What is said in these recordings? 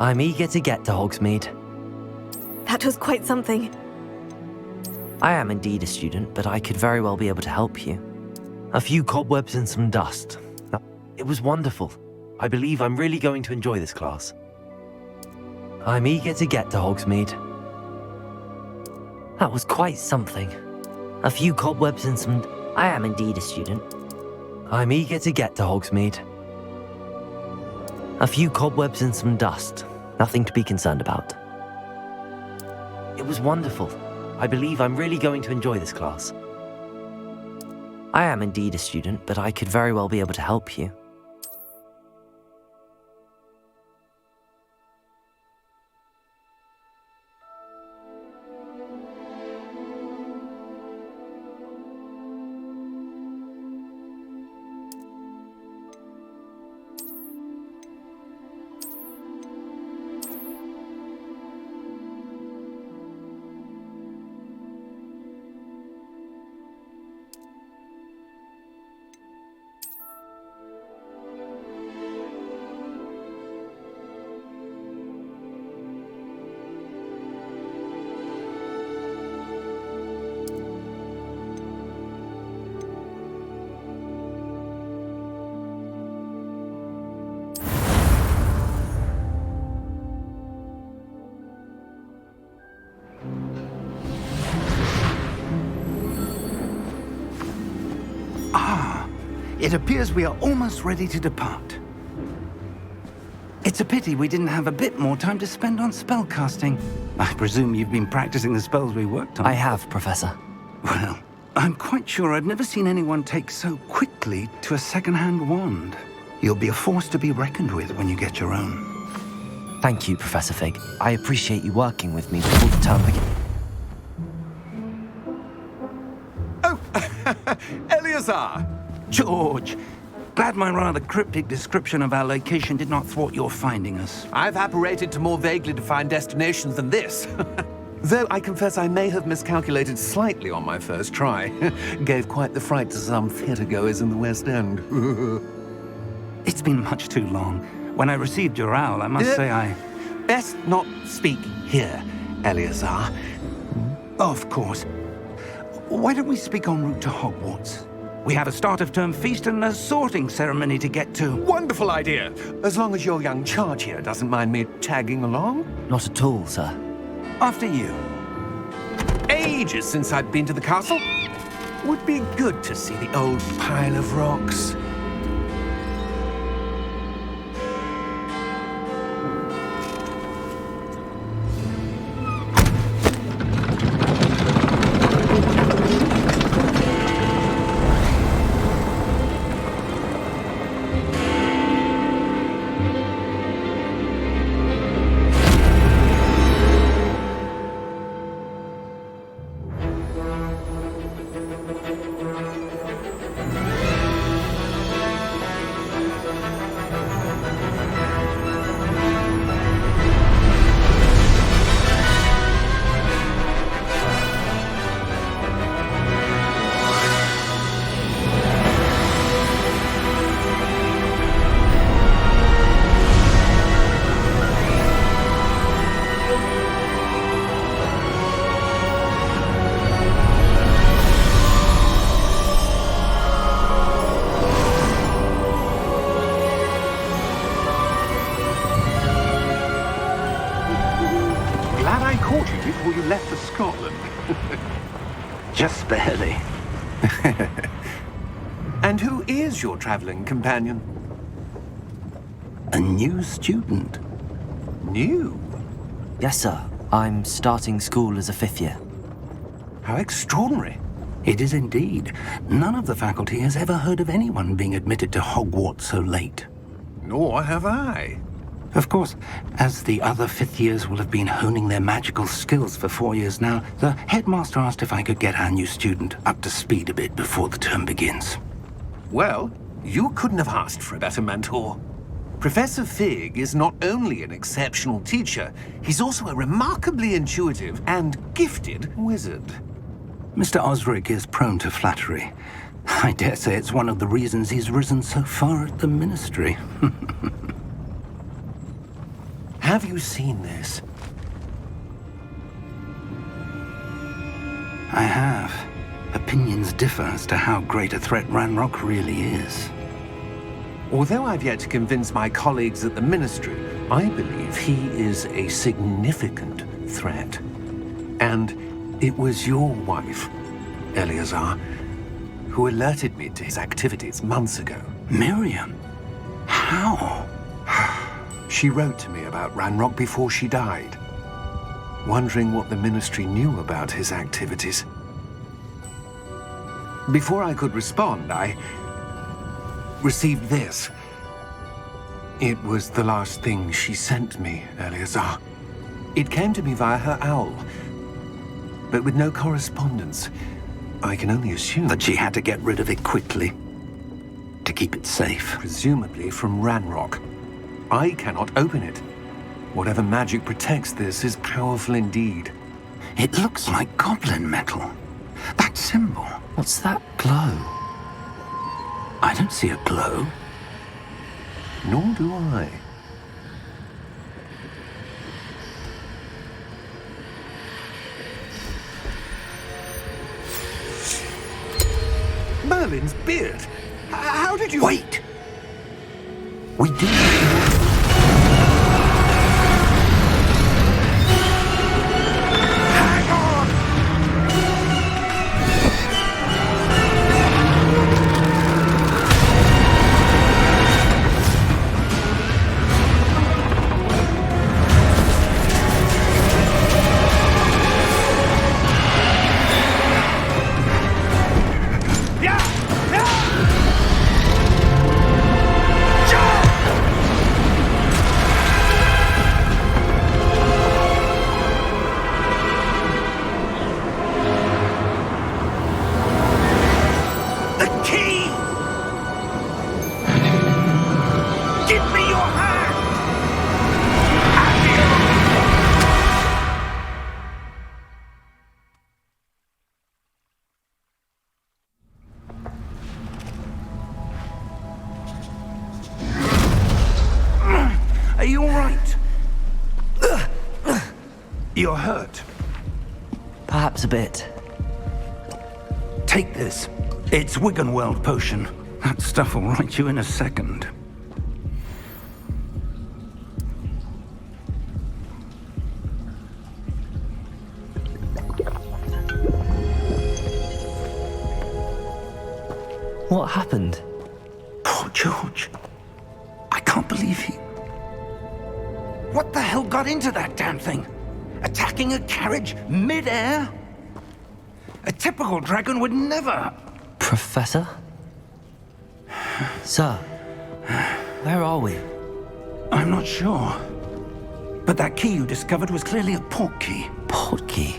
I'm eager to get to Hogsmeade. That was quite something. I am indeed a student, but I could very well be able to help you. A few cobwebs and some dust. It was wonderful. I believe I'm really going to enjoy this class. I'm eager to get to Hogsmeade. That was quite something. A few cobwebs and some... I am indeed a student. I'm eager to get to Hogsmeade. A few cobwebs and some dust. Nothing to be concerned about. It was wonderful. I believe I'm really going to enjoy this class. I am indeed a student, but I could very well be able to help you. It appears we are almost ready to depart. It's a pity we didn't have a bit more time to spend on spellcasting. I presume you've been practicing the spells we worked on. I have, Professor. Well, I'm quite sure I've never seen anyone take so quickly to a second-hand wand. You'll be a force to be reckoned with when you get your own. Thank you, Professor Fig. I appreciate you working with me before the term begins. Oh, Eleazar! George, glad my rather cryptic description of our location did not thwart your finding us. I've apparated to more vaguely defined destinations than this. Though I confess I may have miscalculated slightly on my first try. Gave quite the fright to some theatre-goers in the West End. It's been much too long. When I received your owl, I must say I... Best not speak here, Eleazar. Of course. Why don't we speak en route to Hogwarts? We have a start-of-term feast and a sorting ceremony to get to. Wonderful idea! As long as your young charge here doesn't mind me tagging along. Not at all, sir. After you. Ages since I'd been to the castle. Would be good to see the old pile of rocks. Before you left for Scotland. Just barely. And who is your traveling companion? A new student. New? Yes, sir. I'm starting school as a 5th year. How extraordinary. It is indeed. None of the faculty has ever heard of anyone being admitted to Hogwarts so late. Nor have I. Of course, as the other 5th years will have been honing their magical skills for 4 years now, the headmaster asked if I could get our new student up to speed a bit before the term begins. Well, you couldn't have asked for a better mentor. Professor Fig is not only an exceptional teacher, he's also a remarkably intuitive and gifted wizard. Mr. Osric is prone to flattery. I dare say it's one of the reasons he's risen so far at the ministry. Have you seen this? I have. Opinions differ as to how great a threat Ranrock really is. Although I've yet to convince my colleagues at the Ministry, I believe he is a significant threat. And it was your wife, Eleazar, who alerted me to his activities months ago. Miriam? How? She wrote to me about Ranrock before she died, wondering what the Ministry knew about his activities. Before I could respond, I received this. It was the last thing she sent me, Eleazar. It came to me via her owl, but with no correspondence. I can only assume That she had to get rid of it quickly, to keep it safe. presumably from Ranrock. I cannot open it. Whatever magic protects this is powerful indeed. It looks like goblin metal. That symbol. What's that glow? I don't see a glow. Nor do I. Merlin's beard. How did you... Wait! We do. Hang on! The key! Give me your hand! Are you all right? You're hurt. Perhaps a bit. Take this. It's Wiggenweld potion. That stuff will right you in a second. What happened? Poor George. I can't believe he... What the hell got into that damn thing? Attacking a carriage mid-air? A typical dragon would never... Professor? Sir, where are we? I'm not sure. But that key you discovered was clearly a port key. Port key?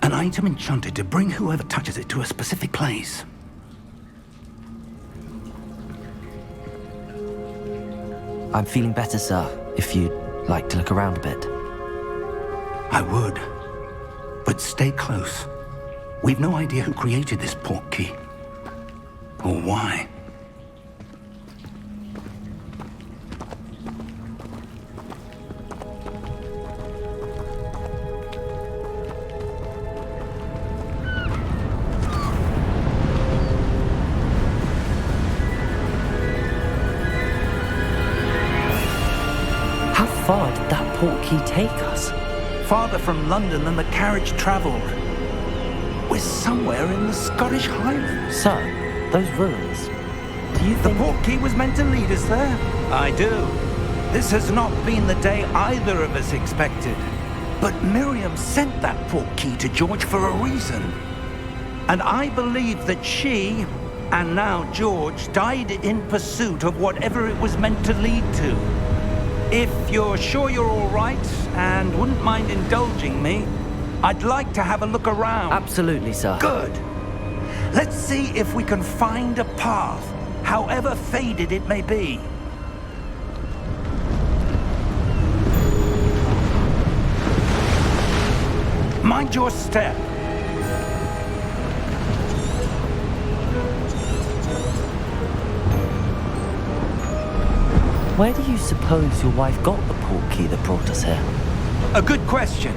An item enchanted to bring whoever touches it to a specific place. I'm feeling better, sir, if you'd like to look around a bit. I would. But stay close. We've no idea who created this port key. Or why. How far did that port key take us? Farther from London than the carriage traveled. We're somewhere in the Scottish Highlands. Sir, those ruins. Do you The think... port key was meant to lead us there? I do. This has not been the day either of us expected. But Miriam sent that port key to George for a reason. And I believe that she, and now George, died in pursuit of whatever it was meant to lead to. If you're sure you're all right and wouldn't mind indulging me, I'd like to have a look around. Absolutely, sir. Good. Let's see if we can find a path, however faded it may be. Mind your step. Where do you suppose your wife got the port key that brought us here? A good question.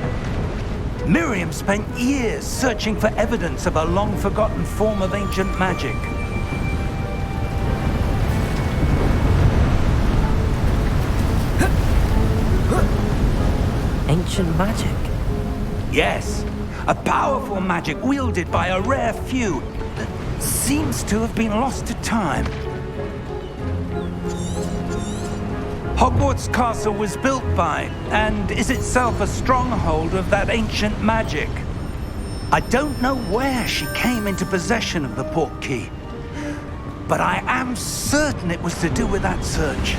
Miriam spent years searching for evidence of a long-forgotten form of ancient magic. Ancient magic? Yes, a powerful magic wielded by a rare few that seems to have been lost to time. Hogwarts Castle was built by, and is itself a stronghold of that ancient magic. I don't know where she came into possession of the portkey, but I am certain it was to do with that search.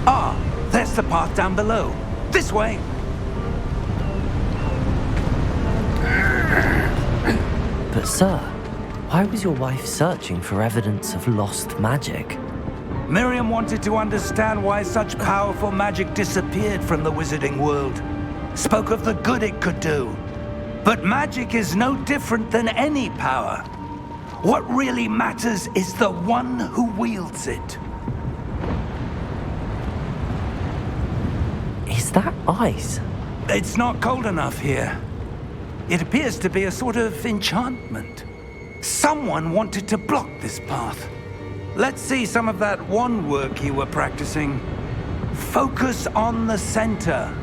Ah, there's the path down below. This way! But sir, why was your wife searching for evidence of lost magic? Miriam wanted to understand why such powerful magic disappeared from the wizarding world. Spoke of the good it could do. But magic is no different than any power. What really matters is the one who wields it. Is that ice? It's not cold enough here. It appears to be a sort of enchantment. Someone wanted to block this path. Let's see some of that wand work you were practicing. Focus on the center.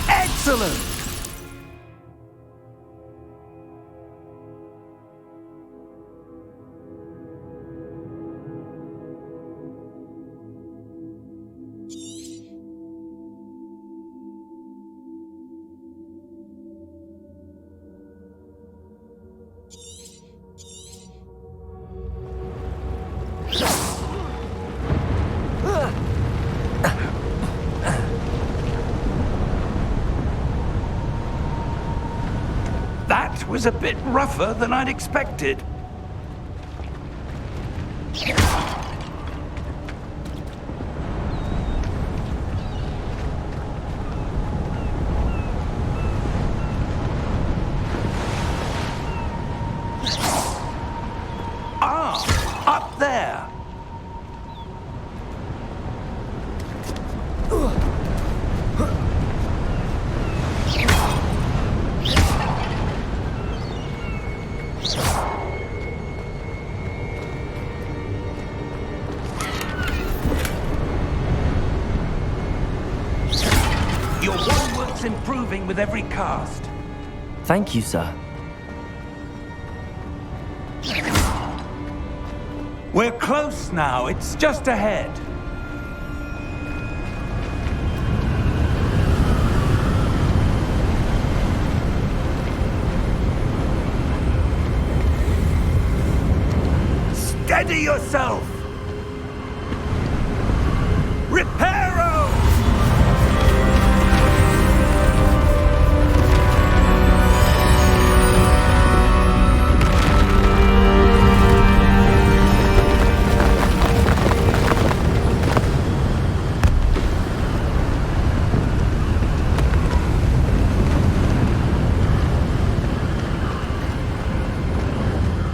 Excellent! That was a bit rougher than I'd expected. Ah, up there. Your wand work's improving with every cast. Thank you, sir. We're close now. It's just ahead. Steady yourself! Reparo!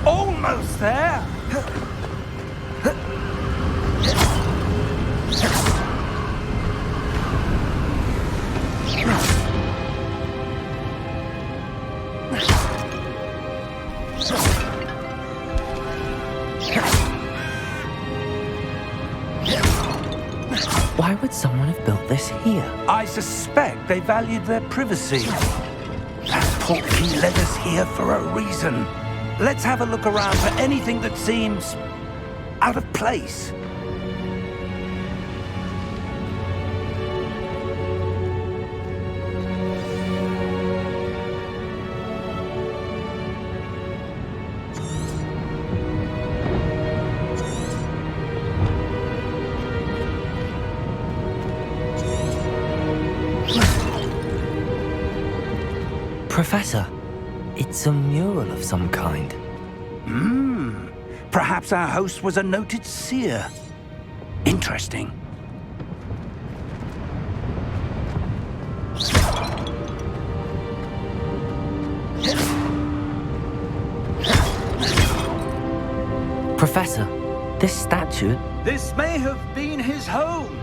Almost there! Why would someone have built this here? I suspect they valued their privacy. That portkey led us here for a reason. Let's have a look around for anything that seems out of place. Professor, it's a mural of some kind. Perhaps our host was a noted seer. Interesting. Professor, this statue... This may have been his home.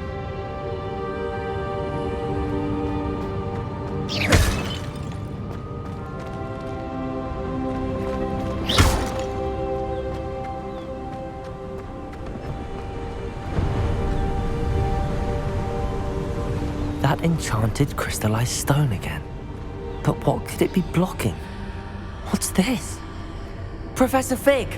That enchanted crystallized stone again. But what could it be blocking? What's this? Professor Fig!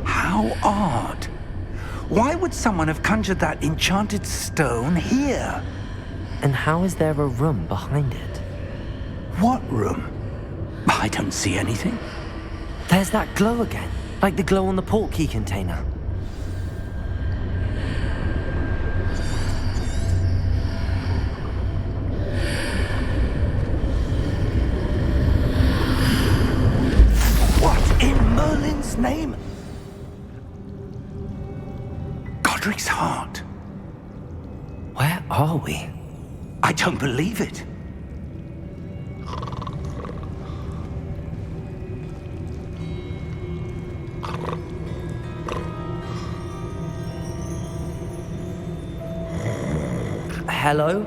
How odd. Why would someone have conjured that enchanted stone here? And how is there a room behind it? What room? I don't see anything. There's that glow again, like the glow on the portkey container. What in Merlin's name? Godric's heart. Where are we? I don't believe it. Hello?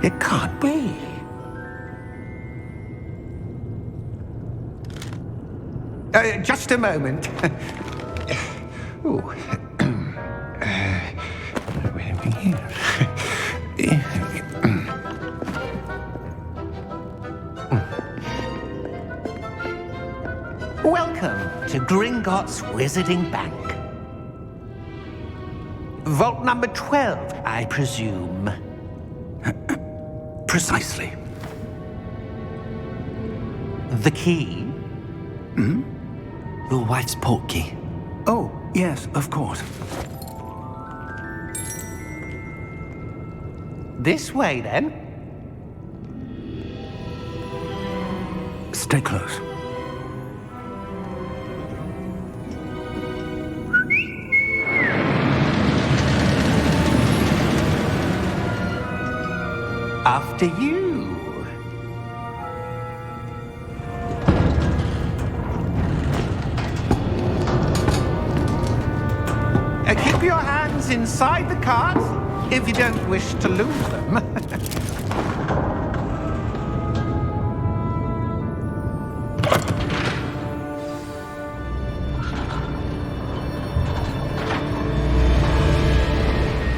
It can't be. Just a moment. Ooh. Where are we here? Welcome to Gringotts Wizarding Bank. Vault number 12, I presume. Precisely. The key? Your wife's portkey. Oh, yes, of course. This way, then. Stay close. After you. Keep your hands inside the cart if you don't wish to lose them.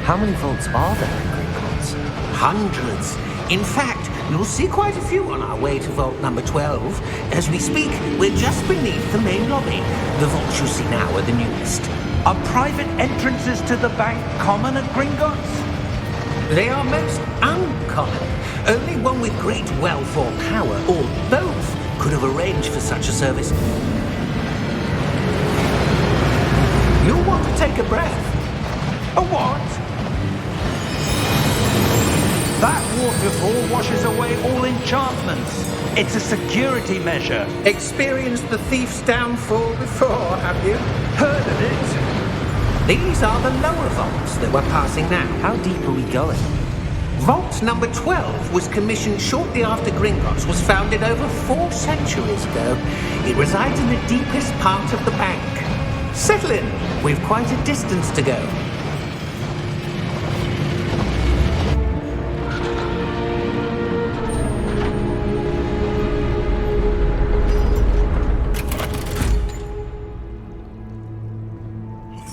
How many vaults are there in Gringotts? Hundreds. In fact, you'll see quite a few on our way to vault number 12. As we speak, we're just beneath the main lobby. The vaults you see now are the newest. Are private entrances to the bank common at Gringotts? They are most uncommon. Only one with great wealth or power, or both, could have arranged for such a service. You'll want to take a breath. A what? That waterfall washes away all enchantments. It's a security measure. Experienced the thief's downfall before, have you? Heard of it? These are the lower vaults that we're passing now. How deep are we going? Vault number 12 was commissioned shortly after Gringotts was founded over 4 centuries ago. It resides in the deepest part of the bank. Settle in. We've quite a distance to go.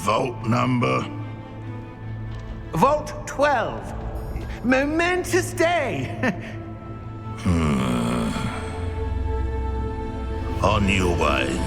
Vault number? Vault 12. Momentous day. On your way.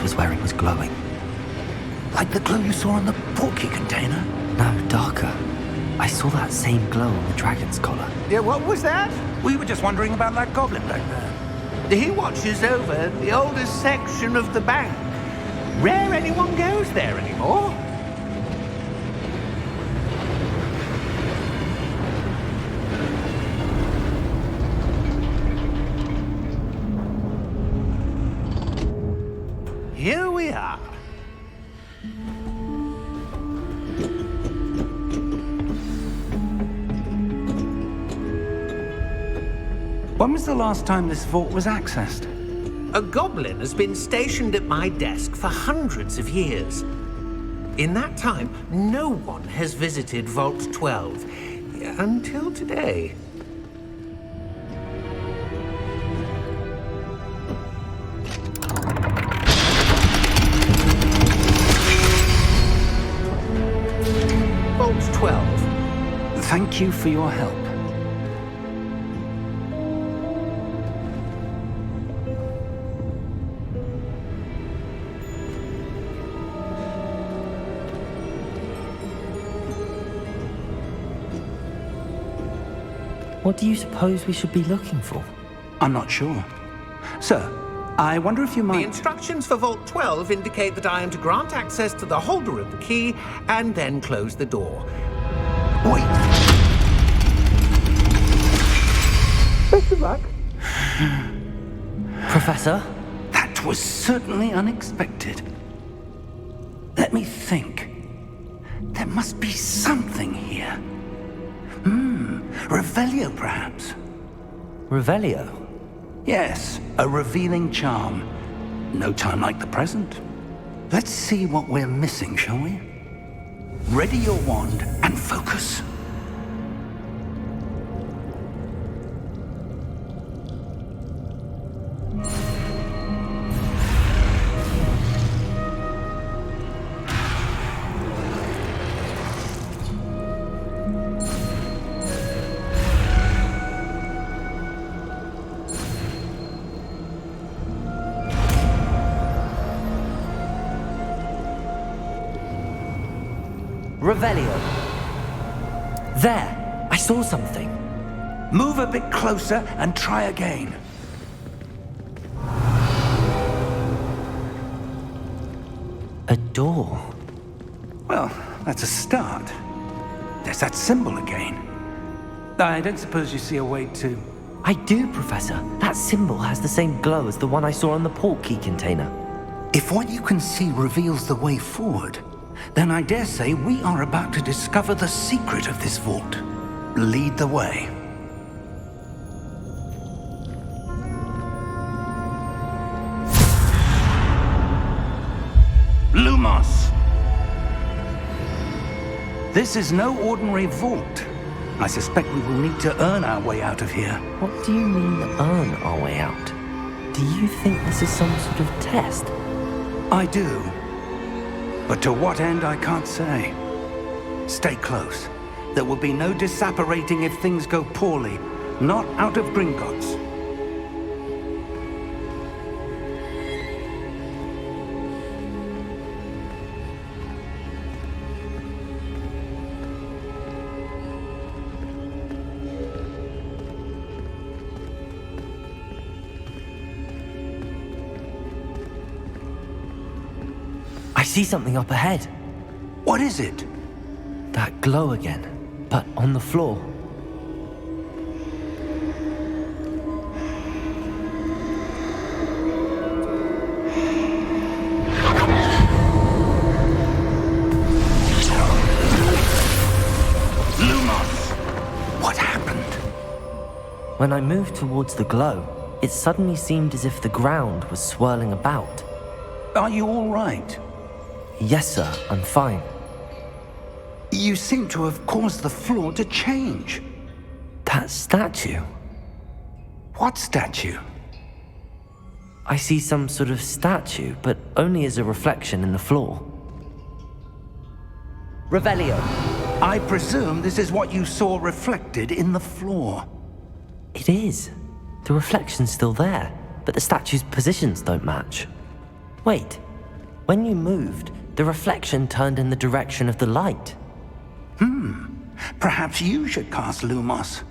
was wearing was glowing. Like the glow you saw on the portkey container? No, darker. I saw that same glow on the dragon's collar. Yeah, what was that? We were just wondering about that goblin back there. He watches over the oldest section of the bank. Rare anyone goes there anymore. Here we are. When was the last time this vault was accessed? A goblin has been stationed at my desk for hundreds of years. In that time, no one has visited Vault 12 until today. Vault 12. Thank you for your help. What do you suppose we should be looking for? I'm not sure. Sir, I wonder if you The might... instructions for Vault 12 indicate that I am to grant access to the holder of the key and then close the door. Wait! Best of luck. Professor? That was certainly unexpected. Let me think. There must be something here. Revelio, perhaps? Revelio? Yes, a revealing charm. No time like the present. Let's see what we're missing, shall we? Ready your wand and focus. Revelio. There! I saw something. Move a bit closer and try again. A door. Well, that's a start. There's that symbol again. I don't suppose you see a way to... I do, Professor. That symbol has the same glow as the one I saw on the portkey container. If what you can see reveals the way forward, then I dare say we are about to discover the secret of this vault. Lead the way. Lumos! This is no ordinary vault. I suspect we will need to earn our way out of here. What do you mean, earn our way out? Do you think this is some sort of test? I do. But to what end, I can't say. Stay close. There will be no disapparating if things go poorly. Not out of Gringotts. I see something up ahead. What is it? That glow again, but on the floor. Lumos! What happened? When I moved towards the glow, it suddenly seemed as if the ground was swirling about. Are you all right? Yes, sir, I'm fine. You seem to have caused the floor to change. That statue. What statue? I see some sort of statue, but only as a reflection in the floor. Revelio. I presume this is what you saw reflected in the floor. It is. The reflection's still there, but the statue's positions don't match. Wait, When you moved, the reflection turned in the direction of the light. Perhaps you should cast Lumos.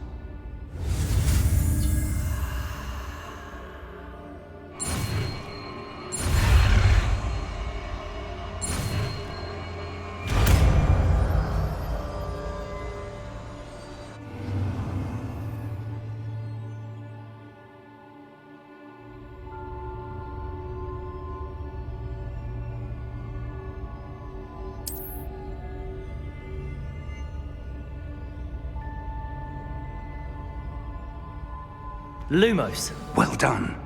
Lumos. Well done.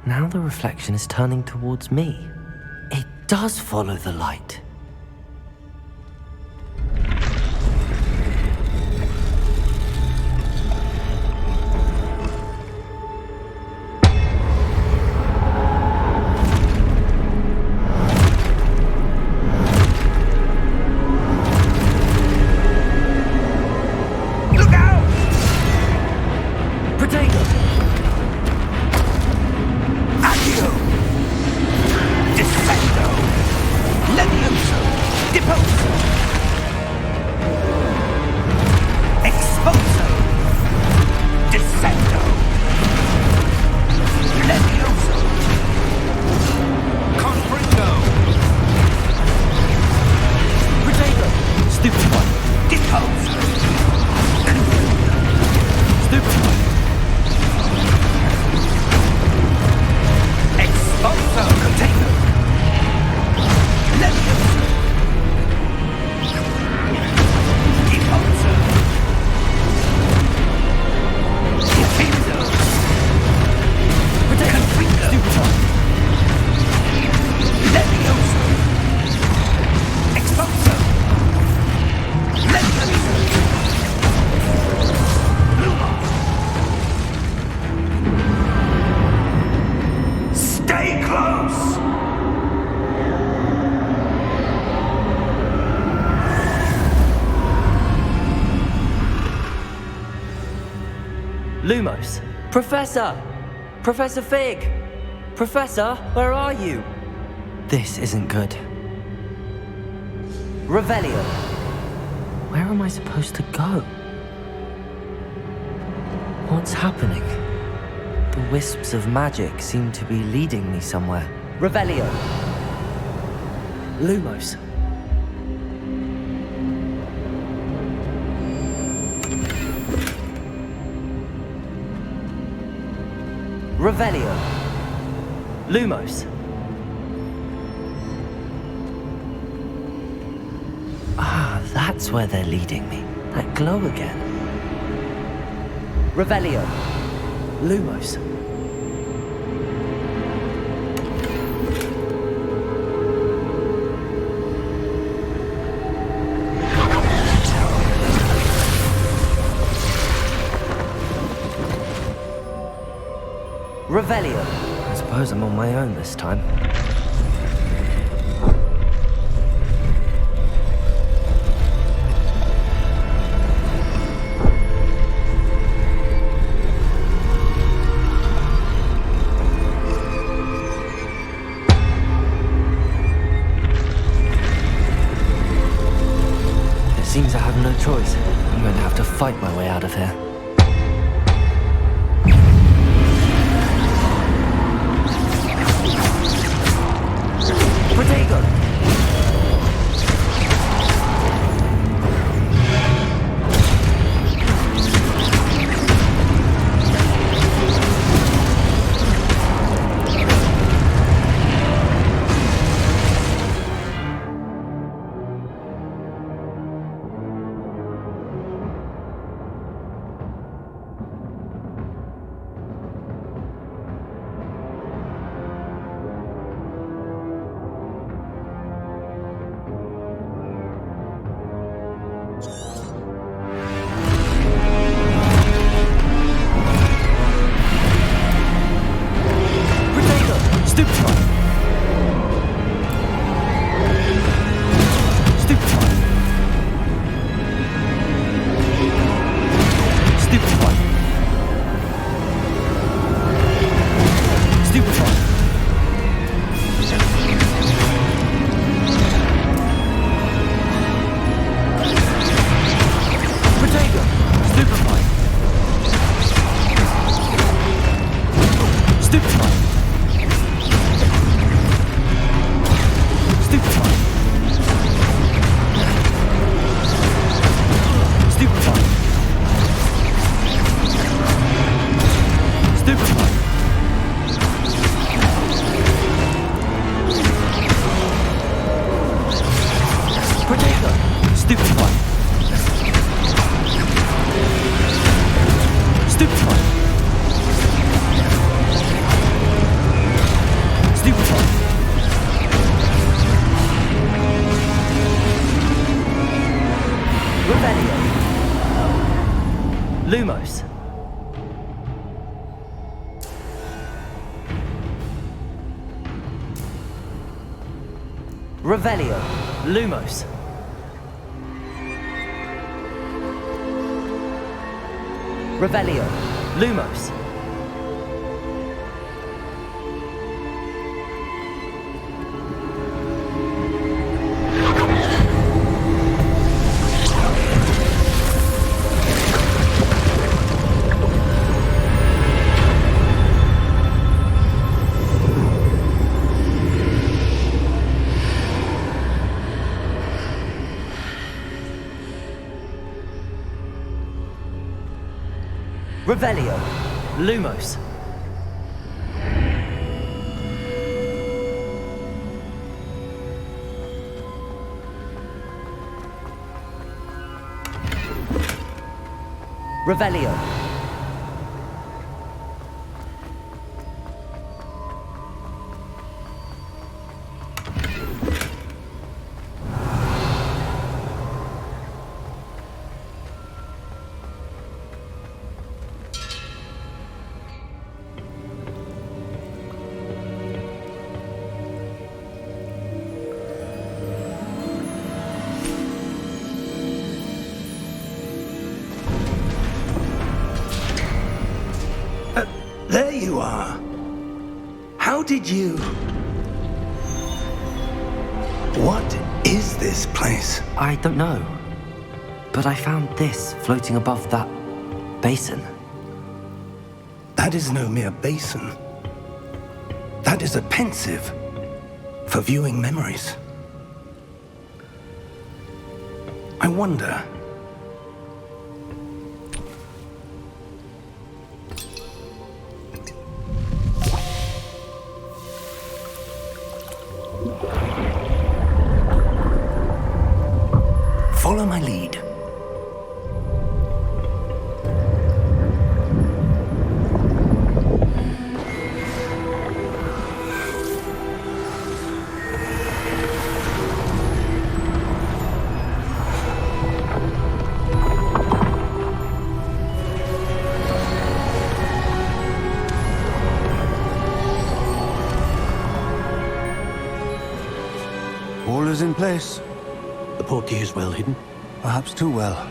Now the reflection is turning towards me. It does follow the light. Lumos. Professor! Professor Fig! Professor, where are you? This isn't good. Revelio. Where am I supposed to go? What's happening? The wisps of magic seem to be leading me somewhere. Revelio. Lumos. Revelio. Lumos. Ah, that's where they're leading me. That glow again. Revelio. Lumos. Revelio. I suppose I'm on my own this time. It seems I have no choice. I'm going to have to fight my way out of here. Stupefy. Stupefy. Stupefy. Revelio. Lumos. Revelio. Lumos. Revelio. Lumos. Revelio. Lumos. Revelio. There you are. How did you... What is this place? I don't know. But I found this floating above that basin. That is no mere basin. That is a pensive for viewing memories. I wonder... Follow my lead. All is in place. The portkey is well hidden. Perhaps too well.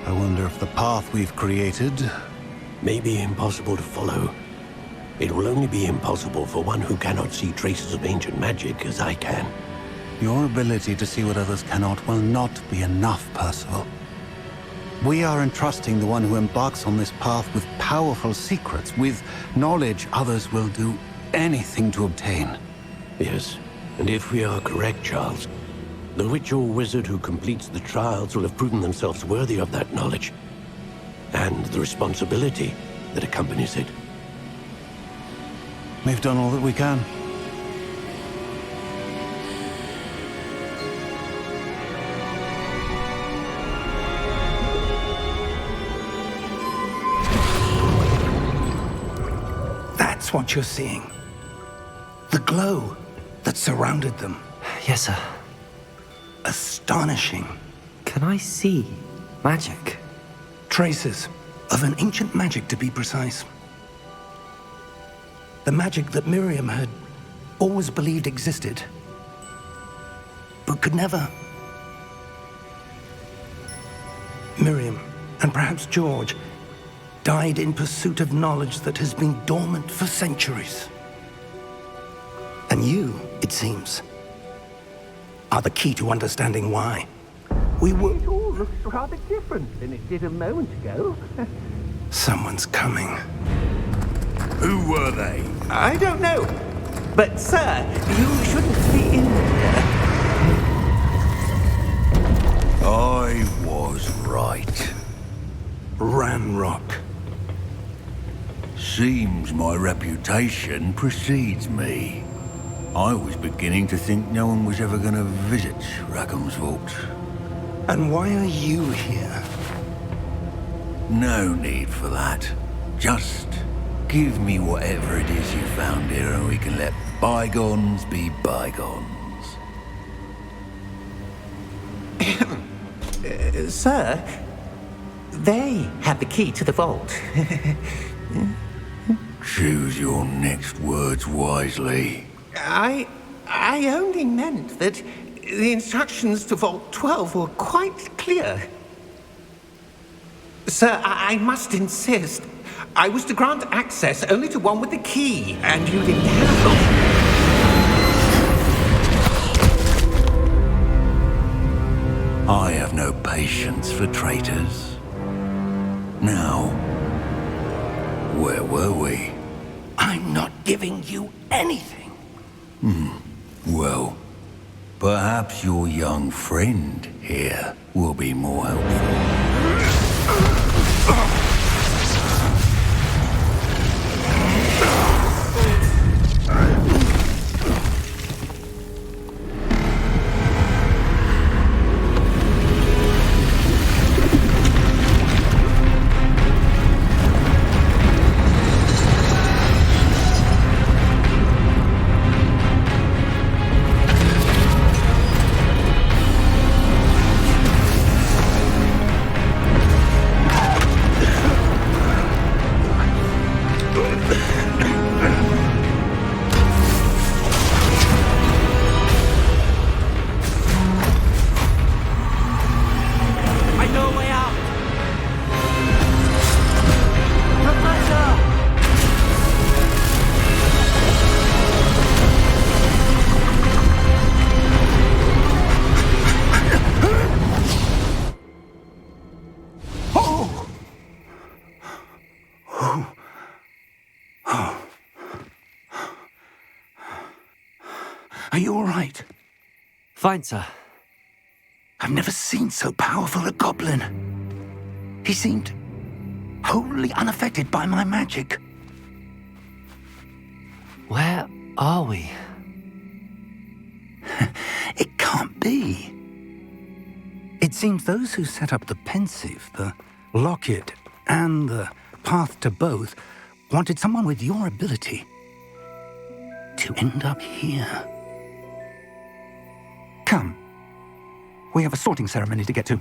I wonder if the path we've created... May be impossible to follow. It will only be impossible for one who cannot see traces of ancient magic as I can. Your ability to see what others cannot will not be enough, Percival. We are entrusting the one who embarks on this path with powerful secrets, with knowledge others will do anything to obtain. Yes, and if we are correct, Charles, the witch or wizard who completes the trials will have proven themselves worthy of that knowledge, and the responsibility that accompanies it. We've done all that we can. That's what you're seeing. The glow that surrounded them. Yes, sir. Astonishing. Can I see magic? Traces of an ancient magic, to be precise. The magic that Miriam had always believed existed, but could never. Miriam, and perhaps George, died in pursuit of knowledge that has been dormant for centuries. And you, it seems, are the key to understanding why. It all looks rather different than it did a moment ago. Someone's coming. Who were they? I don't know. But, sir, you shouldn't be in here. I was right. Ranrock. Seems my reputation precedes me. I was beginning to think no one was ever going to visit Rackham's vault. And why are you here? No need for that. Just give me whatever it is you found here and we can let bygones be bygones. Sir, they have the key to the vault. Choose your next words wisely. I only meant that the instructions to Vault 12 were quite clear. Sir, I must insist. I was to grant access only to one with the key, and you didn't have it. I have no patience for traitors. Now, where were we? I'm not giving you anything. Well, perhaps your young friend here will be more helpful. Are you all right? Fine, sir. I've never seen so powerful a goblin. He seemed wholly unaffected by my magic. Where are we? It can't be. It seems those who set up the pensive, the locket, and the path to both wanted someone with your ability to end up here. Come. We have a sorting ceremony to get to.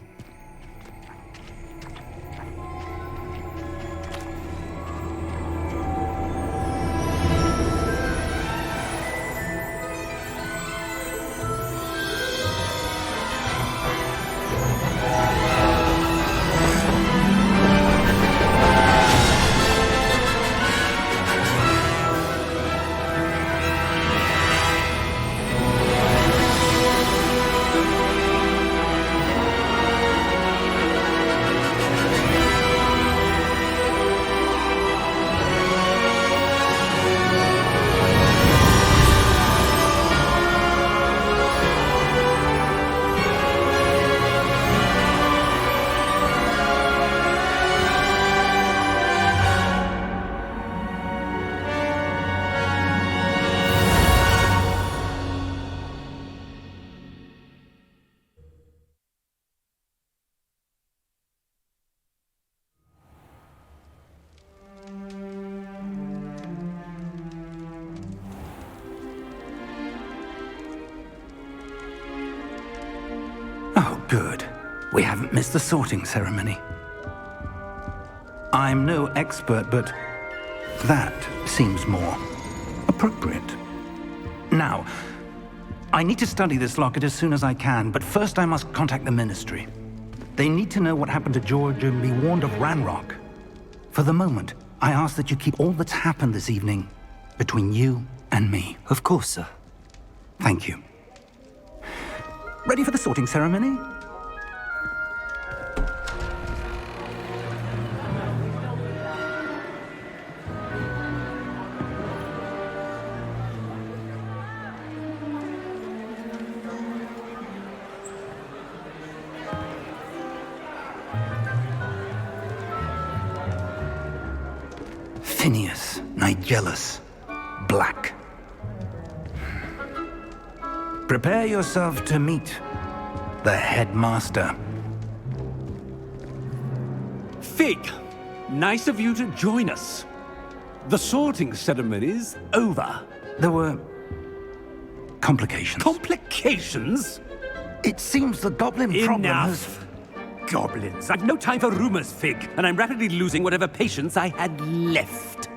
Oh, good. We haven't missed the sorting ceremony. I'm no expert, but that seems more appropriate. Now, I need to study this locket as soon as I can, but first I must contact the Ministry. They need to know what happened to George and be warned of Ranrock. For the moment, I ask that you keep all that's happened this evening between you and me. Of course, sir. Thank you. Ready for the sorting ceremony? Phineas, Nigellus, Black. Prepare yourself to meet the headmaster. Fig, nice of you to join us. The sorting ceremony's over. There were complications. Complications? It seems the goblin problem has... Enough! Goblins. I've no time for rumors, Fig, and I'm rapidly losing whatever patience I had left.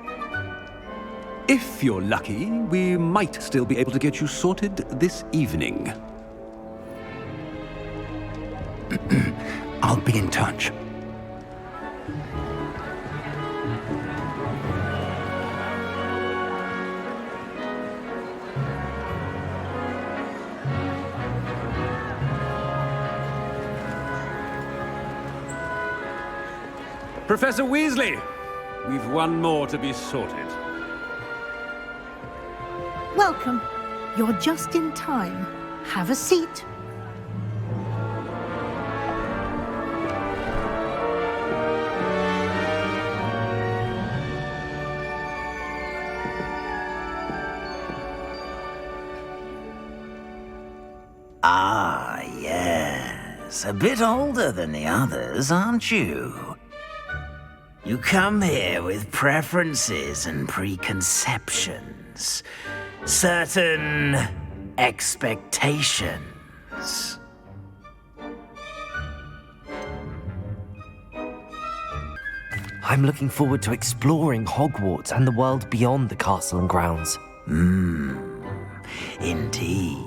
If you're lucky, we might still be able to get you sorted this evening. I'll be in touch. Professor Weasley, we've one more to be sorted. Welcome. You're just in time. Have a seat. Ah, yes. A bit older than the others, aren't you? You come here with preferences and preconceptions. Certain expectations. I'm looking forward to exploring Hogwarts and the world beyond the castle and grounds. Indeed.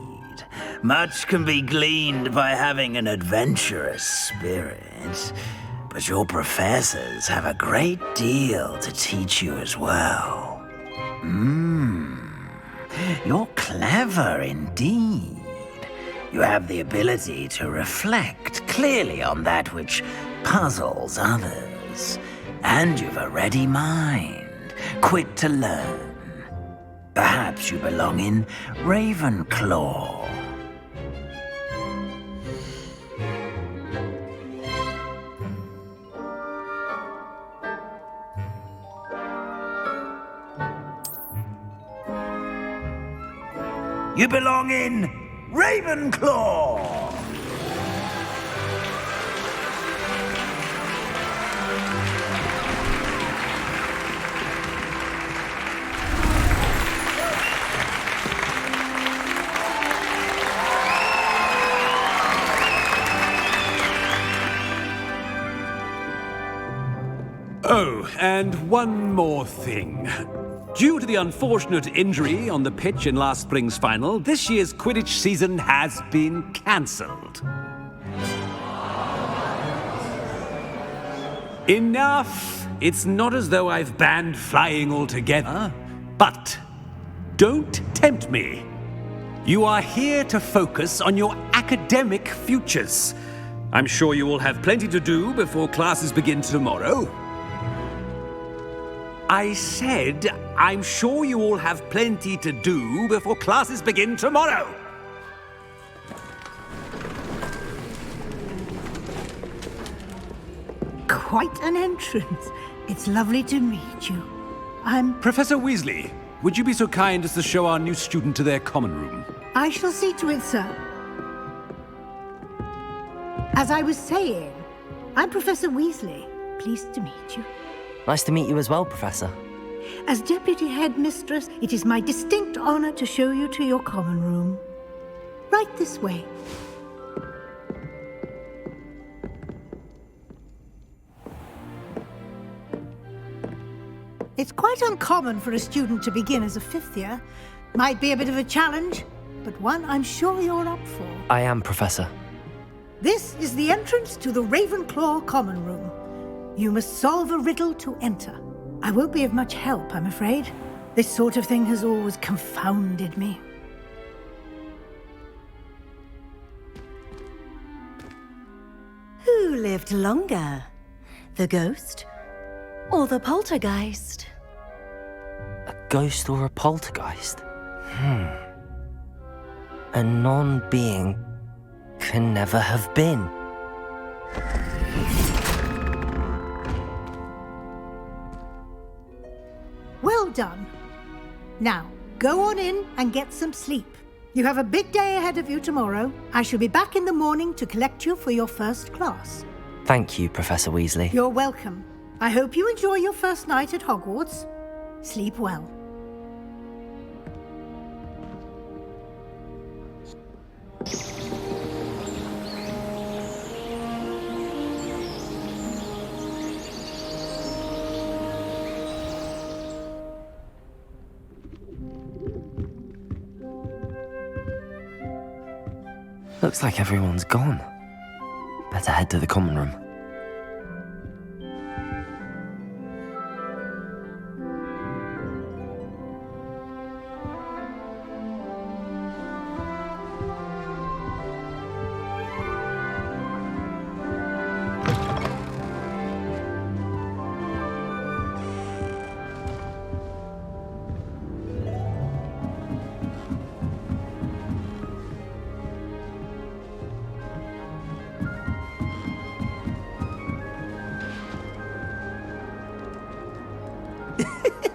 Much can be gleaned by having an adventurous spirit, but your professors have a great deal to teach you as well. You're clever indeed. You have the ability to reflect clearly on that which puzzles others, and you've a ready mind, quick to learn. Perhaps you belong in Ravenclaw. You belong in Ravenclaw! Oh, and one more thing. Due to the unfortunate injury on the pitch in last spring's final, this year's Quidditch season has been cancelled. Enough! It's not as though I've banned flying altogether, but don't tempt me. You are here to focus on your academic futures. I'm sure you will have plenty to do before classes begin tomorrow. I said, I'm sure you all have plenty to do before classes begin tomorrow. Quite an entrance. It's lovely to meet you. Professor Weasley, would you be so kind as to show our new student to their common room? I shall see to it, sir. As I was saying, I'm Professor Weasley. Pleased to meet you. Nice to meet you as well, Professor. As Deputy Headmistress, it is my distinct honor to show you to your common room. Right this way. It's quite uncommon for a student to begin as a fifth year. Might be a bit of a challenge, but one I'm sure you're up for. I am, Professor. This is the entrance to the Ravenclaw common room. You must solve a riddle to enter. I won't be of much help, I'm afraid. This sort of thing has always confounded me. Who lived longer? The ghost or the poltergeist? A ghost or a poltergeist? A non-being can never have been. Well done. Now, go on in and get some sleep. You have a big day ahead of you tomorrow. I shall be back in the morning to collect you for your first class. Thank you, Professor Weasley. You're welcome. I hope you enjoy your first night at Hogwarts. Sleep well. Looks like everyone's gone. Better head to the common room.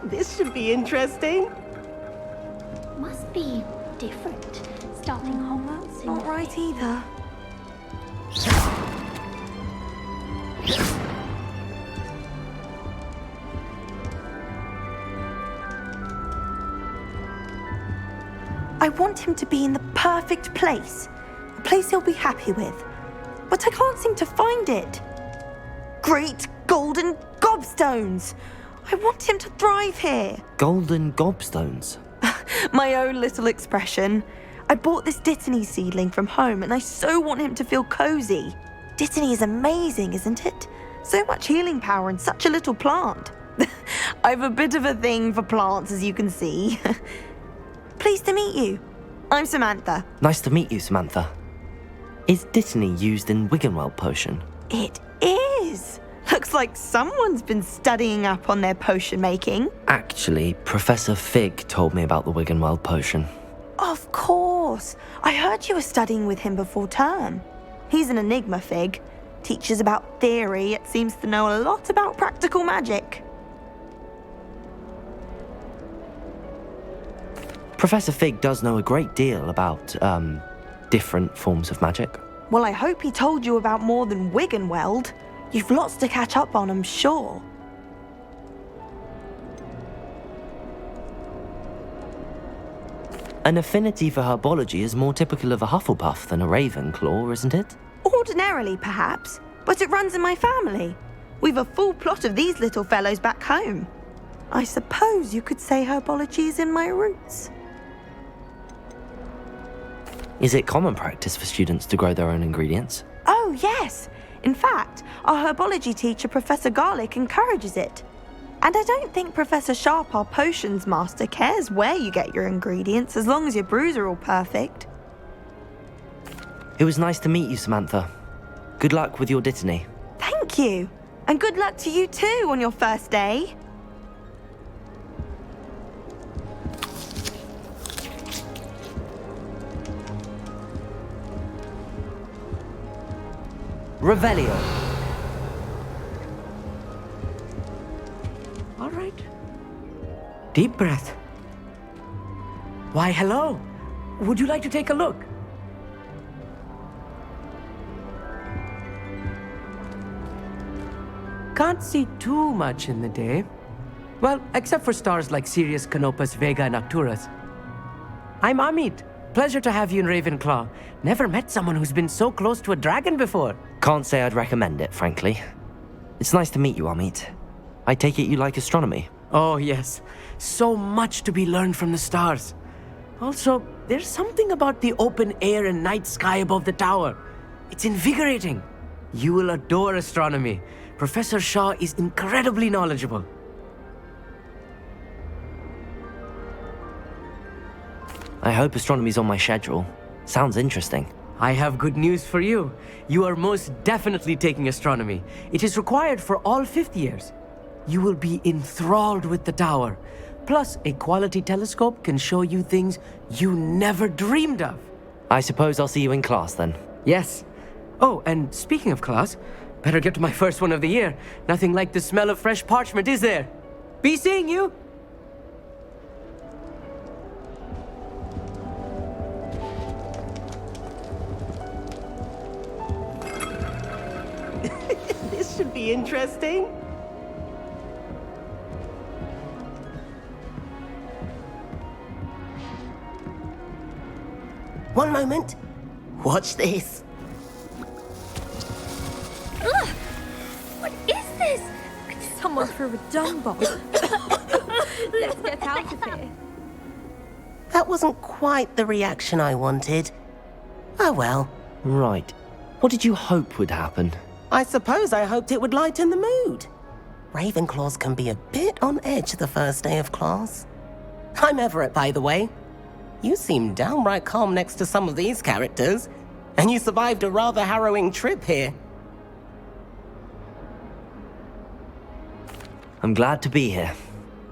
This should be interesting. Must be different. Starting Hogwarts. Not right either. I want him to be in the perfect place. A place he'll be happy with. But I can't seem to find it. Great golden gobstones! I want him to thrive here. Golden gobstones? My own little expression. I bought this Dittany seedling from home and I so want him to feel cozy. Dittany is amazing, isn't it? So much healing power in such a little plant. I've a bit of a thing for plants, as you can see. Pleased to meet you. I'm Samantha. Nice to meet you, Samantha. Is Dittany used in Wiggenweld potion? It is. Looks like someone's been studying up on their potion making. Actually, Professor Fig told me about the Wiggenweld potion. Of course. I heard you were studying with him before term. He's an enigma, Fig. Teaches about theory, yet seems to know a lot about practical magic. Professor Fig does know a great deal about, different forms of magic. Well, I hope he told you about more than Wiggenweld. You've lots to catch up on, I'm sure. An affinity for herbology is more typical of a Hufflepuff than a Ravenclaw, isn't it? Ordinarily, perhaps, but it runs in my family. We've a full plot of these little fellows back home. I suppose you could say herbology is in my roots. Is it common practice for students to grow their own ingredients? Oh, yes. In fact, our herbology teacher, Professor Garlick, encourages it. And I don't think Professor Sharp, our potions master, cares where you get your ingredients as long as your brews are all perfect. It was nice to meet you, Samantha. Good luck with your Dittany. Thank you. And good luck to you too on your first day. Revelio. All right. Deep breath. Why, hello. Would you like to take a look? Can't see too much in the day. Well, except for stars like Sirius, Canopus, Vega, and Arcturus. I'm Amit. Pleasure to have you in Ravenclaw. Never met someone who's been so close to a dragon before. Can't say I'd recommend it, frankly. It's nice to meet you, Amit. I take it you like astronomy. Oh, yes. So much to be learned from the stars. Also, there's something about the open air and night sky above the tower. It's invigorating. You will adore astronomy. Professor Shaw is incredibly knowledgeable. I hope astronomy's on my schedule. Sounds interesting. I have good news for you. You are most definitely taking astronomy. It is required for all fifth years. You will be enthralled with the tower. Plus, a quality telescope can show you things you never dreamed of. I suppose I'll see you in class then. Yes. Oh, and speaking of class, better get to my first one of the year. Nothing like the smell of fresh parchment, is there? Be seeing you! be interesting. One moment. Watch this. Ugh! What is this? Someone threw a dung bomb. Let's get out of here. That wasn't quite the reaction I wanted. Oh well. Right. What did you hope would happen? I suppose I hoped it would lighten the mood. Ravenclaws can be a bit on edge the first day of class. I'm Everett, by the way. You seem downright calm next to some of these characters, and you survived a rather harrowing trip here. I'm glad to be here.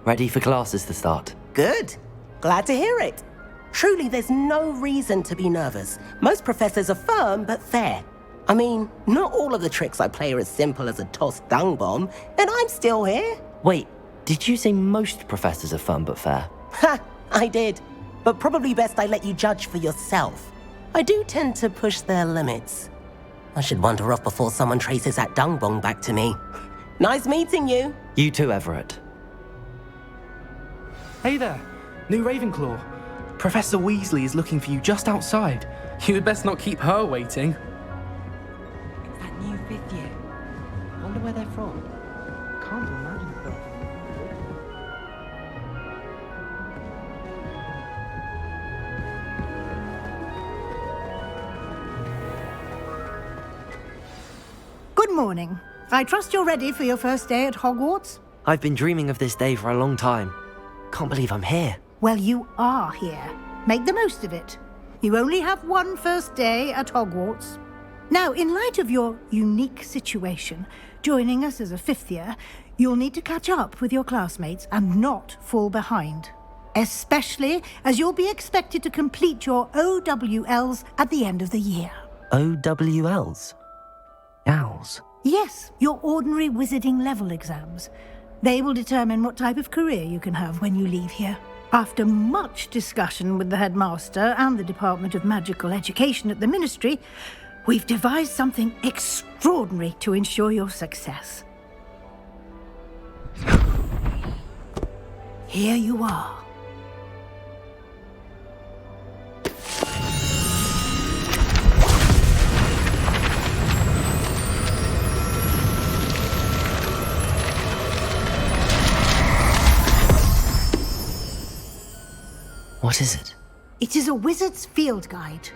Ready for classes to start. Good. Glad to hear it. Truly, there's no reason to be nervous. Most professors are firm but fair. I mean, not all of the tricks I play are as simple as a tossed dung bomb, and I'm still here. Wait, did you say most professors are fun but fair? Ha! I did. But probably best I let you judge for yourself. I do tend to push their limits. I should wander off before someone traces that dung bomb back to me. Nice meeting you. You too, Everett. Hey there, new Ravenclaw. Professor Weasley is looking for you just outside. You had best not keep her waiting. It's that new 5th year. Wonder where they're from. Can't imagine them. Good morning. I trust you're ready for your first day at Hogwarts? I've been dreaming of this day for a long time. Can't believe I'm here. Well, you are here. Make the most of it. You only have one first day at Hogwarts. Now, in light of your unique situation, joining us as a 5th year, you'll need to catch up with your classmates and not fall behind. Especially as you'll be expected to complete your OWLs at the end of the year. OWLs? Owls? Yes, your ordinary wizarding level exams. They will determine what type of career you can have when you leave here. After much discussion with the headmaster and the Department of Magical Education at the Ministry, we've devised something extraordinary to ensure your success. Here you are. What is it? It is a wizard's field guide.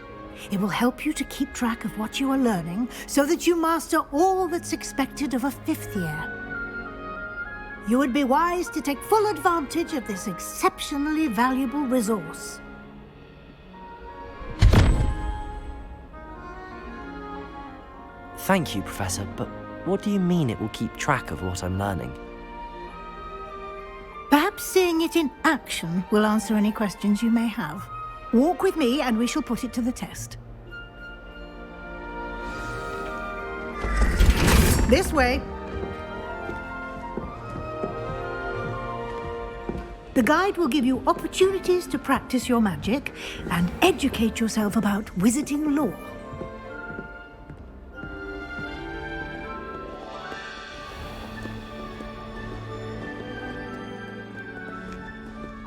It will help you to keep track of what you are learning so that you master all that's expected of a 5th year. You would be wise to take full advantage of this exceptionally valuable resource. Thank you, Professor, but what do you mean it will keep track of what I'm learning? Perhaps seeing it in action will answer any questions you may have. Walk with me and we shall put it to the test. This way. The guide will give you opportunities to practice your magic and educate yourself about wizarding lore.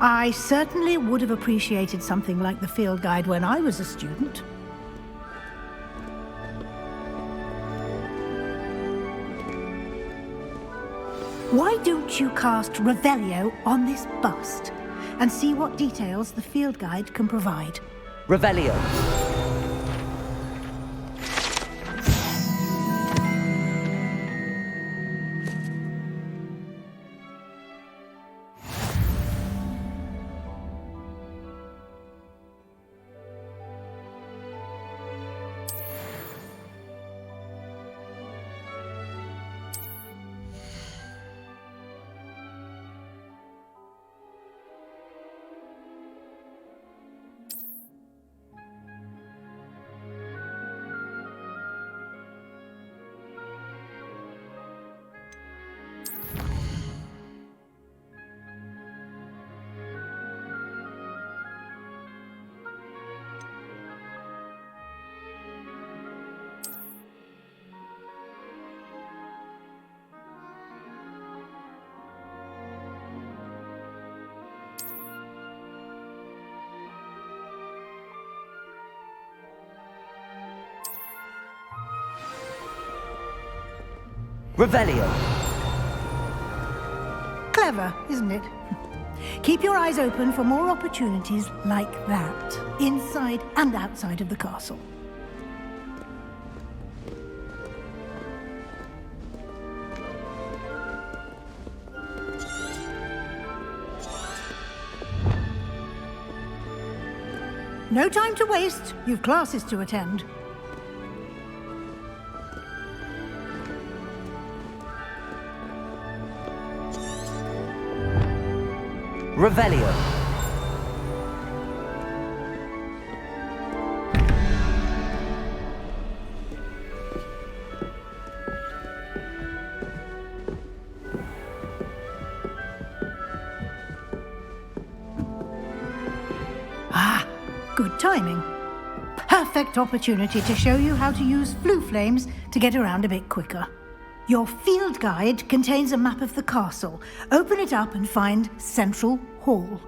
I certainly would have appreciated something like the field guide when I was a student. Why don't you cast Revelio on this bust and see what details the field guide can provide? Revelio. Revelio. Clever, isn't it? Keep your eyes open for more opportunities like that, inside and outside of the castle. No time to waste. You've classes to attend. Revelio. Ah, good timing. Perfect opportunity to show you how to use flue flames to get around a bit quicker. Your field guide contains a map of the castle. Open it up and find Central Hall.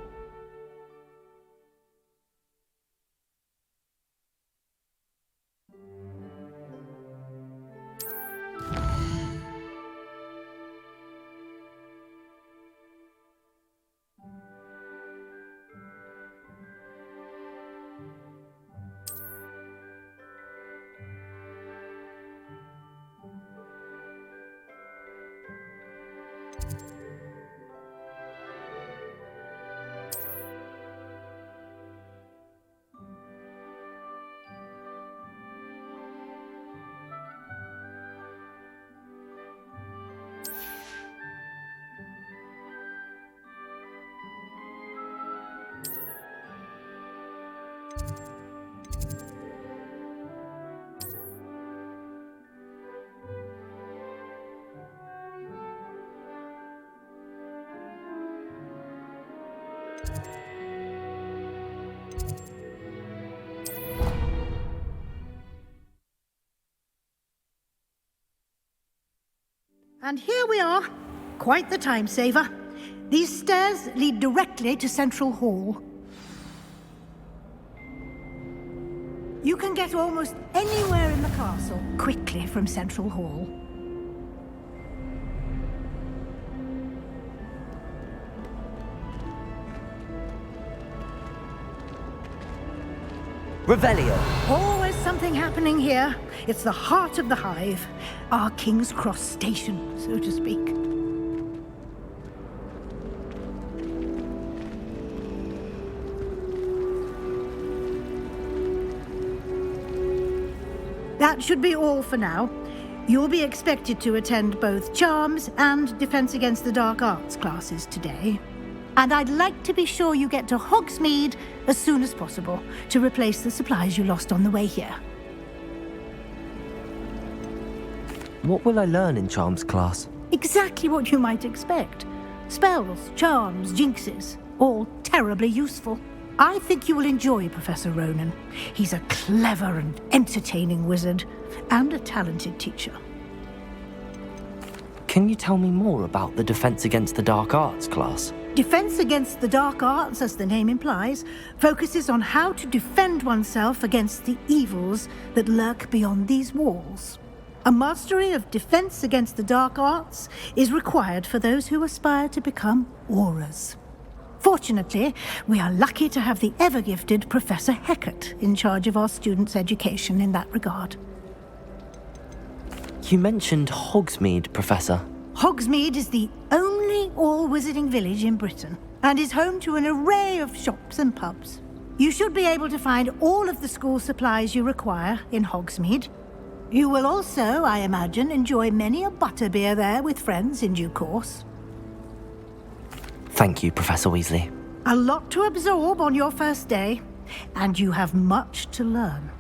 And here we are. Quite the time saver. These stairs lead directly to Central Hall. You can get almost anywhere in the castle quickly from Central Hall. Revelio. Always something happening here. It's the heart of the hive. Our King's Cross station, so to speak. That should be all for now. You'll be expected to attend both Charms and Defense Against the Dark Arts classes today. And I'd like to be sure you get to Hogsmeade as soon as possible to replace the supplies you lost on the way here. What will I learn in Charms class? Exactly what you might expect. Spells, charms, jinxes, all terribly useful. I think you will enjoy Professor Ronan. He's a clever and entertaining wizard, and a talented teacher. Can you tell me more about the Defense Against the Dark Arts class? Defense Against the Dark Arts, as the name implies, focuses on how to defend oneself against the evils that lurk beyond these walls. A mastery of Defense Against the Dark Arts is required for those who aspire to become auras. Fortunately, we are lucky to have the ever-gifted Professor Hecat in charge of our students' education in that regard. You mentioned Hogsmeade, Professor. Hogsmeade is the only all-wizarding village in Britain and is home to an array of shops and pubs. You should be able to find all of the school supplies you require in Hogsmeade. You will also, I imagine, enjoy many a butterbeer there with friends in due course. Thank you, Professor Weasley. A lot to absorb on your first day, and you have much to learn.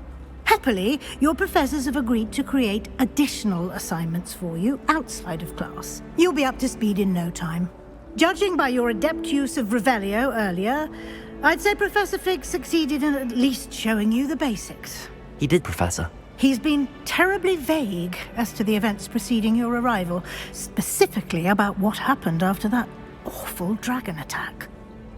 Happily, your professors have agreed to create additional assignments for you outside of class. You'll be up to speed in no time. Judging by your adept use of Revelio earlier, I'd say Professor Fig succeeded in at least showing you the basics. He did, Professor. He's been terribly vague as to the events preceding your arrival, specifically about what happened after that awful dragon attack.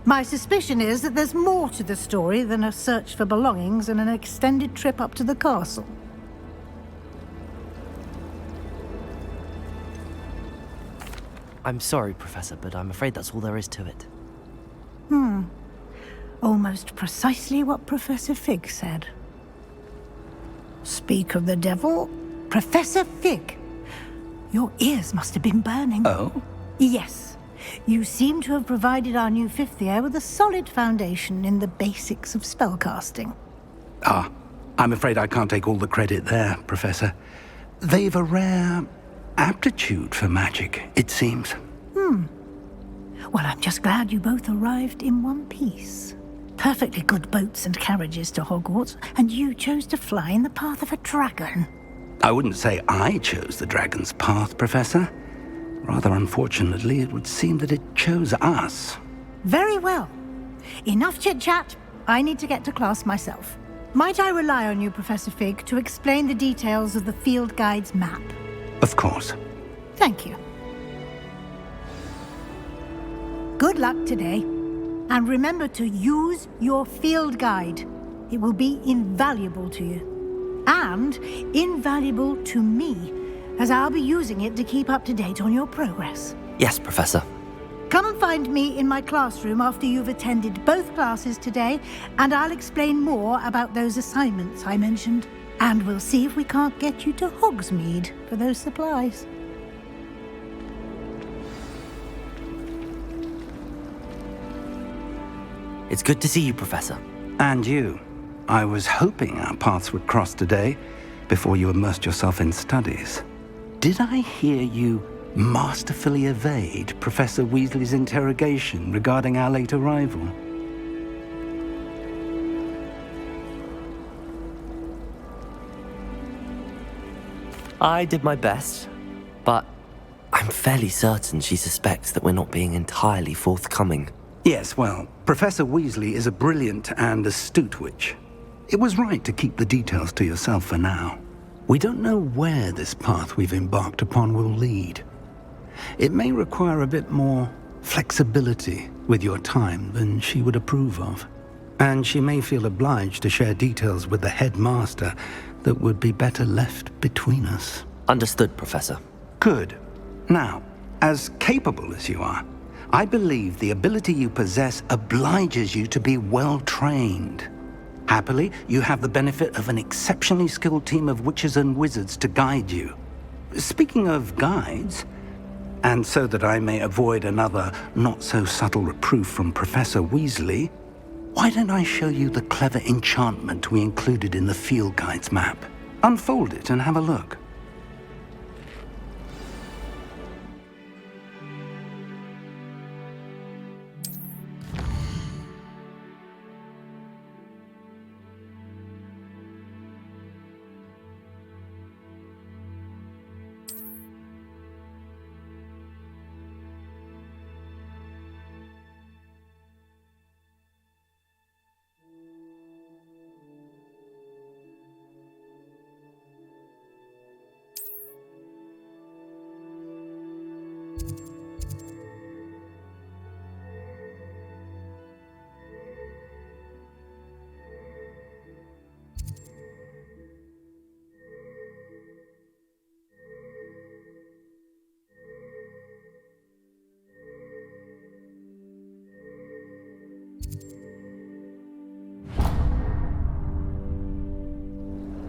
My suspicion is that there's more to the story than a search for belongings and an extended trip up to the castle. I'm sorry, Professor, but I'm afraid that's all there is to it. Almost precisely what Professor Fig said. Speak of the devil, Professor Fig. Your ears must have been burning. Oh? Yes. You seem to have provided our new fifth year with a solid foundation in the basics of spellcasting. Ah, I'm afraid I can't take all the credit there, Professor. They've a rare aptitude for magic, it seems. Well, I'm just glad you both arrived in one piece. Perfectly good boats and carriages to Hogwarts, and you chose to fly in the path of a dragon. I wouldn't say I chose the dragon's path, Professor. Rather unfortunately, it would seem that it chose us. Very well. Enough chit-chat. I need to get to class myself. Might I rely on you, Professor Fig, to explain the details of the field guide's map? Of course. Thank you. Good luck today. And remember to use your field guide. It will be invaluable to you. And invaluable to me, as I'll be using it to keep up to date on your progress. Yes, Professor. Come and find me in my classroom after you've attended both classes today, and I'll explain more about those assignments I mentioned. And we'll see if we can't get you to Hogsmeade for those supplies. It's good to see you, Professor. And you. I was hoping our paths would cross today, before you immersed yourself in studies. Did I hear you masterfully evade Professor Weasley's interrogation regarding our late arrival? I did my best, but I'm fairly certain she suspects that we're not being entirely forthcoming. Yes, well, Professor Weasley is a brilliant and astute witch. It was right to keep the details to yourself for now. We don't know where this path we've embarked upon will lead. It may require a bit more flexibility with your time than she would approve of. And she may feel obliged to share details with the headmaster that would be better left between us. Understood, Professor. Good. Now, as capable as you are, I believe the ability you possess obliges you to be well trained. Happily, you have the benefit of an exceptionally skilled team of witches and wizards to guide you. Speaking of guides, and so that I may avoid another not-so-subtle reproof from Professor Weasley, why don't I show you the clever enchantment we included in the field guide's map? Unfold it and have a look.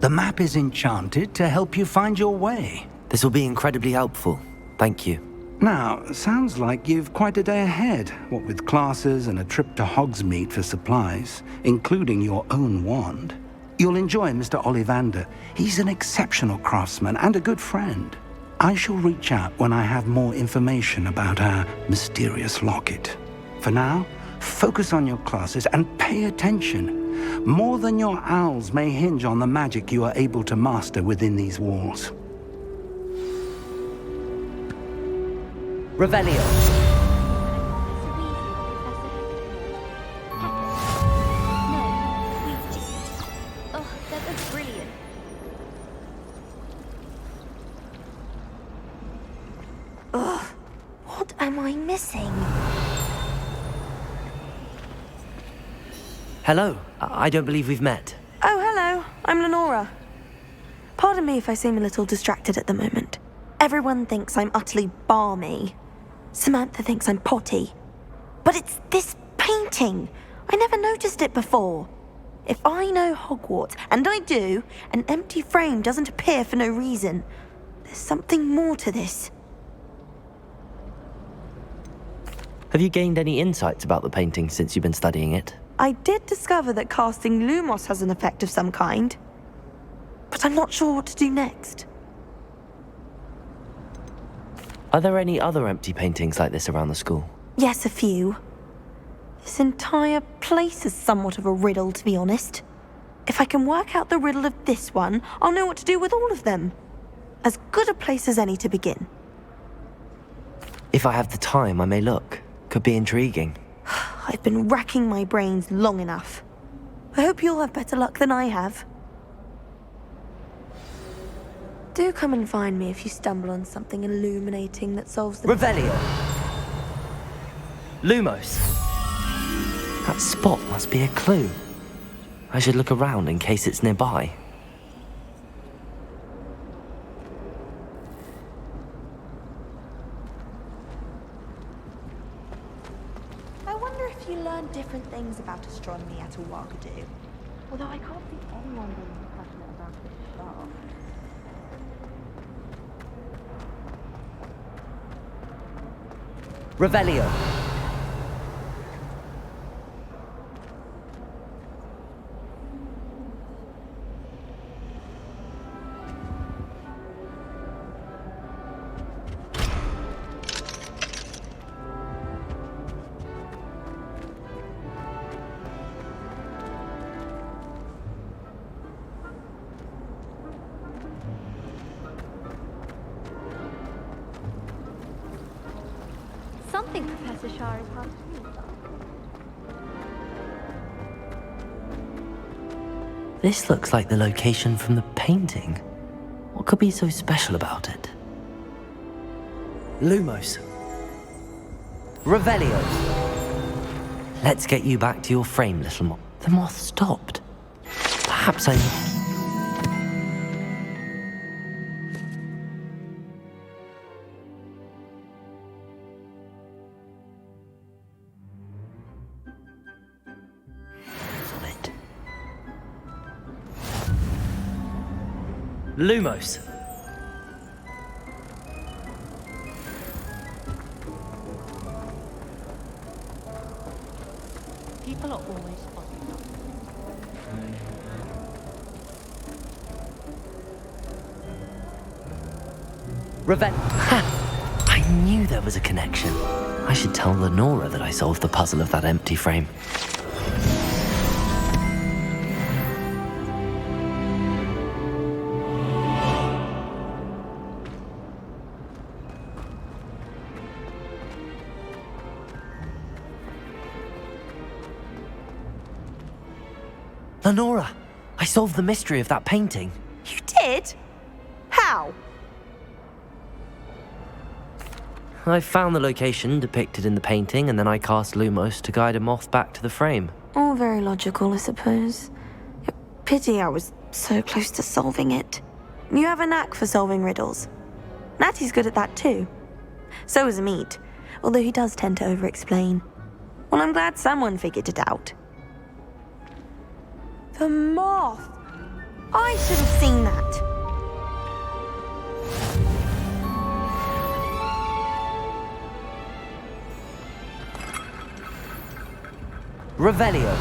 The map is enchanted to help you find your way. This will be incredibly helpful. Thank you. Now, sounds like you've quite a day ahead, what with classes and a trip to Hogsmeade for supplies, including your own wand. You'll enjoy Mr. Ollivander. He's an exceptional craftsman and a good friend. I shall reach out when I have more information about our mysterious locket. For now, focus on your classes and pay attention. More than your owls may hinge on the magic you are able to master within these walls. Revelio. Oh, that was brilliant. Ugh, what am I missing? Hello. I don't believe we've met. Oh, hello. I'm Lenora. Pardon me if I seem a little distracted at the moment. Everyone thinks I'm utterly balmy. Samantha thinks I'm potty. But it's this painting. I never noticed it before. If I know Hogwarts, and I do, an empty frame doesn't appear for no reason. There's something more to this. Have you gained any insights about the painting since you've been studying it? I did discover that casting Lumos has an effect of some kind. But I'm not sure what to do next. Are there any other empty paintings like this around the school? Yes, a few. This entire place is somewhat of a riddle, to be honest. If I can work out the riddle of this one, I'll know what to do with all of them. As good a place as any to begin. If I have the time, I may look. Could be intriguing. I've been racking my brains long enough. I hope you'll have better luck than I have. Do come and find me if you stumble on something illuminating that solves the... Revelio! Lumos! That spot must be a clue. I should look around in case it's nearby. I wonder if you learn different things about astronomy at Ouagadougou. Although I can't see anyone being passionate about this star. Revelio! Something Professor Shah is hard to read. This looks like the location from the painting. What could be so special about it? Lumos. Revelio. Let's get you back to your frame, little moth. The moth stopped. Perhaps I... Lumos. People are always spotting up. Revel... Ha! I knew there was a connection. I should tell Lenora that I solved the puzzle of that empty frame. Lenora, I solved the mystery of that painting. You did? How? I found the location depicted in the painting, and then I cast Lumos to guide a moth back to the frame. All very logical, I suppose. Pity I was so close to solving it. You have a knack for solving riddles. Natty's good at that too. So is Amit, although he does tend to over-explain. Well, I'm glad someone figured it out. The moth! I should have seen that. Revelio.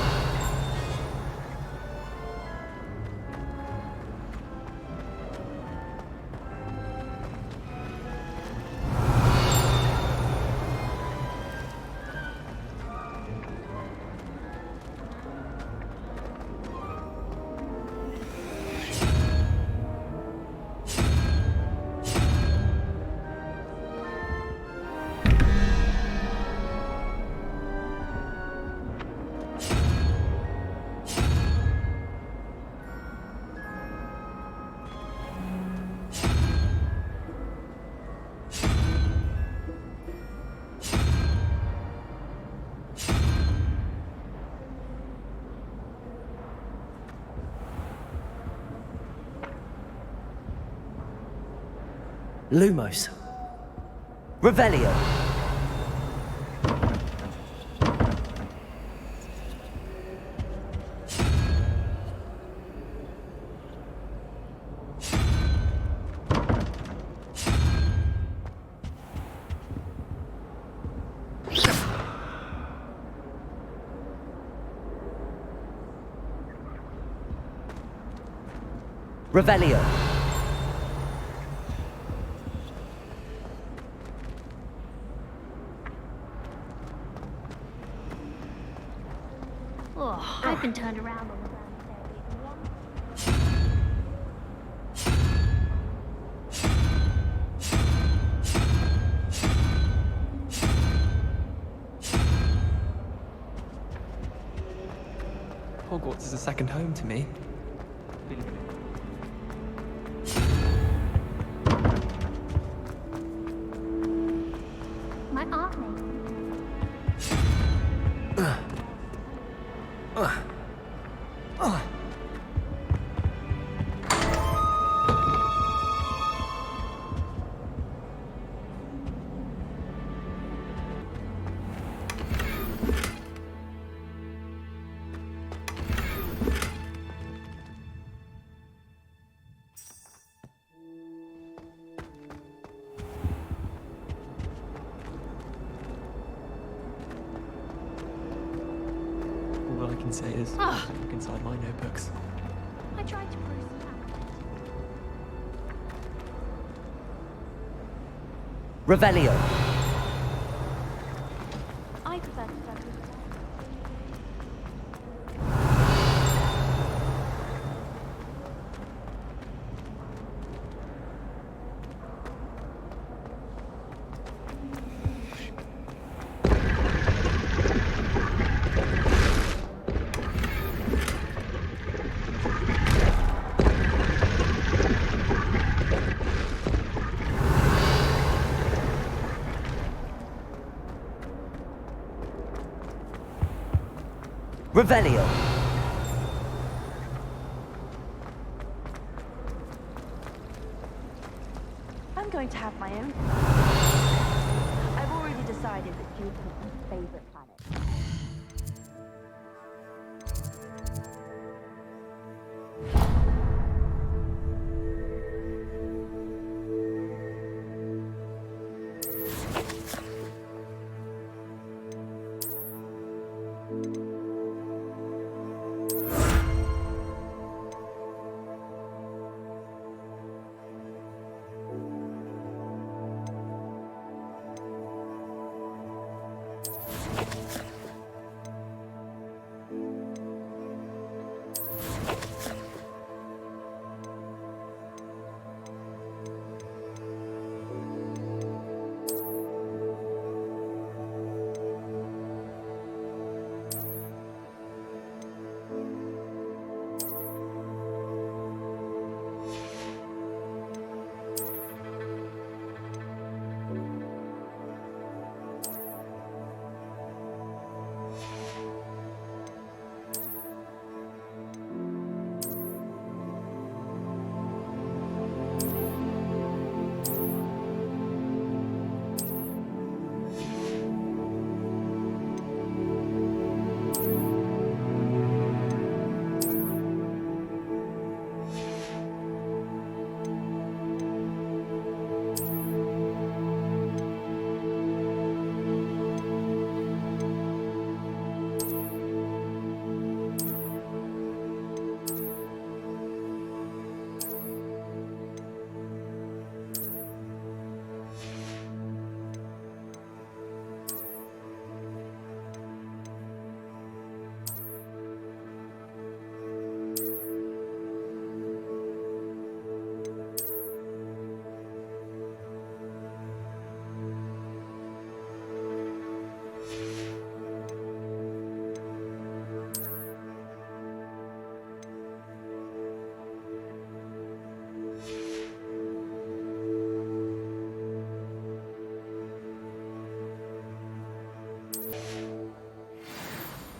Lumos. Revelio. Revelio. Oh, I've been turned around on the Hogwarts is a second home to me. My aunt made All I can say is, look inside my notebooks. I tried to prove some Revelio. I prefer to study. Revelio. I'm going to have my own. I've already decided that Jupiter's my favorite planet.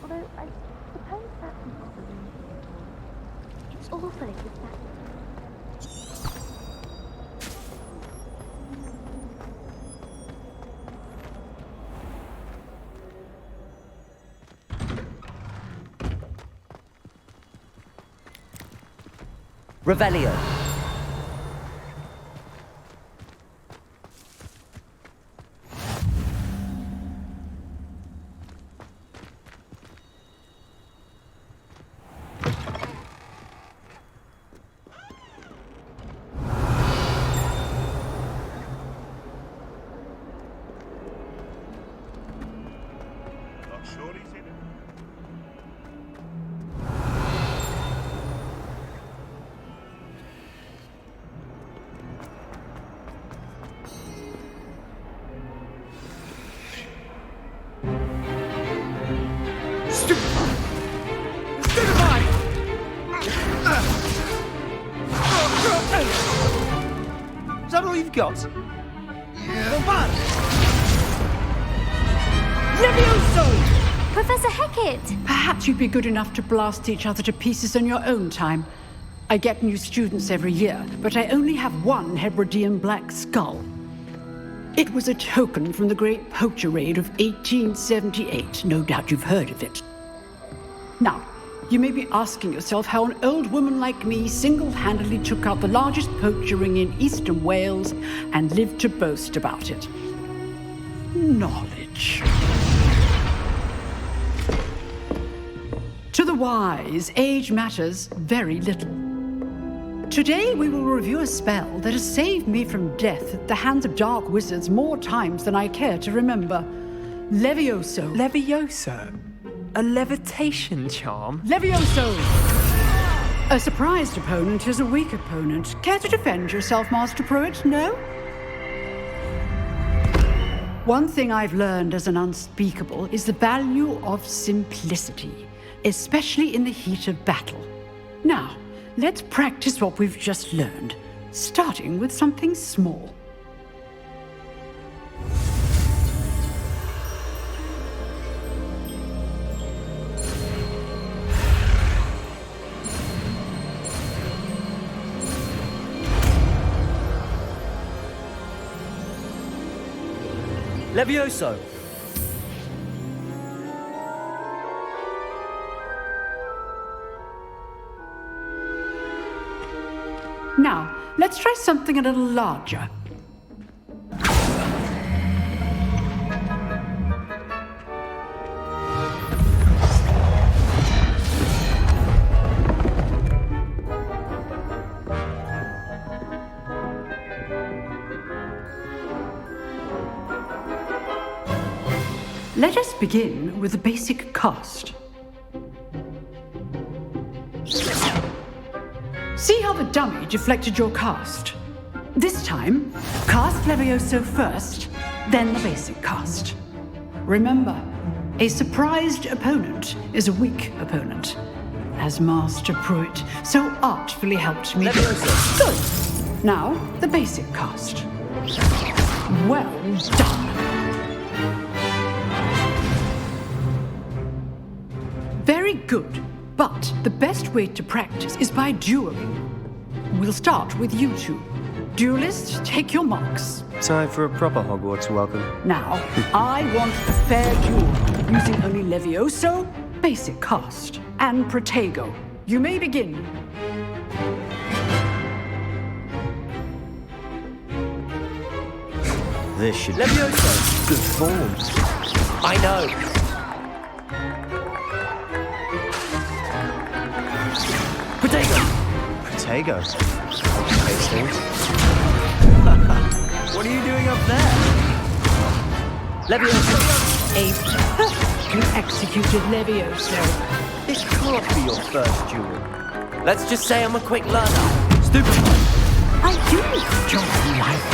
Although I suppose that's impossible. It's awfully pathetic. Revelio. all you've got? Levioso! Professor Hackett! Perhaps you'd be good enough to blast each other to pieces on your own time. I get new students every year, but I only have one Hebridean black skull. It was a token from the Great Poacher Raid of 1878. No doubt you've heard of it. Now, you may be asking yourself how an old woman like me single-handedly took out the largest poacher ring in eastern Wales and lived to boast about it. Knowledge. To the wise, age matters very little. Today we will review a spell that has saved me from death at the hands of dark wizards more times than I care to remember. Levioso. Levioso? A levitation charm? Levioso! A surprised opponent is a weak opponent. Care to defend yourself, Master Pruitt? No? One thing I've learned as an unspeakable is the value of simplicity, especially in the heat of battle. Now, let's practice what we've just learned, starting with something small. Levioso! Now, let's try something a little larger. Let us begin with the basic cast. See how the dummy deflected your cast? This time, cast Levioso first, then the basic cast. Remember, a surprised opponent is a weak opponent, as Master Pruitt so artfully helped me do. Good. Now, the basic cast. Well done. Very good, but the best way to practice is by dueling. We'll start with you two. Duelists, take your marks. Time for a proper Hogwarts welcome. Now, I want a fair duel, using only Levioso, basic cast, and Protego. You may begin. This should be Levioso! good form. I know. Protego. Hastings. What are you doing up there? Levioso. A perfectly executed Levioso. This can't be your first duel. Let's just say I'm a quick learner. Stupid. I do enjoy life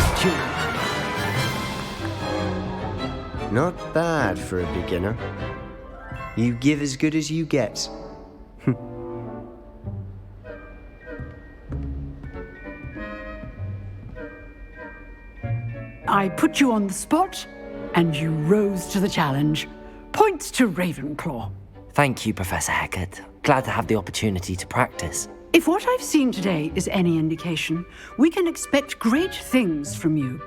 duel. Not bad for a beginner. You give as good as you get. I put you on the spot, and you rose to the challenge. Points to Ravenclaw. Thank you, Professor Hackett. Glad to have the opportunity to practice. If what I've seen today is any indication, we can expect great things from you.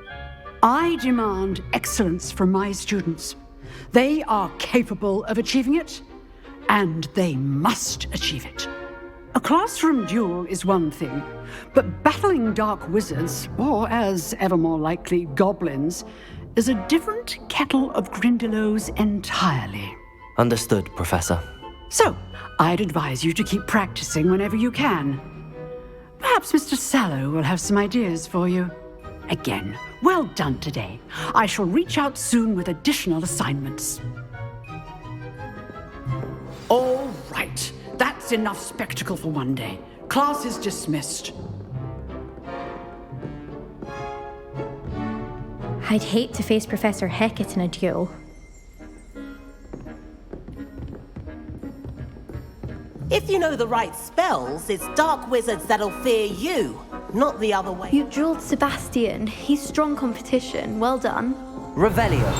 I demand excellence from my students. They are capable of achieving it, and they must achieve it. A classroom duel is one thing, but battling dark wizards, or as ever more likely, goblins, is a different kettle of Grindylows entirely. Understood, Professor. So, I'd advise you to keep practicing whenever you can. Perhaps Mr. Sallow will have some ideas for you. Again, well done today. I shall reach out soon with additional assignments. All right. That's enough spectacle for one day. Class is dismissed. I'd hate to face Professor Hackett in a duel. If you know the right spells, it's dark wizards that'll fear you. not the other way. You drilled Sebastian. He's strong competition. Well done. Revelio.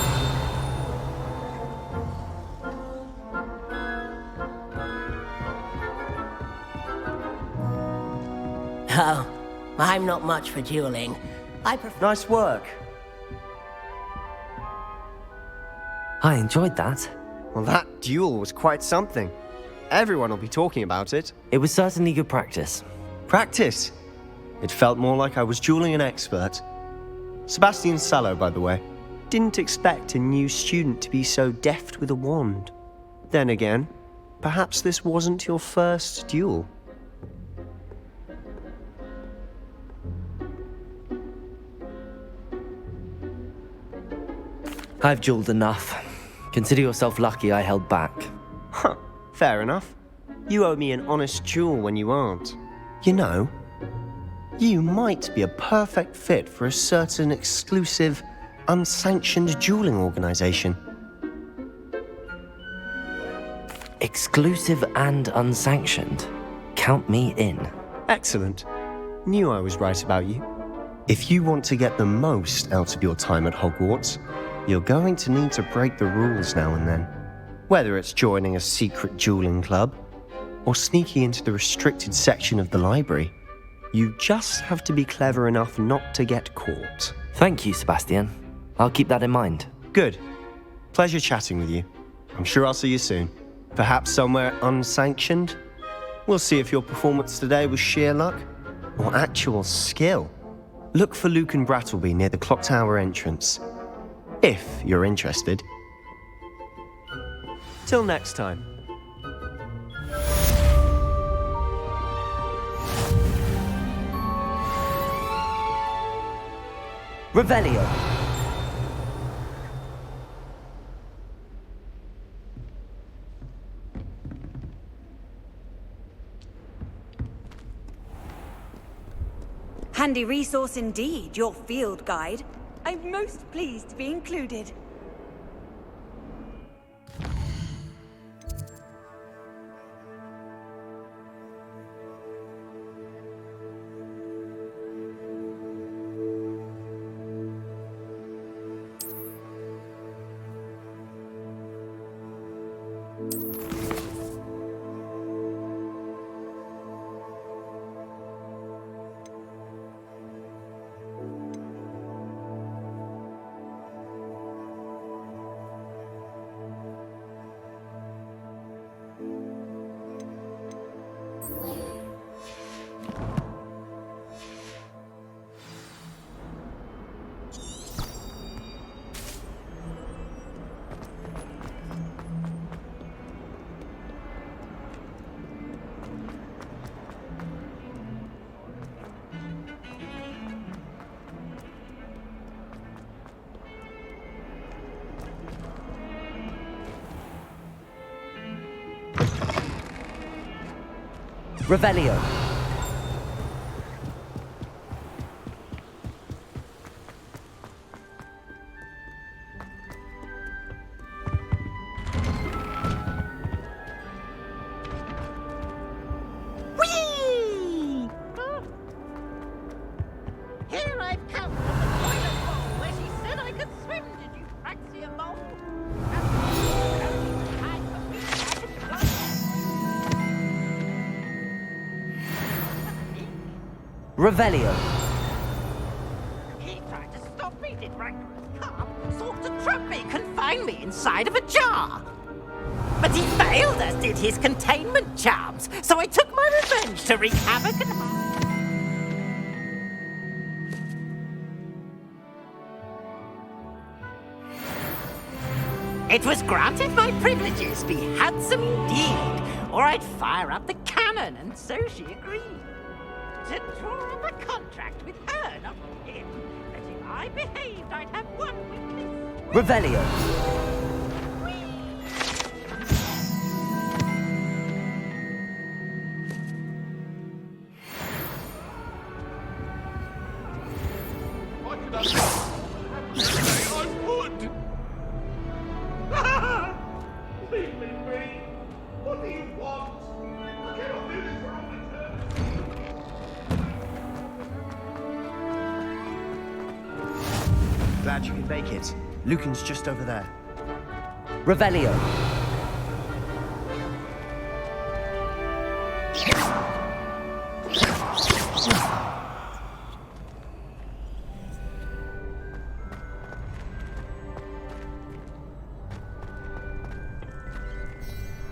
Oh, I'm not much for dueling. I prefer... Nice work. I enjoyed that. Well, that duel was quite something. Everyone will be talking about it. It was certainly good practice. Practice? It felt more like I was dueling an expert. Sebastian Sallow, by the way. Didn't expect a new student to be so deft with a wand. Then again, perhaps this wasn't your first duel. I've dueled enough. Consider yourself lucky I held back. Huh, fair enough. You owe me an honest duel when you aren't. You know, you might be a perfect fit for a certain exclusive, unsanctioned dueling organization. Exclusive and unsanctioned. Count me in. Excellent. Knew I was right about you. If you want to get the most out of your time at Hogwarts, you're going to need to break the rules now and then. Whether it's joining a secret dueling club, or sneaking into the restricted section of the library, you just have to be clever enough not to get caught. Thank you, Sebastian. I'll keep that in mind. Good. Pleasure chatting with you. I'm sure I'll see you soon. Perhaps somewhere unsanctioned? We'll see if your performance today was sheer luck, or actual skill. Look for Luke and Brattleby near the clock tower entrance. If you're interested. Till next time. Revelio. Handy resource indeed, your field guide. I'm most pleased to be included. Revelio. Whee! Here I've come from the toilet bowl where she said I could swim. Did you fancy a bowl? Revelio. He tried to stop me, did Rancorous Carp. Sought to trap me, confine me inside of a jar. But he failed, as did his containment charms. So I took my revenge to wreak havoc and harm. It was granted my privileges be handsome indeed, or I'd fire up the cannon, and so she agreed. To draw up a contract with her, not with him, that if I behaved, I'd have one witness. Revelio. Leave me free. What do you want? I cannot do this for all eternity. Glad you could make it. Lucan's just over there. Revelio.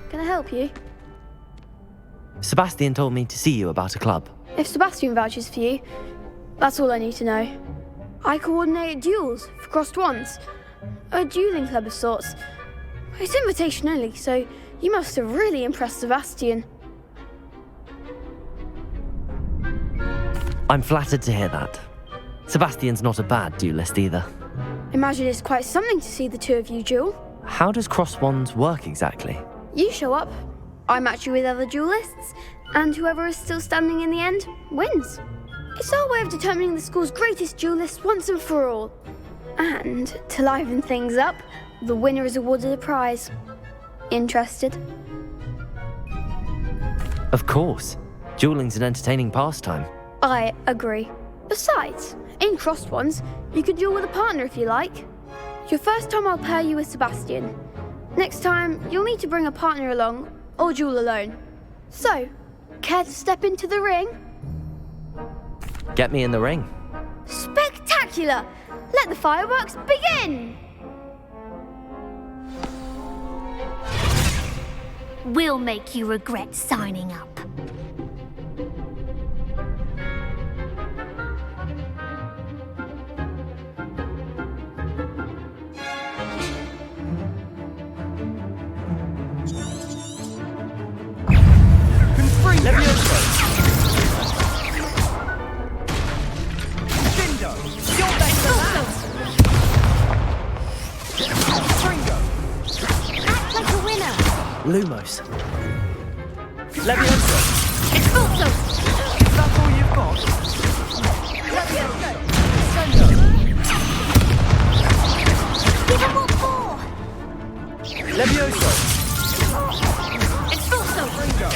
Can I help you? Sebastian told me to see you about a club. If Sebastian vouches for you, that's all I need to know. I coordinate duels for crossed wands. A dueling club of sorts. It's invitation only, so you must have really impressed Sebastian. I'm flattered to hear that. Sebastian's not a bad duelist either. Imagine it's quite something to see the two of you duel. How does cross wands work exactly? You show up, I match you with other duelists, and whoever is still standing in the end wins. It's our way of determining the school's greatest duelist once and for all. And to liven things up, the winner is awarded a prize. Interested? Of course. Dueling's an entertaining pastime. I agree. Besides, in crossed ones, you can duel with a partner if you like. Your first time I'll pair you with Sebastian. Next time, you'll need to bring a partner along, or duel alone. So, care to step into the ring? Get me in the ring. Spectacular! Let the fireworks begin! We'll make you regret signing up. Lumos. Levioso. Expulso. Is that all you've got? Levioso. Give him what for? Levioso. Expulso.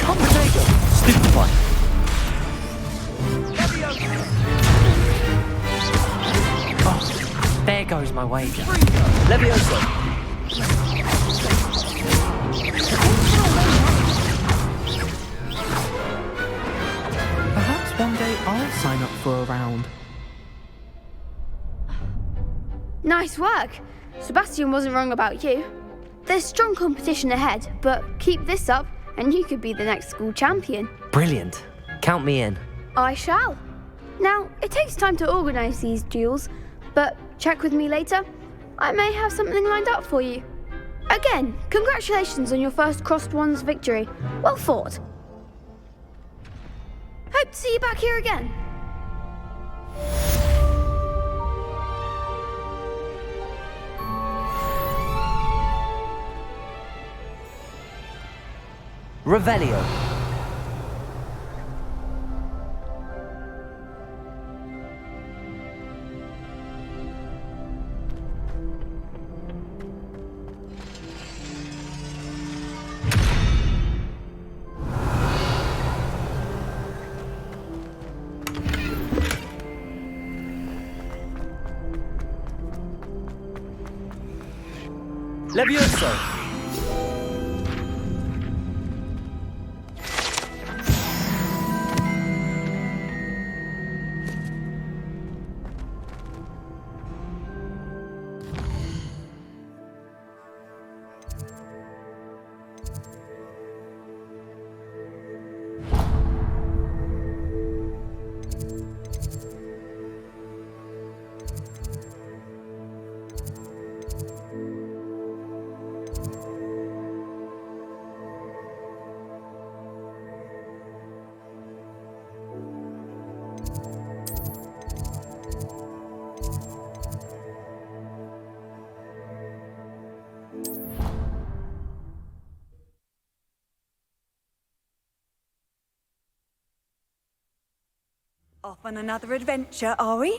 Combinator. Stupefy. Oh, there goes my wager. Levioso. Perhaps one day I'll sign up for a round. Nice work. Sebastian wasn't wrong about you. There's strong competition ahead, but keep this up and you could be the next school champion. Brilliant. Count me in. I shall. Now, it takes time to organise these duels, but check with me later. I may have something lined up for you. Again, congratulations on your first crossed wands victory. Well fought. Hope to see you back here again. Revelio. Levioso. Off on another adventure, are we?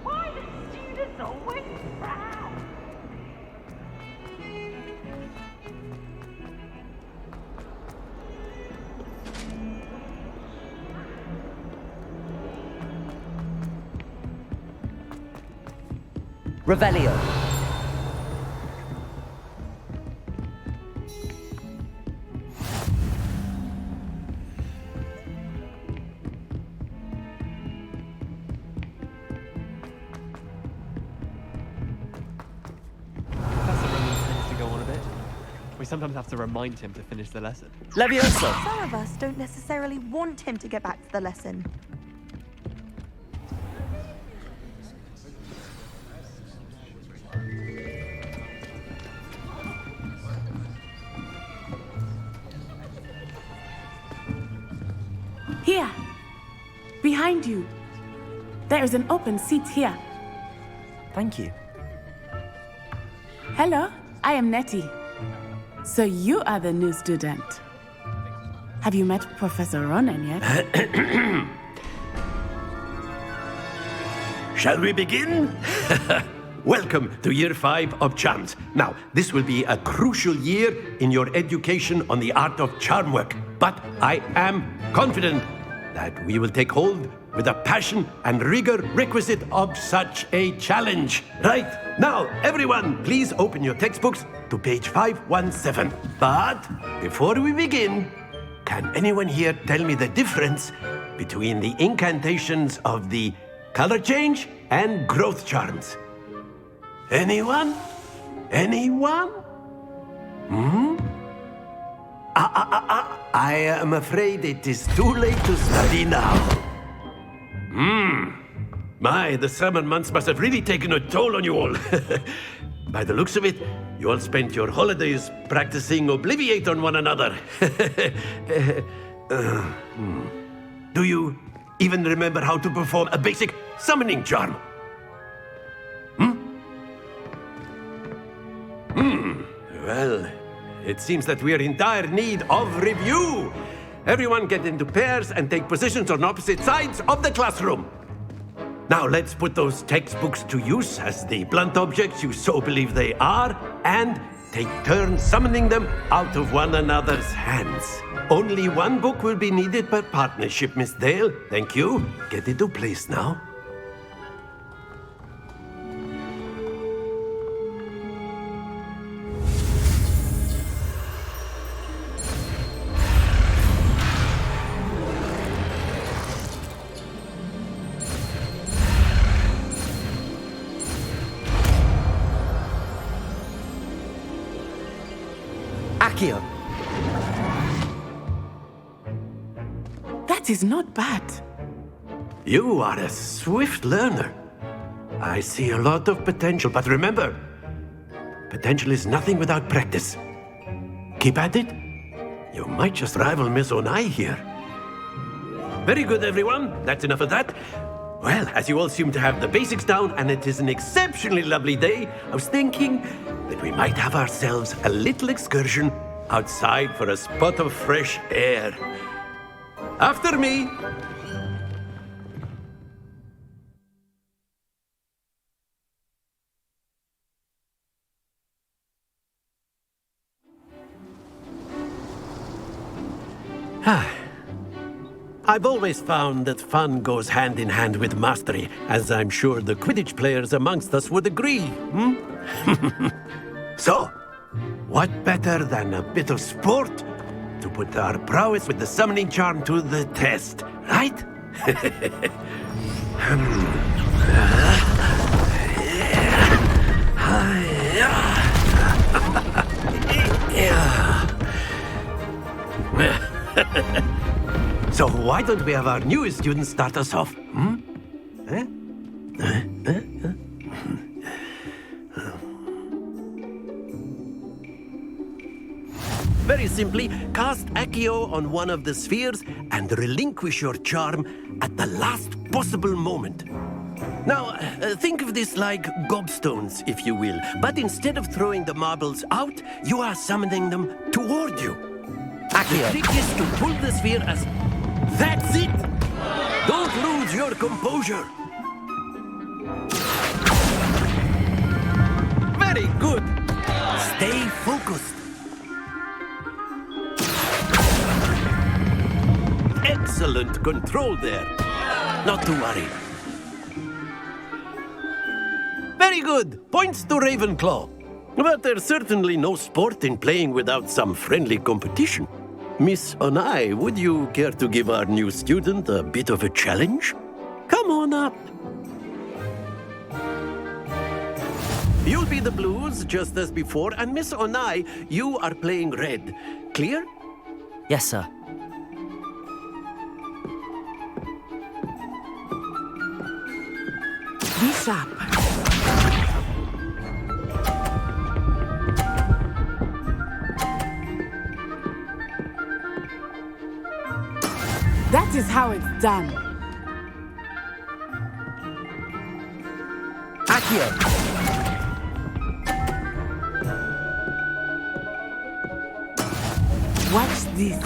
Why the students always proud? Revelio. To go on a bit. We sometimes have to remind him to finish the lesson. Levioso! Some of us don't necessarily want him to get back to the lesson. Here, behind you. There is an open seat here. Thank you. Hello, I am Nettie. So you are the new student. Have you met Professor Ronan yet? Shall we begin? Welcome to Year 5 of Charms. Now, this will be a crucial year in your education on the art of charm work. But I am confident that we will take hold with the passion and rigor requisite of such a challenge. Right, now, everyone, please open your textbooks to page 517. But before we begin, can anyone here tell me the difference between the incantations of the color change and growth charms? Anyone? Anyone? I am afraid it is too late to study now. My, the summer months must have really taken a toll on you all. By the looks of it, you all spent your holidays practicing Obliviate on one another. Do you even remember how to perform a basic summoning charm? Well, it seems that we are in dire need of review. Everyone get into pairs and take positions on opposite sides of the classroom. Now let's put those textbooks to use as the blunt objects you so believe they are, and take turns summoning them out of one another's hands. Only one book will be needed per partnership, Miss Dale. Thank you. Get into place now. Akio. That is not bad. You are a swift learner. I see a lot of potential, but remember, potential is nothing without practice. Keep at it. You might just rival Miss Onai here. Very good, everyone. That's enough of that. Well, as you all seem to have the basics down, and it is an exceptionally lovely day, I was thinking that we might have ourselves a little excursion outside for a spot of fresh air. After me. I've always found that fun goes hand in hand with mastery, as I'm sure the Quidditch players amongst us would agree. So, what better than a bit of sport to put our prowess with the summoning charm to the test, right? So why don't we have our newest student start us off? Very simply, cast Accio on one of the spheres and relinquish your charm at the last possible moment. Now, think of this like gobstones, if you will. But instead of throwing the marbles out, you are summoning them toward you. Accio. The trick is to pull the sphere as... That's it! Don't lose your composure. Very good. Stay focused. Excellent control there. Not to worry. Very good. Points to Ravenclaw. But there's certainly no sport in playing without some friendly competition. Miss Onai, would you care to give our new student a bit of a challenge? Come on up. You'll be the blues, just as before, and Miss Onai, you are playing red. Clear? Yes, sir. Be sharp. That is how it's done. Accio! Watch this.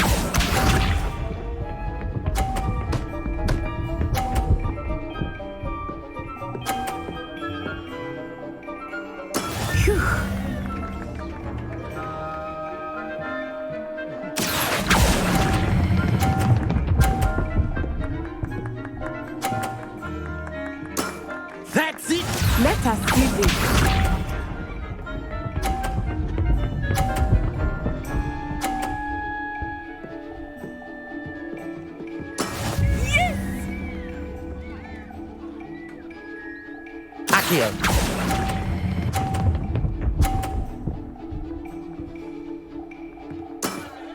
Phew. That's it! Let us see this. Accio!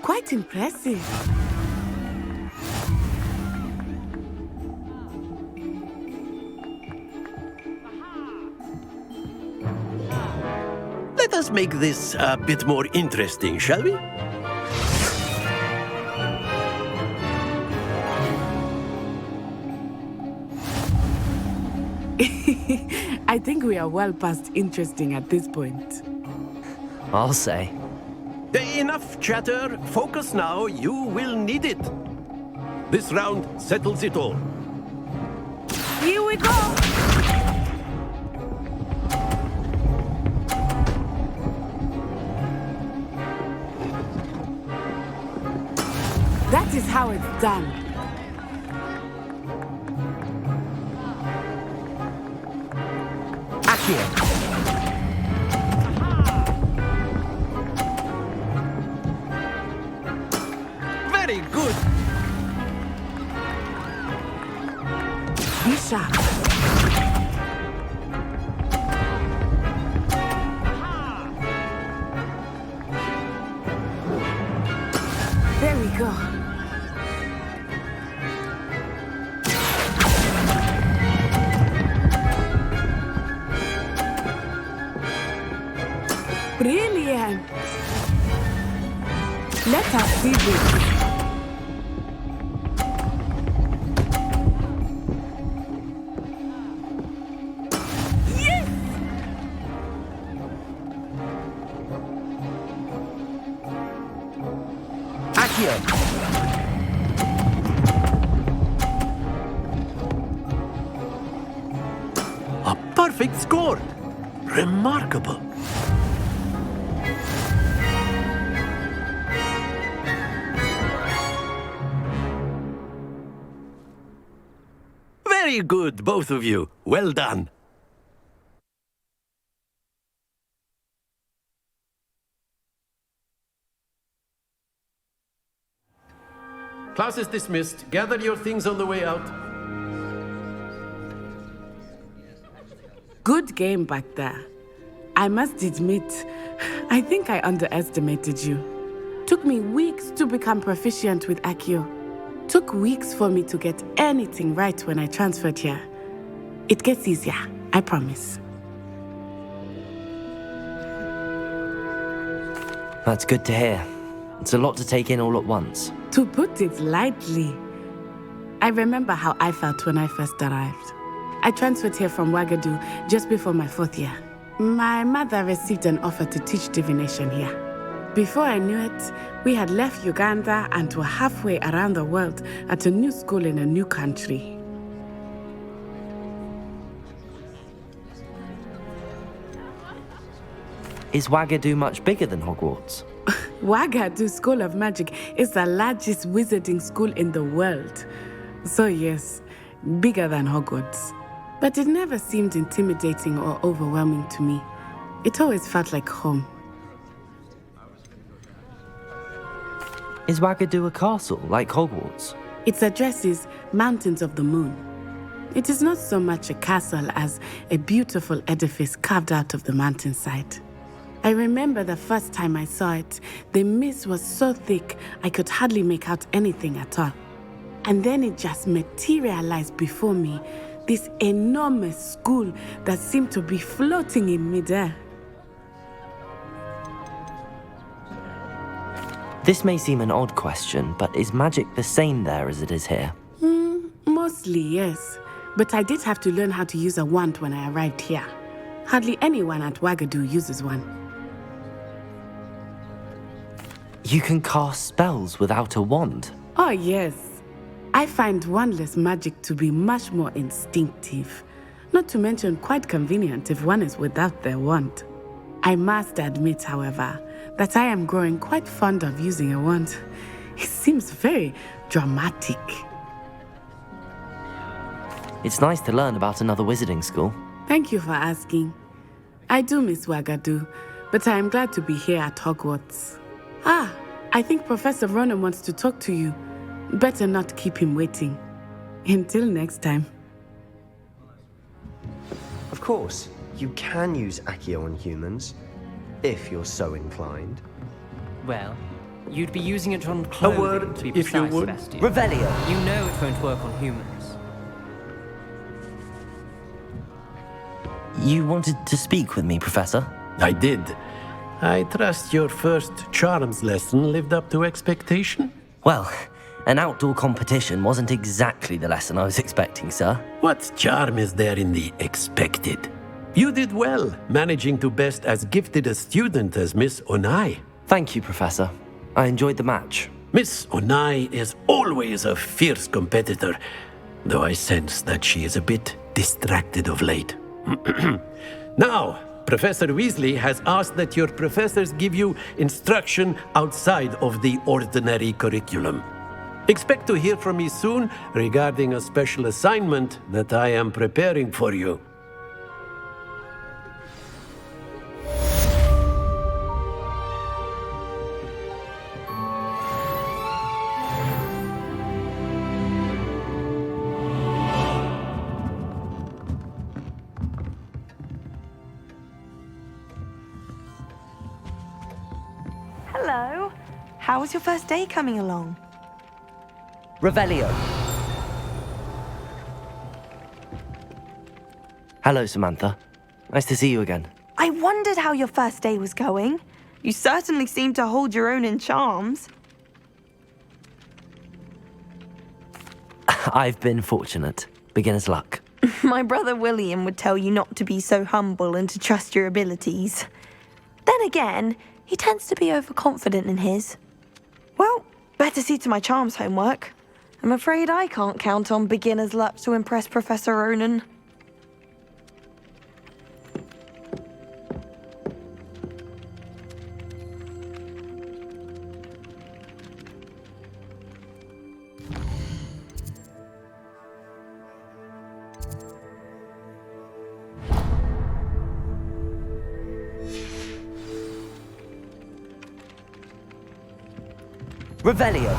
Quite impressive. Let us make this a bit more interesting, shall we? I think we are well past interesting at this point. I'll say. Enough chatter. Focus now. You will need it. This round settles it all. Here we go! That is how it's done. Accio! Very good. Be sharp. There we go. Brilliant. Let us see this. Accio! A perfect score. Remarkable. Very good, both of you. Well done. Class is dismissed. Gather your things on the way out. Good game back there. I must admit, I think I underestimated you. Took me weeks to become proficient with Accio. Took weeks for me to get anything right when I transferred here. It gets easier, I promise. That's good to hear. It's a lot to take in all at once. To put it lightly, I remember how I felt when I first arrived. I transferred here from Ouagadougou just before my 4th year. My mother received an offer to teach divination here. Before I knew it, we had left Uganda and were halfway around the world at a new school in a new country. Is Ouagadougou much bigger than Hogwarts? Ouagadougou School of Magic is the largest wizarding school in the world. So yes, bigger than Hogwarts. But it never seemed intimidating or overwhelming to me. It always felt like home. Is Wagadu a castle, like Hogwarts? Its address is Mountains of the Moon. It is not so much a castle as a beautiful edifice carved out of the mountainside. I remember the first time I saw it, the mist was so thick I could hardly make out anything at all. And then it just materialized before me, this enormous school that seemed to be floating in midair. This may seem an odd question, but is magic the same there as it is here? Mostly, yes. But I did have to learn how to use a wand when I arrived here. Hardly anyone at Wagadu uses one. You can cast spells without a wand? Oh, yes. I find wandless magic to be much more instinctive. Not to mention quite convenient if one is without their wand. I must admit, however, that I am growing quite fond of using a wand. It seems very dramatic. It's nice to learn about another wizarding school. Thank you for asking. I do miss Wagadu, but I am glad to be here at Hogwarts. I think Professor Ronan wants to talk to you. Better not keep him waiting. Until next time. Of course, you can use Accio on humans, if you're so inclined. Well, you'd be using it on clothing, word, to be if you precise, would. Sebastian. Revelio. You know it won't work on humans. You wanted to speak with me, Professor? I did. I trust your first charms lesson lived up to expectation? Well, an outdoor competition wasn't exactly the lesson I was expecting, sir. What charm is there in the expected? You did well, managing to best as gifted a student as Miss Onai. Thank you, Professor. I enjoyed the match. Miss Onai is always a fierce competitor, though I sense that she is a bit distracted of late. Now, Professor Weasley has asked that your professors give you instruction outside of the ordinary curriculum. Expect to hear from me soon regarding a special assignment that I am preparing for you. Hello. How was your first day coming along? Revelio. Hello, Samantha. Nice to see you again. I wondered how your first day was going. You certainly seem to hold your own in charms. I've been fortunate. Beginner's luck. My brother William would tell you not to be so humble and to trust your abilities. Then again, he tends to be overconfident in his. Well, better see to my charms homework. I'm afraid I can't count on beginner's luck to impress Professor Ronan. Revelio.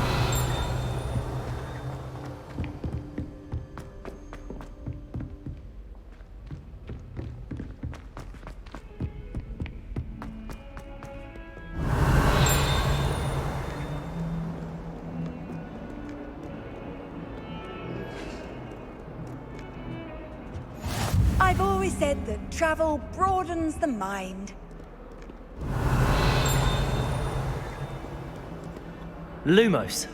I've always said that travel broadens the mind. Lumos.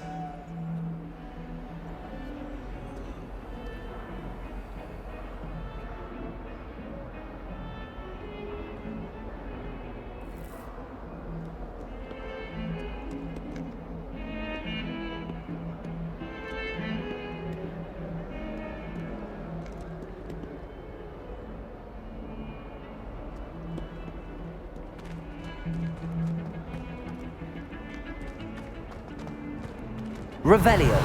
Revelio.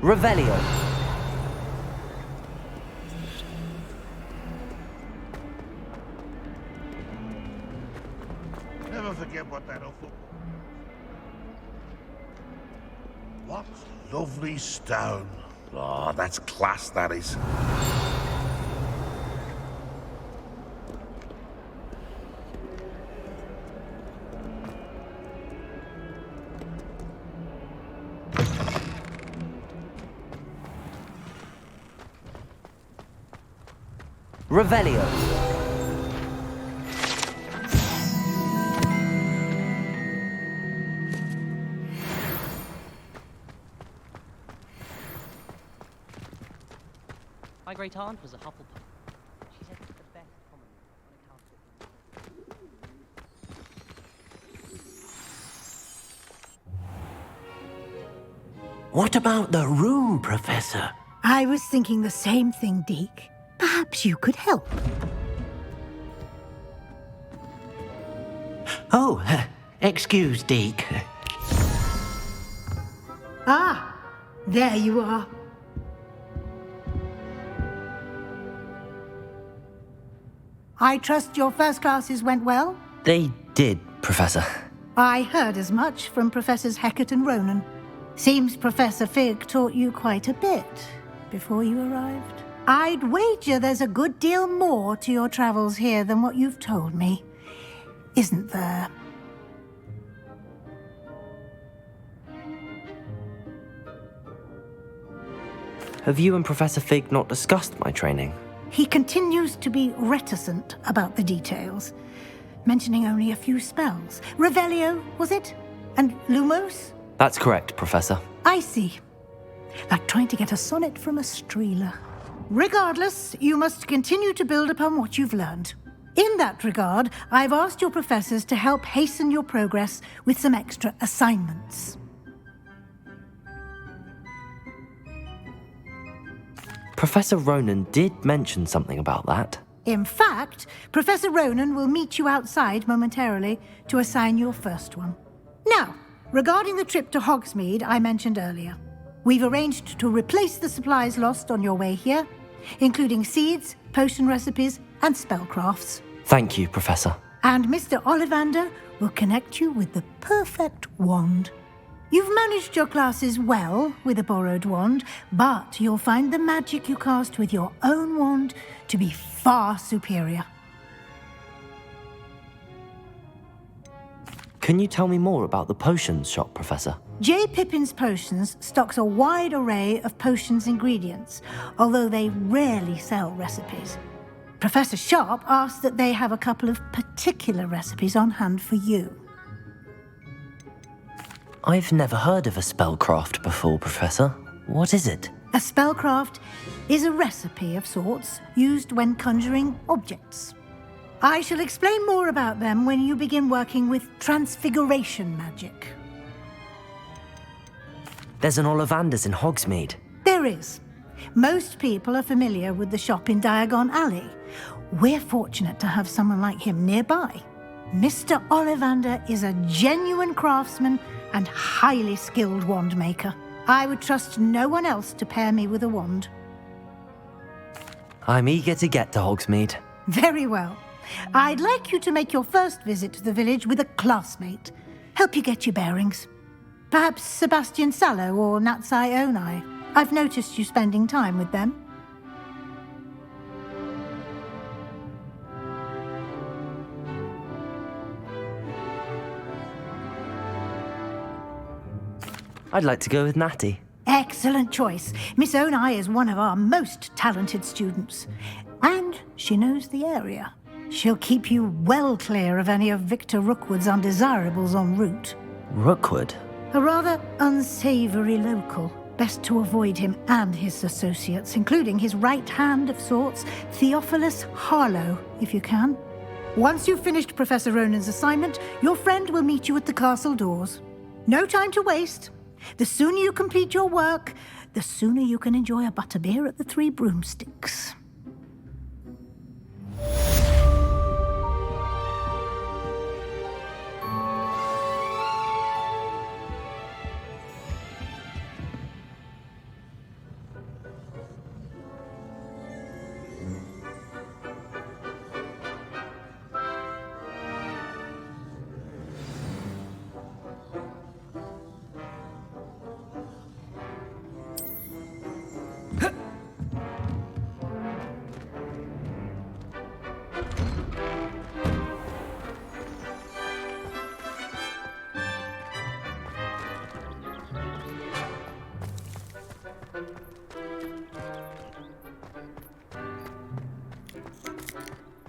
Revelio. Never forget what that awful... What lovely stone. Oh, that's class, that is. Revelio. My great aunt was a Hufflepuff. She said it's the best common on account of What about the room, Professor? I was thinking the same thing, Deke. Perhaps you could help. Oh, excuse, Deke. Ah, there you are. I trust your first classes went well? They did, Professor. I heard as much from Professors Hecat and Ronan. Seems Professor Fig taught you quite a bit before you arrived. I'd wager there's a good deal more to your travels here than what you've told me. Isn't there? Have you and Professor Fig not discussed my training? He continues to be reticent about the details, mentioning only a few spells. Revelio, was it? And Lumos? That's correct, Professor. I see. Like trying to get a sonnet from a streeler. Regardless, you must continue to build upon what you've learned. In that regard, I've asked your professors to help hasten your progress with some extra assignments. Professor Ronan did mention something about that. In fact, Professor Ronan will meet you outside momentarily to assign your first one. Now, regarding the trip to Hogsmeade I mentioned earlier, we've arranged to replace the supplies lost on your way here, including seeds, potion recipes, and spellcrafts. Thank you, Professor. And Mr. Ollivander will connect you with the perfect wand. You've managed your classes well with a borrowed wand, but you'll find the magic you cast with your own wand to be far superior. Can you tell me more about the potions shop, Professor? J. Pippin's Potions stocks a wide array of potions ingredients, although they rarely sell recipes. Professor Sharp asked that they have a couple of particular recipes on hand for you. I've never heard of a spellcraft before, Professor. What is it? A spellcraft is a recipe of sorts used when conjuring objects. I shall explain more about them when you begin working with transfiguration magic. There's an Ollivander's in Hogsmeade. There is. Most people are familiar with the shop in Diagon Alley. We're fortunate to have someone like him nearby. Mr. Ollivander is a genuine craftsman and highly skilled wand maker. I would trust no one else to pair me with a wand. I'm eager to get to Hogsmeade. Very well. I'd like you to make your first visit to the village with a classmate. Help you get your bearings. Perhaps Sebastian Sallow or Natsai Onai. I've noticed you spending time with them. I'd like to go with Natty. Excellent choice. Miss Onai is one of our most talented students. And she knows the area. She'll keep you well clear of any of Victor Rookwood's undesirables en route. Rookwood? A rather unsavory local. Best to avoid him and his associates, including his right hand of sorts, Theophilus Harlow, if you can. Once you've finished Professor Ronan's assignment, your friend will meet you at the castle doors. No time to waste. The sooner you complete your work, the sooner you can enjoy a butterbeer at the Three Broomsticks.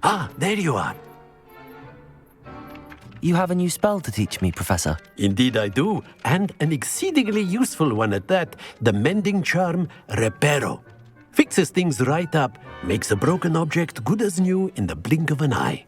Ah, there you are. You have a new spell to teach me, Professor. Indeed I do, and an exceedingly useful one at that. The mending charm, Reparo. Fixes things right up, makes a broken object good as new in the blink of an eye.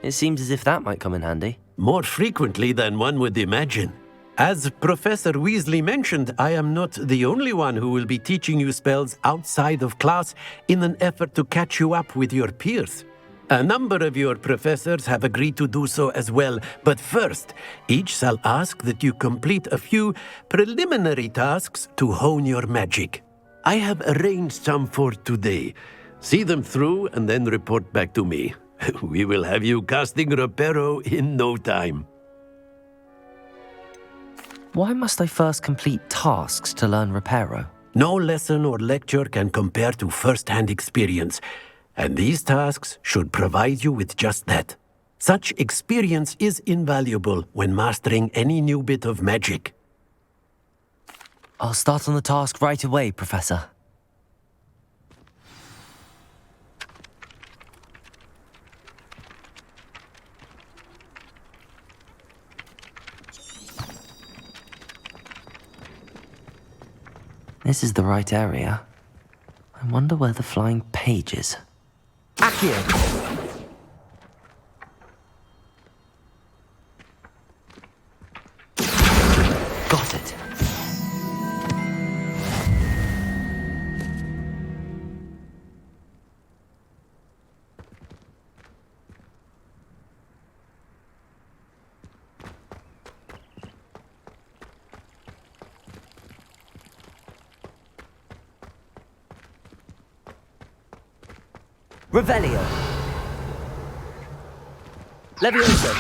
It seems as if that might come in handy. More frequently than one would imagine. As Professor Weasley mentioned, I am not the only one who will be teaching you spells outside of class in an effort to catch you up with your peers. A number of your professors have agreed to do so as well, but first, each shall ask that you complete a few preliminary tasks to hone your magic. I have arranged some for today. See them through and then report back to me. We will have you casting Reparo in no time. Why must I first complete tasks to learn Reparo? No lesson or lecture can compare to first-hand experience, and these tasks should provide you with just that. Such experience is invaluable when mastering any new bit of magic. I'll start on the task right away, Professor. This is the right area. I wonder where the flying page is. Accio! Got it. Revelio. Levioso.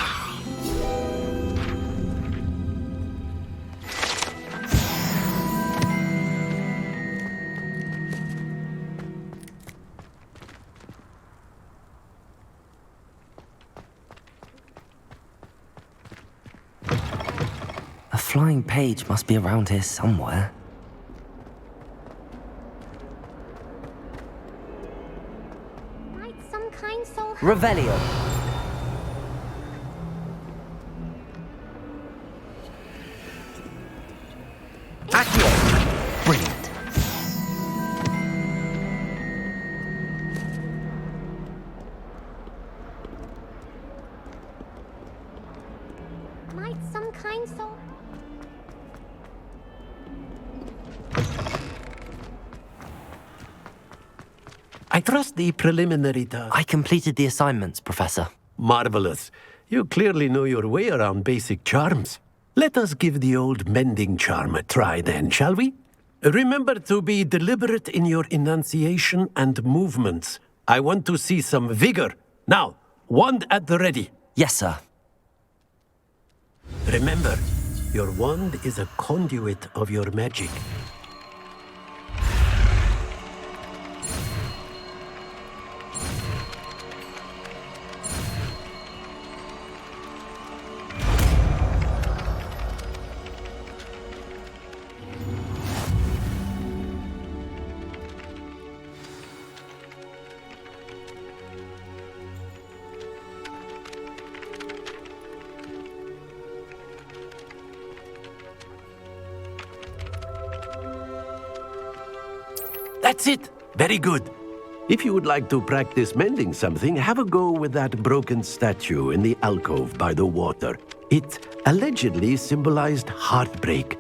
A flying page must be around here somewhere. Revelio. Accio. Brilliant. Might some kind soul... I trust the preliminary task. I completed the assignments, Professor. Marvelous. You clearly know your way around basic charms. Let us give the old mending charm a try then, shall we? Remember to be deliberate in your enunciation and movements. I want to see some vigor. Now, wand at the ready. Yes, sir. Remember, your wand is a conduit of your magic. That's it! Very good. If you would like to practice mending something, have a go with that broken statue in the alcove by the water. It allegedly symbolized heartbreak.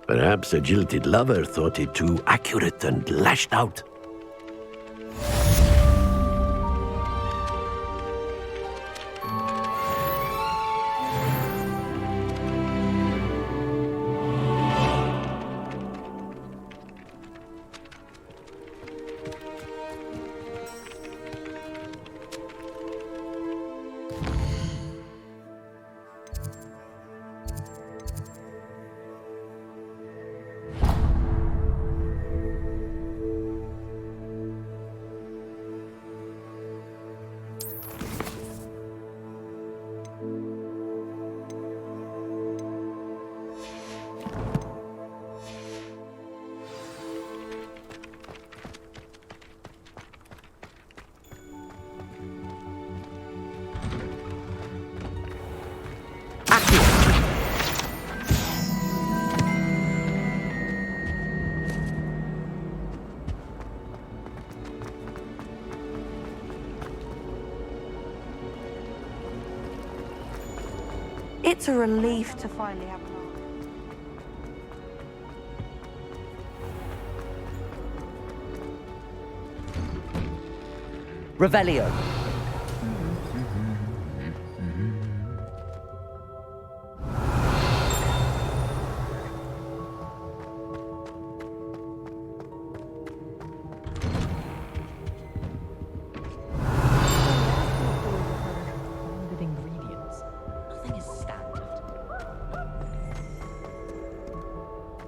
Perhaps a jilted lover thought it too accurate and lashed out. It's a relief to finally have an Revelio.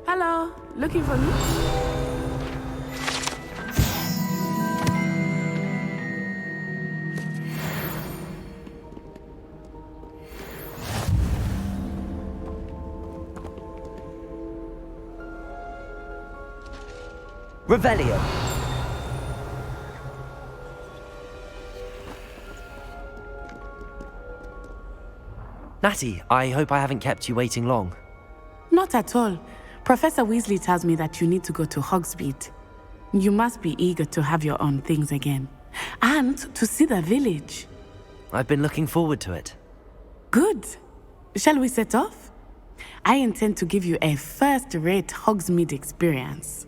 Hello, looking for me? Revelio. Natty, I hope I haven't kept you waiting long. Not at all. Professor Weasley tells me that you need to go to Hogsmeade. You must be eager to have your own things again. And to see the village. I've been looking forward to it. Good. Shall we set off? I intend to give you a first-rate Hogsmeade experience.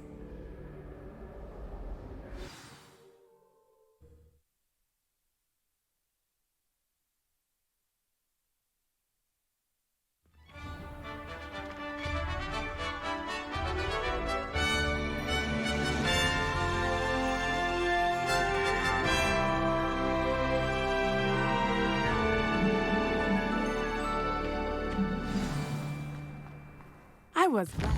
I was right.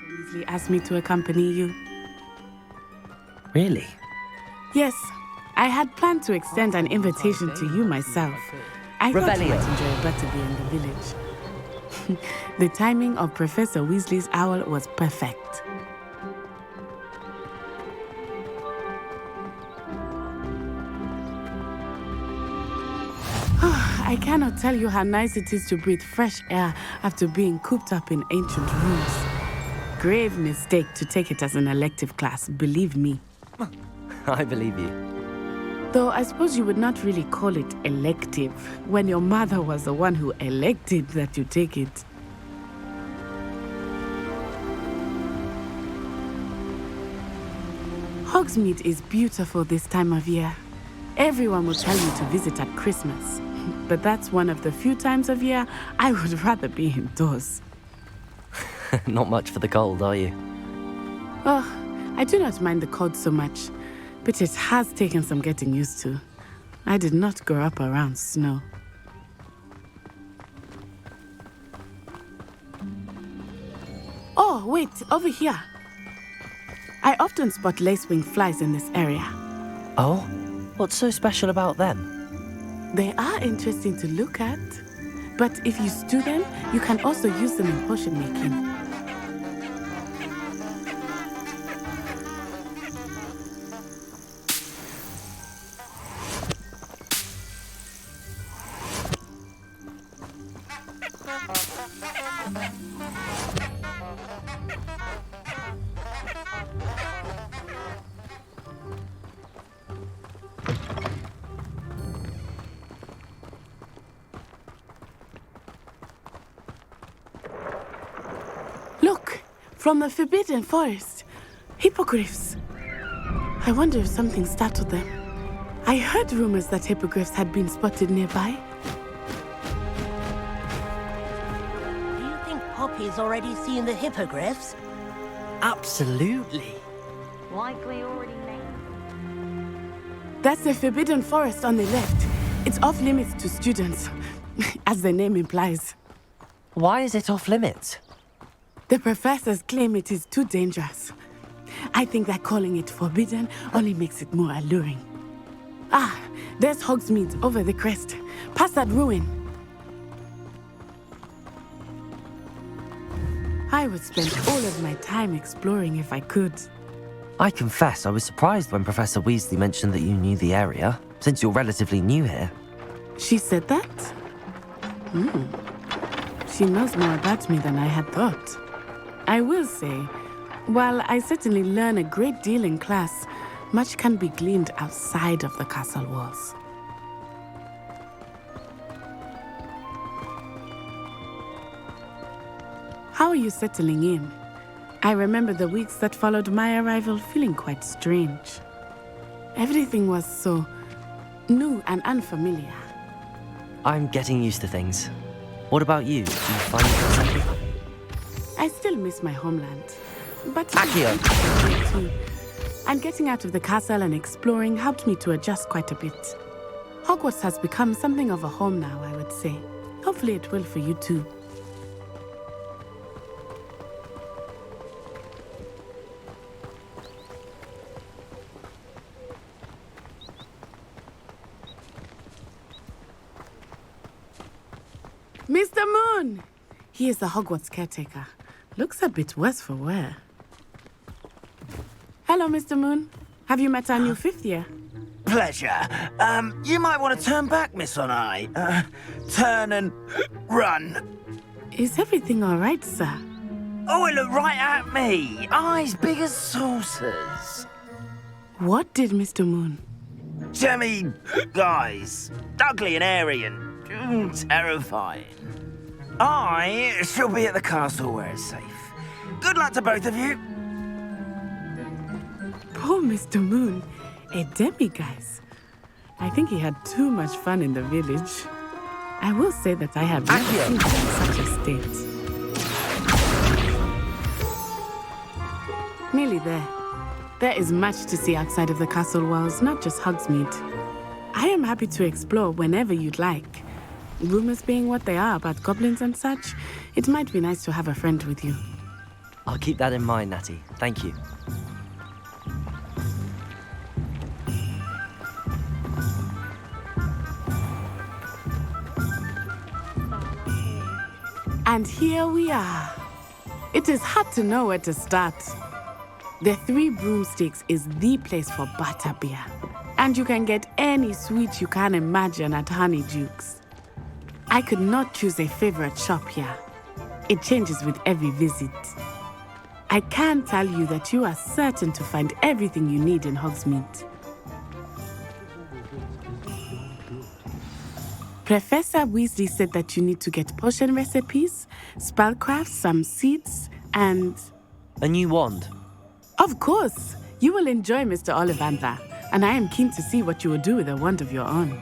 Weasley asked me to accompany you. Really? Yes. I had planned to extend an invitation to you myself. I thought you might enjoy it better be in the village. The timing of Professor Weasley's owl was perfect. I cannot tell you how nice it is to breathe fresh air after being cooped up in ancient rooms. Grave mistake to take it as an elective class, believe me. I believe you. Though I suppose you would not really call it elective when your mother was the one who elected that you take it. Hogsmeade is beautiful this time of year. Everyone will tell you to visit at Christmas. But that's one of the few times of year I would rather be indoors. Not much for the cold, are you? Oh, I do not mind the cold so much. But it has taken some getting used to. I did not grow up around snow. Oh, wait, over here. I often spot lacewing flies in this area. Oh? What's so special about them? They are interesting to look at. But if you stew them, you can also use them in potion making. Look, from the Forbidden Forest. Hippogriffs. I wonder if something startled them. I heard rumors that hippogriffs had been spotted nearby. Do you think Poppy's already seen the hippogriffs? Absolutely. Like we already named. That's the Forbidden Forest on the left. It's off limits to students, as the name implies. Why is it off limits? The professors claim it is too dangerous. I think that calling it forbidden only makes it more alluring. Ah, there's Hogsmeade over the crest, past that ruin. I would spend all of my time exploring if I could. I confess I was surprised when Professor Weasley mentioned that you knew the area, since you're relatively new here. She said that? She knows more about me than I had thought. I will say, while I certainly learn a great deal in class, much can be gleaned outside of the castle walls. How are you settling in? I remember the weeks that followed my arrival feeling quite strange. Everything was so new and unfamiliar. I'm getting used to things. What about you? Do you find it unsettling? I still miss my homeland, but Accio! too. And getting out of the castle and exploring helped me to adjust quite a bit. Hogwarts has become something of a home now, I would say. Hopefully it will for you too. Mr. Moon! He is the Hogwarts caretaker. Looks a bit worse for wear. Hello, Mr. Moon. Have you met our new fifth year? Pleasure. You might want to turn back, Miss Onai. Turn and run. Is everything all right, sir? Oh, it looked right at me. Eyes big as saucers. What did Mr. Moon? Jemmy, guys. Ugly and airy and terrifying. I shall be at the castle where it's safe. Good luck to both of you. Poor Mr. Moon. A demiguise. I think he had too much fun in the village. I will say that I have never seen him in such a state. Nearly there. There is much to see outside of the castle walls, not just Hogsmeade. I am happy to explore whenever you'd like. Rumors being what they are about goblins and such, it might be nice to have a friend with you. I'll keep that in mind, Natty. Thank you. And here we are. It is hard to know where to start. The Three Broomsticks is the place for butterbeer. And you can get any sweet you can imagine at Honeydukes. I could not choose a favorite shop here. It changes with every visit. I can tell you that you are certain to find everything you need in Hogsmeade. Professor Weasley said that you need to get potion recipes, spellcraft, some seeds, and... A new wand? Of course! You will enjoy Mr. Ollivander, and I am keen to see what you will do with a wand of your own.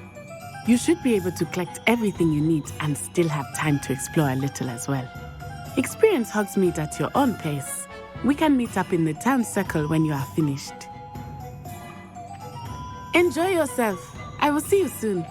You should be able to collect everything you need and still have time to explore a little as well. Experience Hogsmeade at your own pace. We can meet up in the town circle when you are finished. Enjoy yourself. I will see you soon.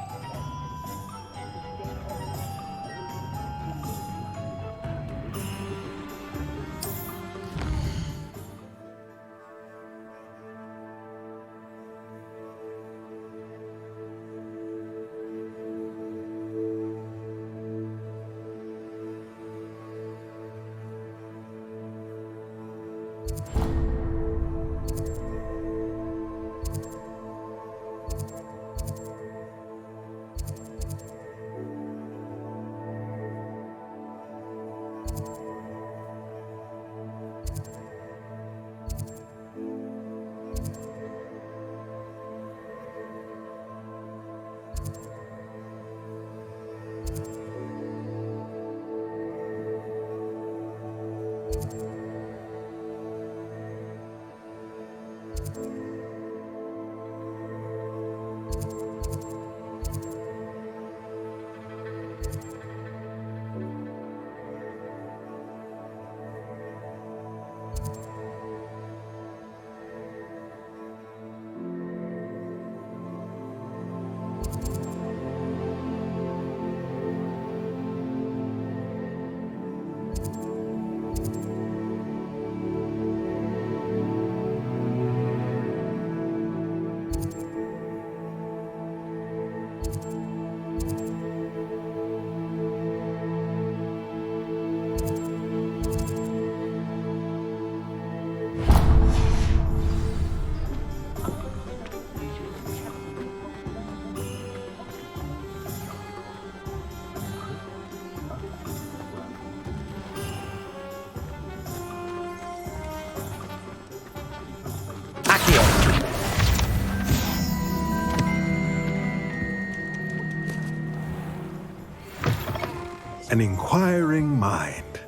an inquiring mind.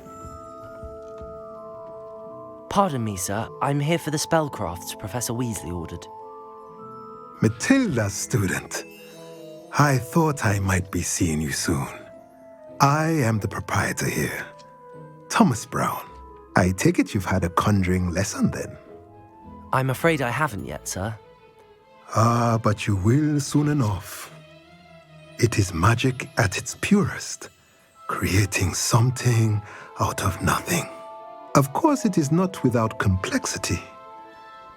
Pardon me, sir. I'm here for the spellcrafts Professor Weasley ordered. Matilda's student. I thought I might be seeing you soon. I am the proprietor here, Thomas Brown. I take it you've had a conjuring lesson then? I'm afraid I haven't yet, sir. Ah, but you will soon enough. It is magic at its purest, creating something out of nothing. Of course, it is not without complexity,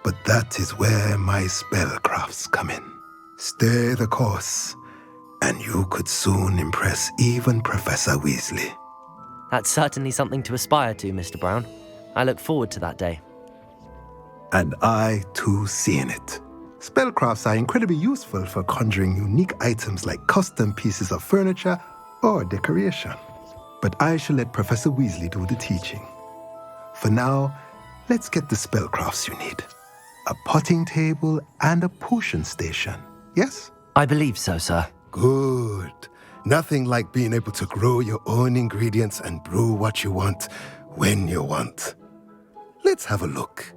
but that is where my spellcrafts come in. Stay the course, and you could soon impress even Professor Weasley. That's certainly something to aspire to, Mr. Brown. I look forward to that day. And I, too, seeing it. Spellcrafts are incredibly useful for conjuring unique items like custom pieces of furniture or decoration. But I shall let Professor Weasley do the teaching. For now, let's get the spellcrafts you need. A potting table and a potion station, yes? I believe so, sir. Good. Nothing like being able to grow your own ingredients and brew what you want when you want. Let's have a look.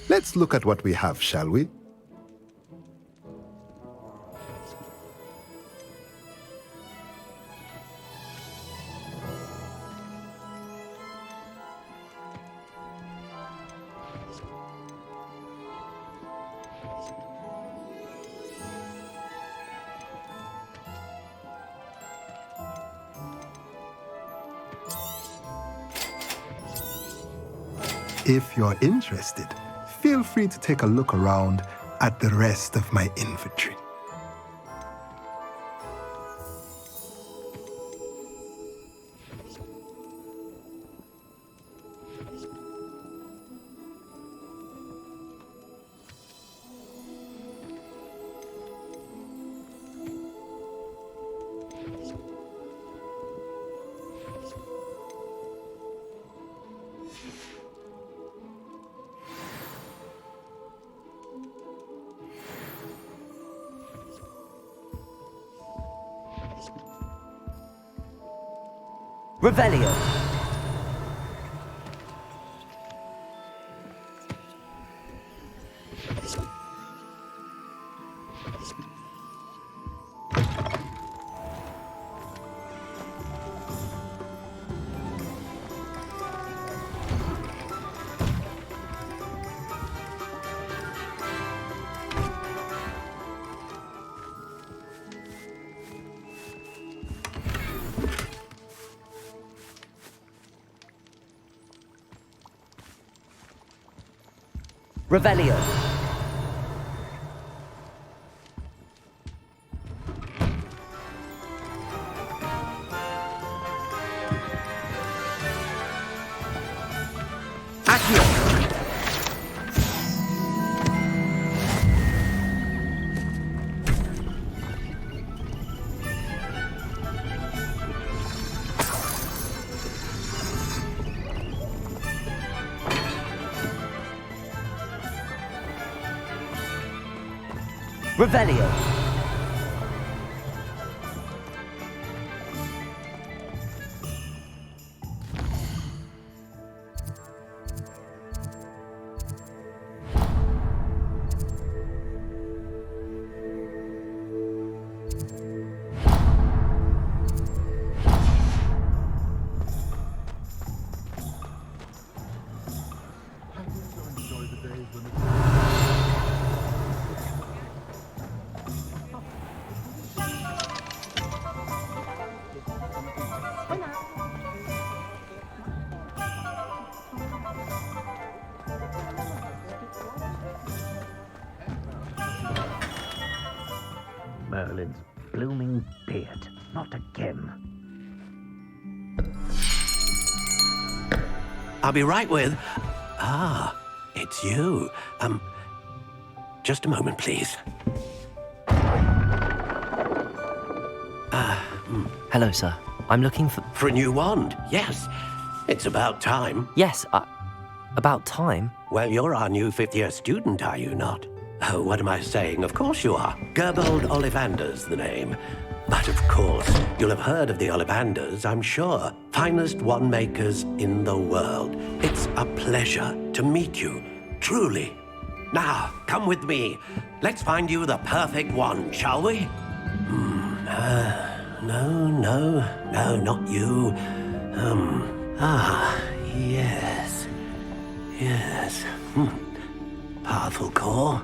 Let's look at what we have, shall we? If you're interested, feel free to take a look around at the rest of my inventory. Revelio. Revelio. Revelio. Merlin's blooming beard. Not again. I'll be right with... Ah, it's you. Just a moment, please. Hello, sir. I'm looking for... For a new wand, yes. It's about time. Yes, about time? Well, you're our new fifth-year student, are you not? Oh, what am I saying? Of course you are. Gerbold Ollivander's the name. But of course, you'll have heard of the Ollivanders, I'm sure. Finest wand makers in the world. It's a pleasure to meet you, truly. Now, come with me. Let's find you the perfect wand, shall we? No, not you. Yes. Powerful core.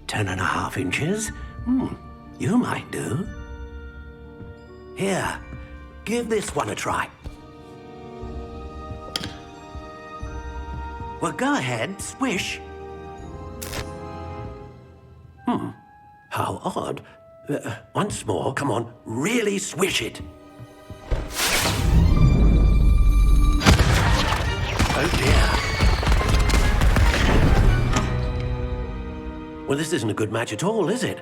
10.5 inches. You might do. Here, give this one a try. Well, go ahead, swish. How odd. Once more, come on, really swish it. Oh dear. Well, this isn't a good match at all, is it?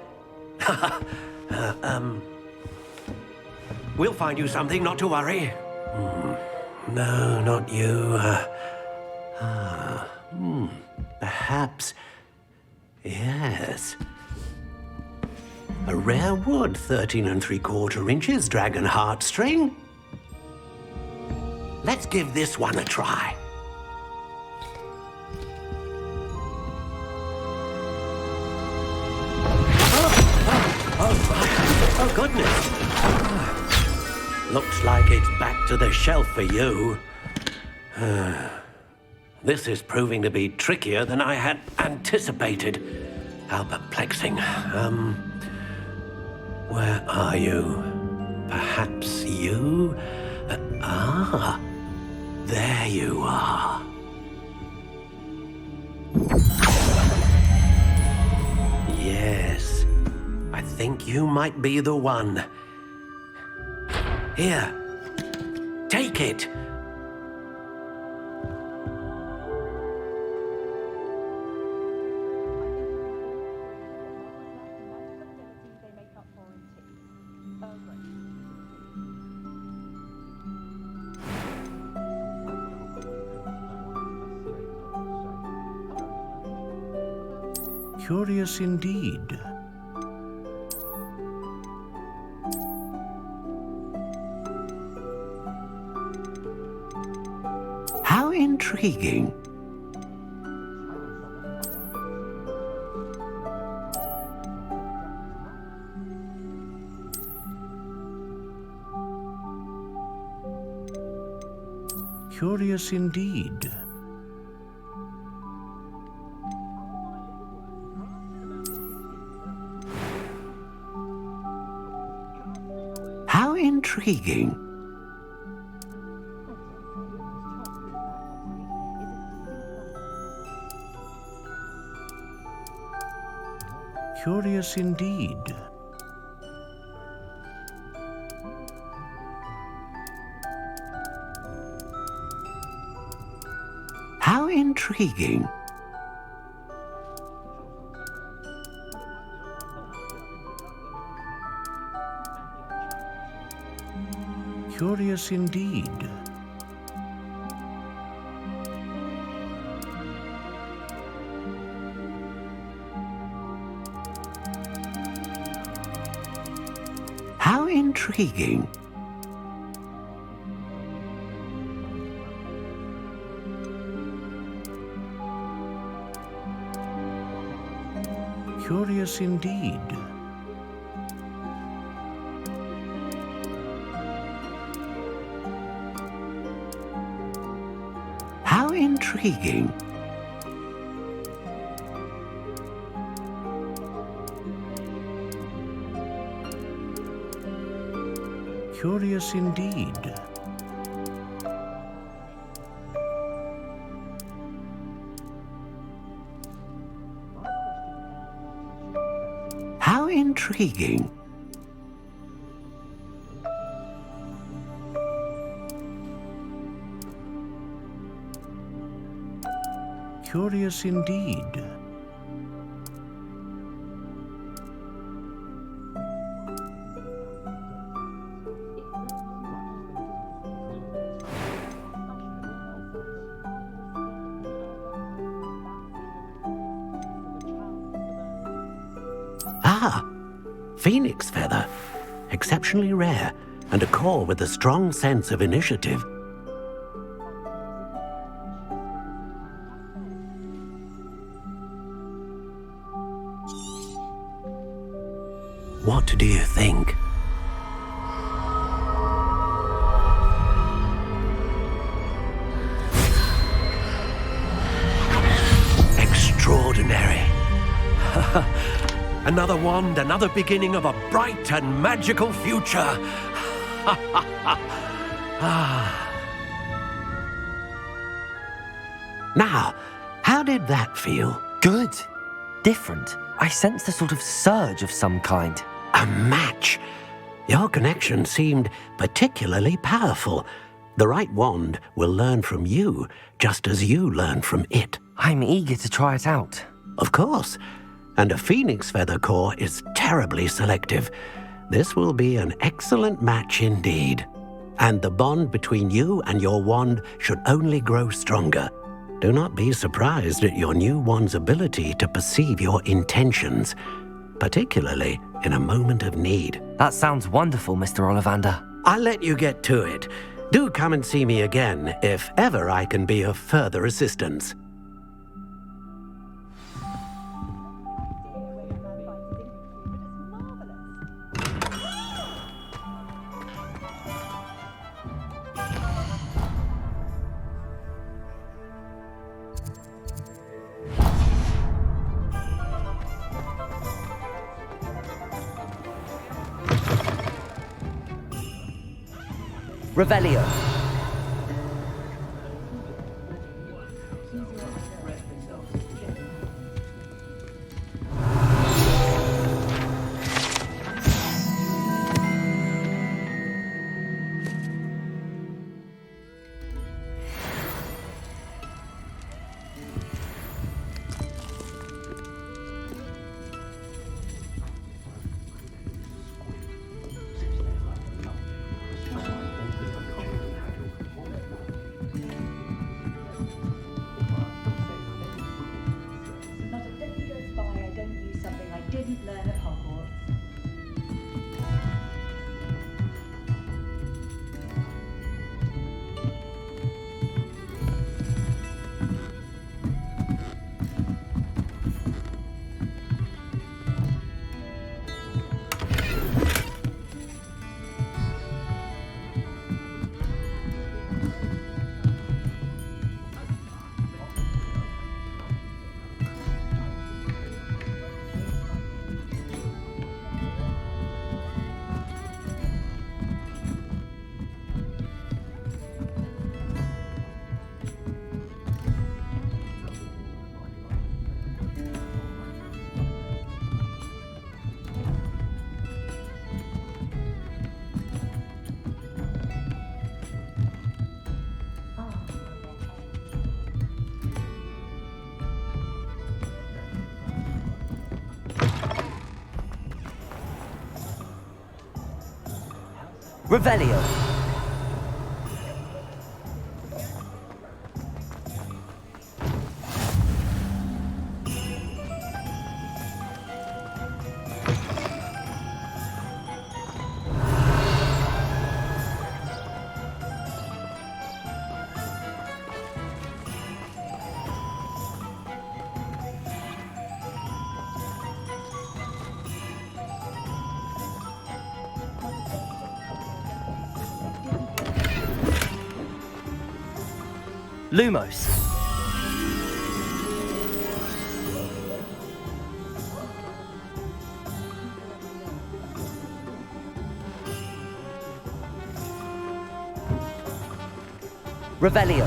We'll find you something, not to worry. No, not you. Perhaps. Yes. A rare wood, 13 3/4 inches, dragon heartstring. Let's give this one a try. Oh, goodness. Looks like it's back to the shelf for you. This is proving to be trickier than I had anticipated. How perplexing. Where are you? Perhaps you? There you are. Yes, I think you might be the one. Here, take it. Curious indeed. How intriguing. Curious indeed. How intriguing. Curious indeed. How intriguing. Curious indeed. How intriguing. Curious indeed. How intriguing. Curious indeed. How intriguing. Curious indeed. Phoenix feather. exceptionally rare, and a core with a strong sense of initiative. What do you think? Extraordinary. Another wand, another beginning of a bright and magical future. Now, how did that feel? Good. Different. I sensed a sort of surge of some kind. A match. Your connection seemed particularly powerful. The right wand will learn from you, just as you learn from it. I'm eager to try it out. Of course. And a phoenix feather core is terribly selective. This will be an excellent match indeed. And the bond between you and your wand should only grow stronger. Do not be surprised at your new wand's ability to perceive your intentions, particularly in a moment of need. That sounds wonderful, Mr. Ollivander. I'll let you get to it. Do come and see me again if ever I can be of further assistance. Revelio. Didn't learn at Hogwarts. Revelio. Lumos. Revelio.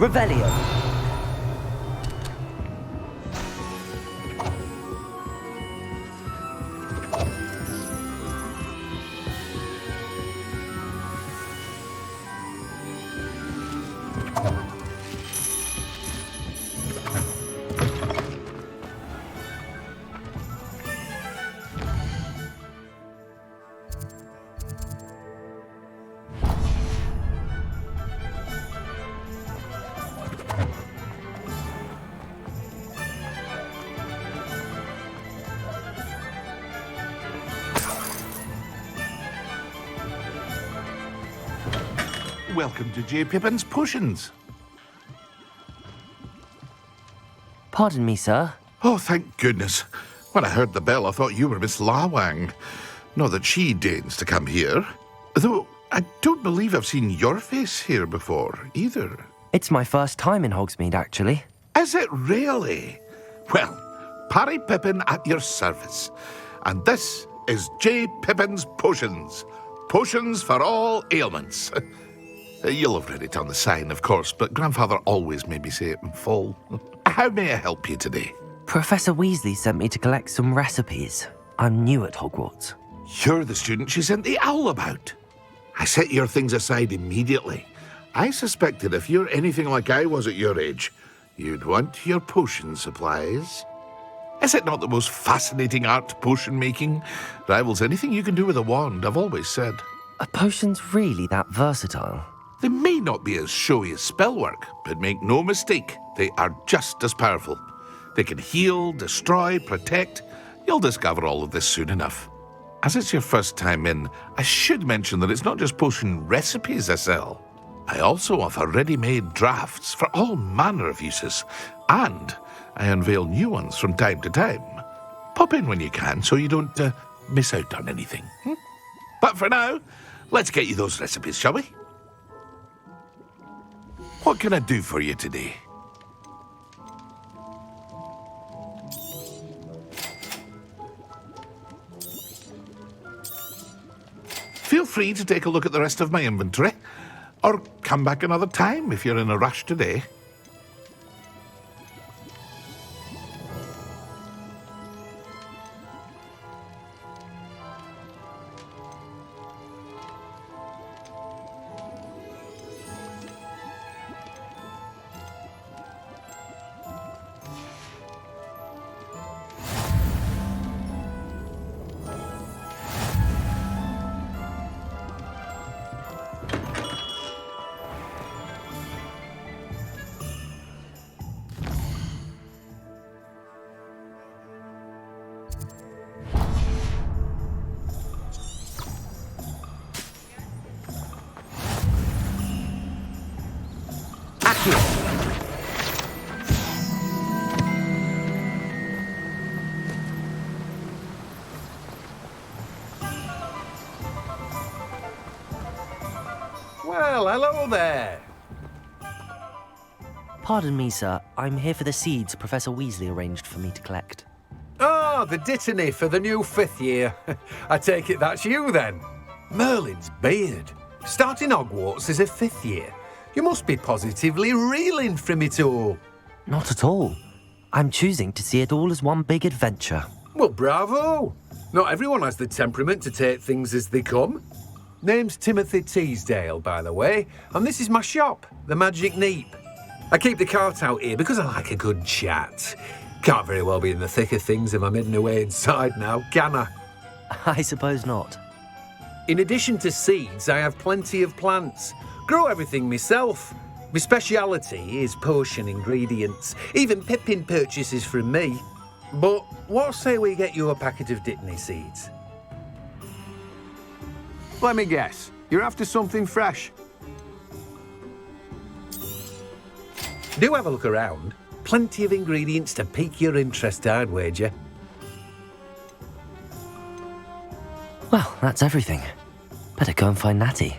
Revelio. Welcome to J. Pippin's Potions. Pardon me, sir. Oh, thank goodness. When I heard the bell, I thought you were Miss Lawang. Not that she deigns to come here. Though I don't believe I've seen your face here before, either. It's my first time in Hogsmeade, actually. Is it really? Well, Parry Pippin at your service. And this is J. Pippin's Potions. Potions for all ailments. You'll have read it on the sign, of course, but Grandfather always made me say it in full. How may I help you today? Professor Weasley sent me to collect some recipes. I'm new at Hogwarts. You're the student she sent the owl about. I set your things aside immediately. I suspected if you're anything like I was at your age, you'd want your potion supplies. Is it not the most fascinating art, potion making? Rivals anything you can do with a wand, I've always said. Are potions really that versatile? They may not be as showy as spellwork, but make no mistake, they are just as powerful. They can heal, destroy, protect. You'll discover all of this soon enough. As it's your first time in, I should mention that it's not just potion recipes I sell. I also offer ready-made drafts for all manner of uses, and I unveil new ones from time to time. Pop in when you can so you don't miss out on anything. But for now, let's get you those recipes, shall we? What can I do for you today? Feel free to take a look at the rest of my inventory, or come back another time if you're in a rush today. Well, hello there. Pardon me, sir. I'm here for the seeds Professor Weasley arranged for me to collect. Ah, the dittany for the new 5th year. I take it that's you then. Merlin's beard. Starting Hogwarts as a 5th year. You must be positively reeling from it all. Not at all. I'm choosing to see it all as one big adventure. Well, bravo. Not everyone has the temperament to take things as they come. Name's Timothy Teasdale, by the way, and this is my shop, the Magic Neep. I keep the cart out here because I like a good chat. Can't very well be in the thick of things if I'm hidden away inside now, can I? I suppose not. In addition to seeds, I have plenty of plants. Grow everything myself. My speciality is potion ingredients. Even Pippin purchases from me. But what say we get you a packet of dittany seeds? Let me guess. You're after something fresh. Do have a look around. Plenty of ingredients to pique your interest, I'd wager. Well, that's everything. Better go and find Natty.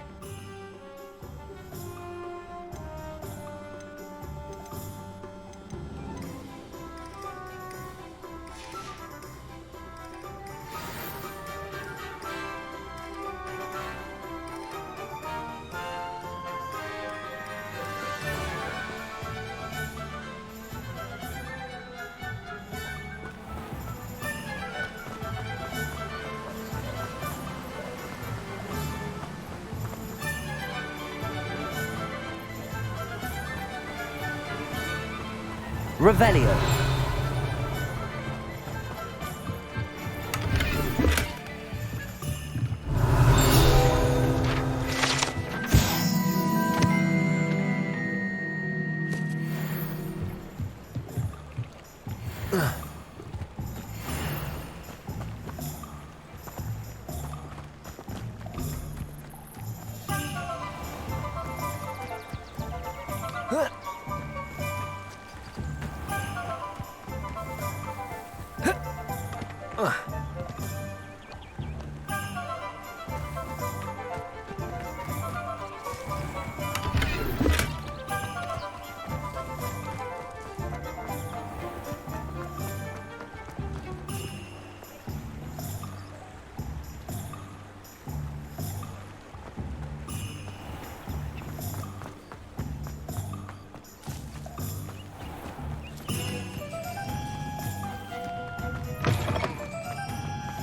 Revelio.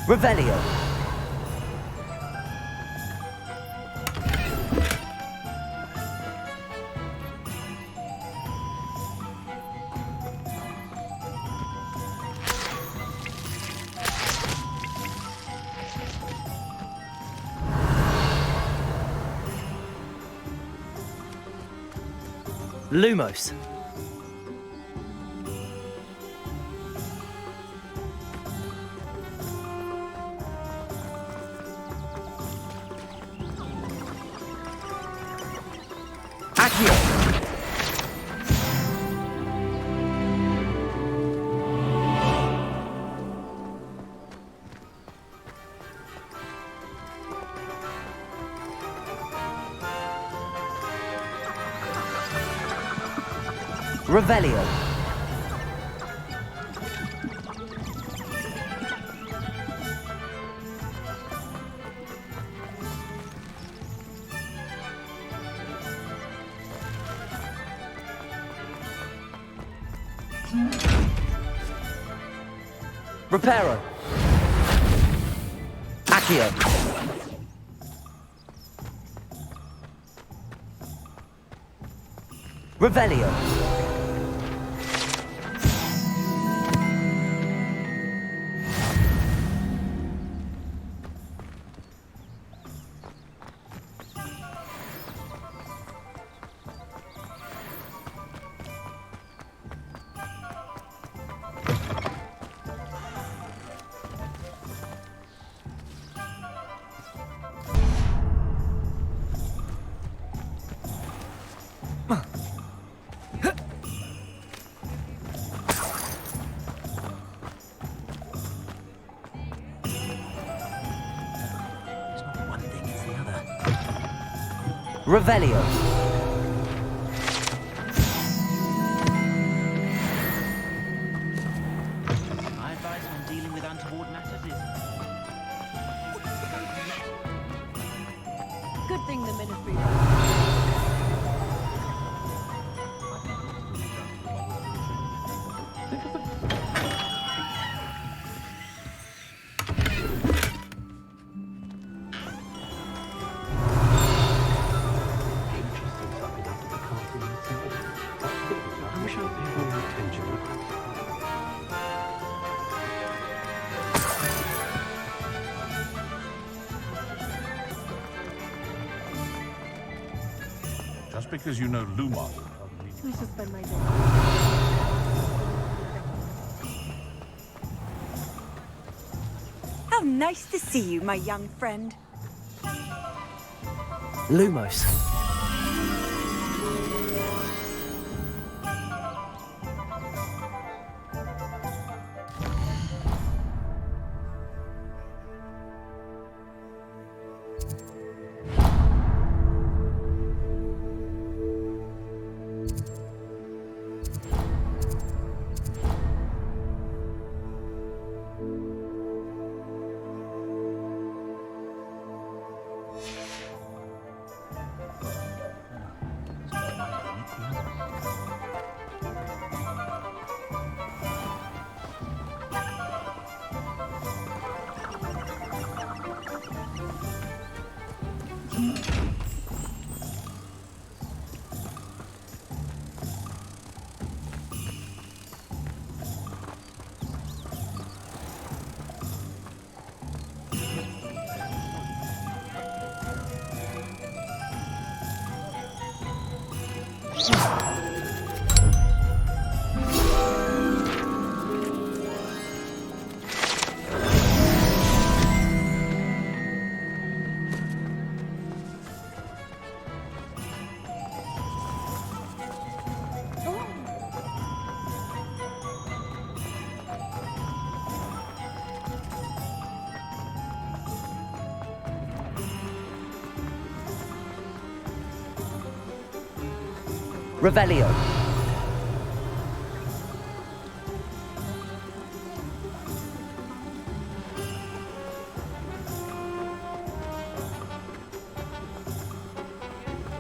Revelio. Lumos. Revelio. Reparo. Accio. Revelio. Revelio. My advice when dealing with untoward matters is... Good thing the ministry. Just because you know Lumos. We should spend my day. How nice to see you, my young friend. Lumos. Revelio.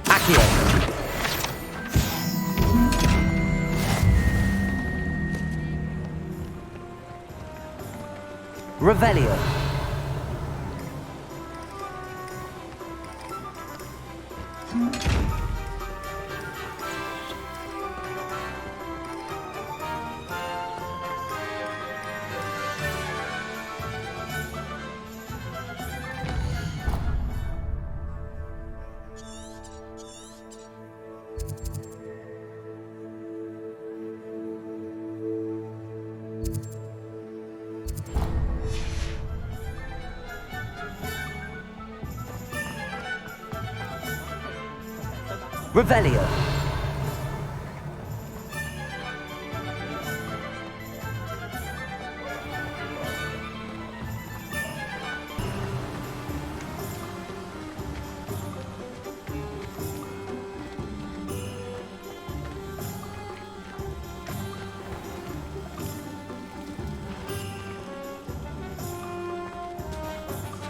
Accio. Revelio. Revelio.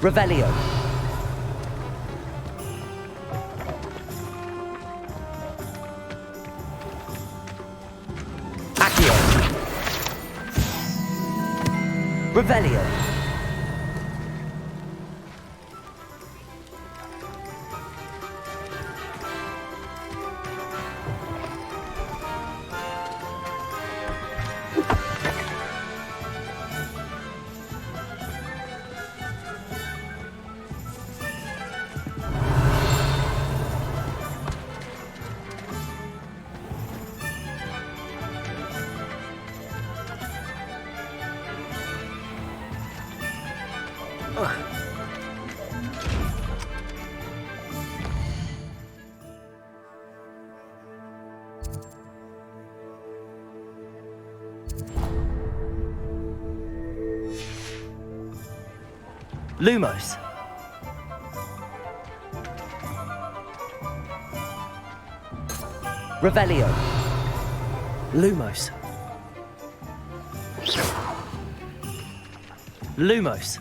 Revelio. Accio. Revelio. Lumos. Revelio. Lumos. Lumos.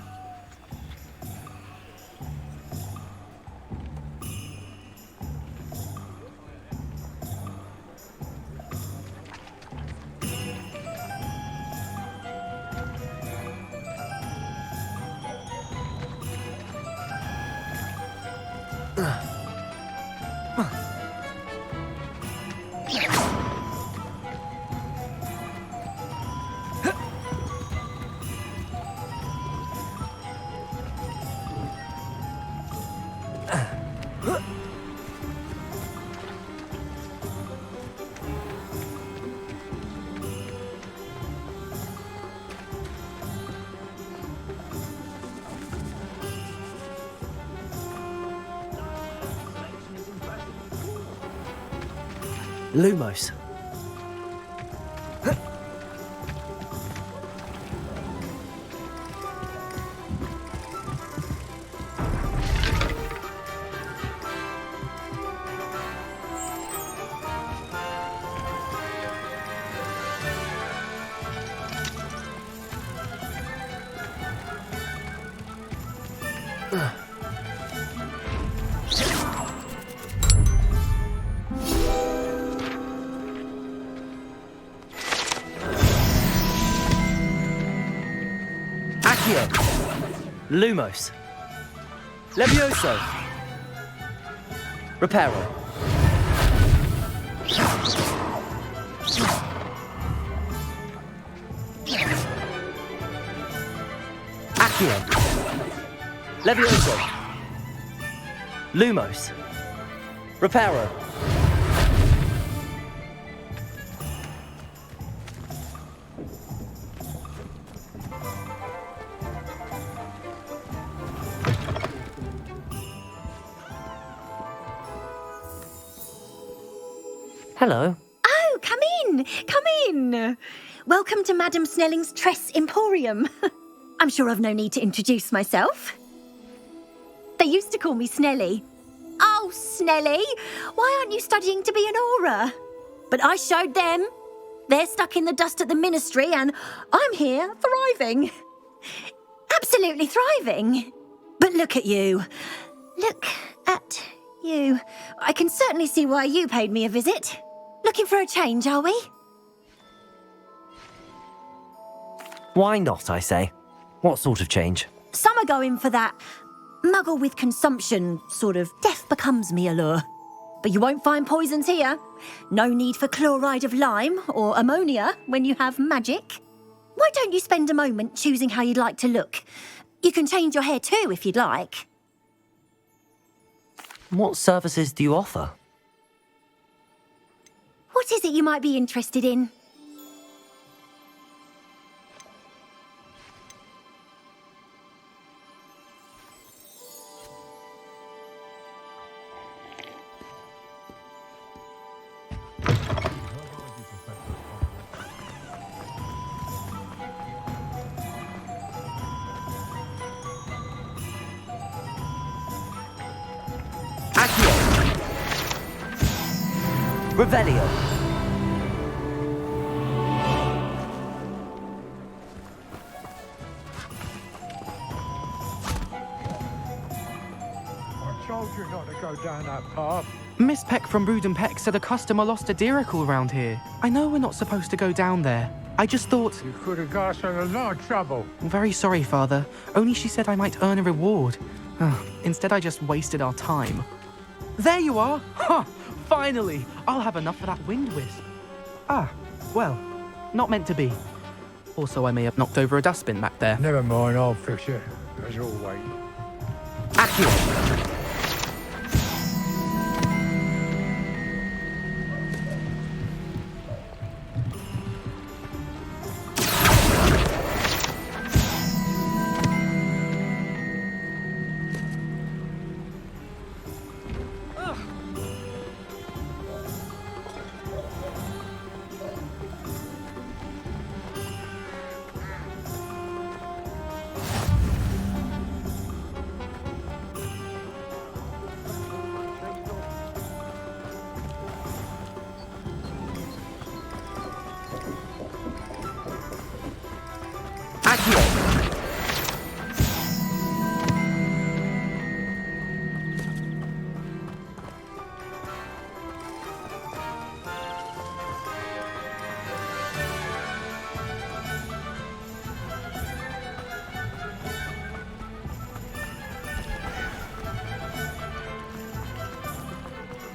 Lumos. Accio. Lumos. Levioso. Reparo. Accio. Levioso. Lumos. Reparo. Hello. Oh, come in! Come in! Welcome to Madame Snelling's Tress Emporium. I'm sure I've no need to introduce myself. They used to call me Snelly. Oh, Snelly, why aren't you studying to be an aura? But I showed them. They're stuck in the dust at the ministry and I'm here thriving. Absolutely thriving. But look at you. Look at you. I can certainly see why you paid me a visit. Looking for a change, are we? Why not, I say? What sort of change? Some are going for that muggle with consumption, sort of death becomes me allure. But you won't find poisons here. No need for chloride of lime or ammonia when you have magic. Why don't you spend a moment choosing how you'd like to look? You can change your hair too if you'd like. What services do you offer? What is it you might be interested in? Revelio. I told you not to go down that path. Miss Peck from Brood and Peck said a customer lost a diricle around here. I know we're not supposed to go down there. I just thought... You could have got us in a lot of trouble. I'm very sorry, Father. Only she said I might earn a reward. Instead, I just wasted our time. There you are! Ha! Finally! I'll have enough for that wind wisp. Ah, well, not meant to be. Also, I may have knocked over a dustbin back there. Never mind, I'll fix it, as always. Accio.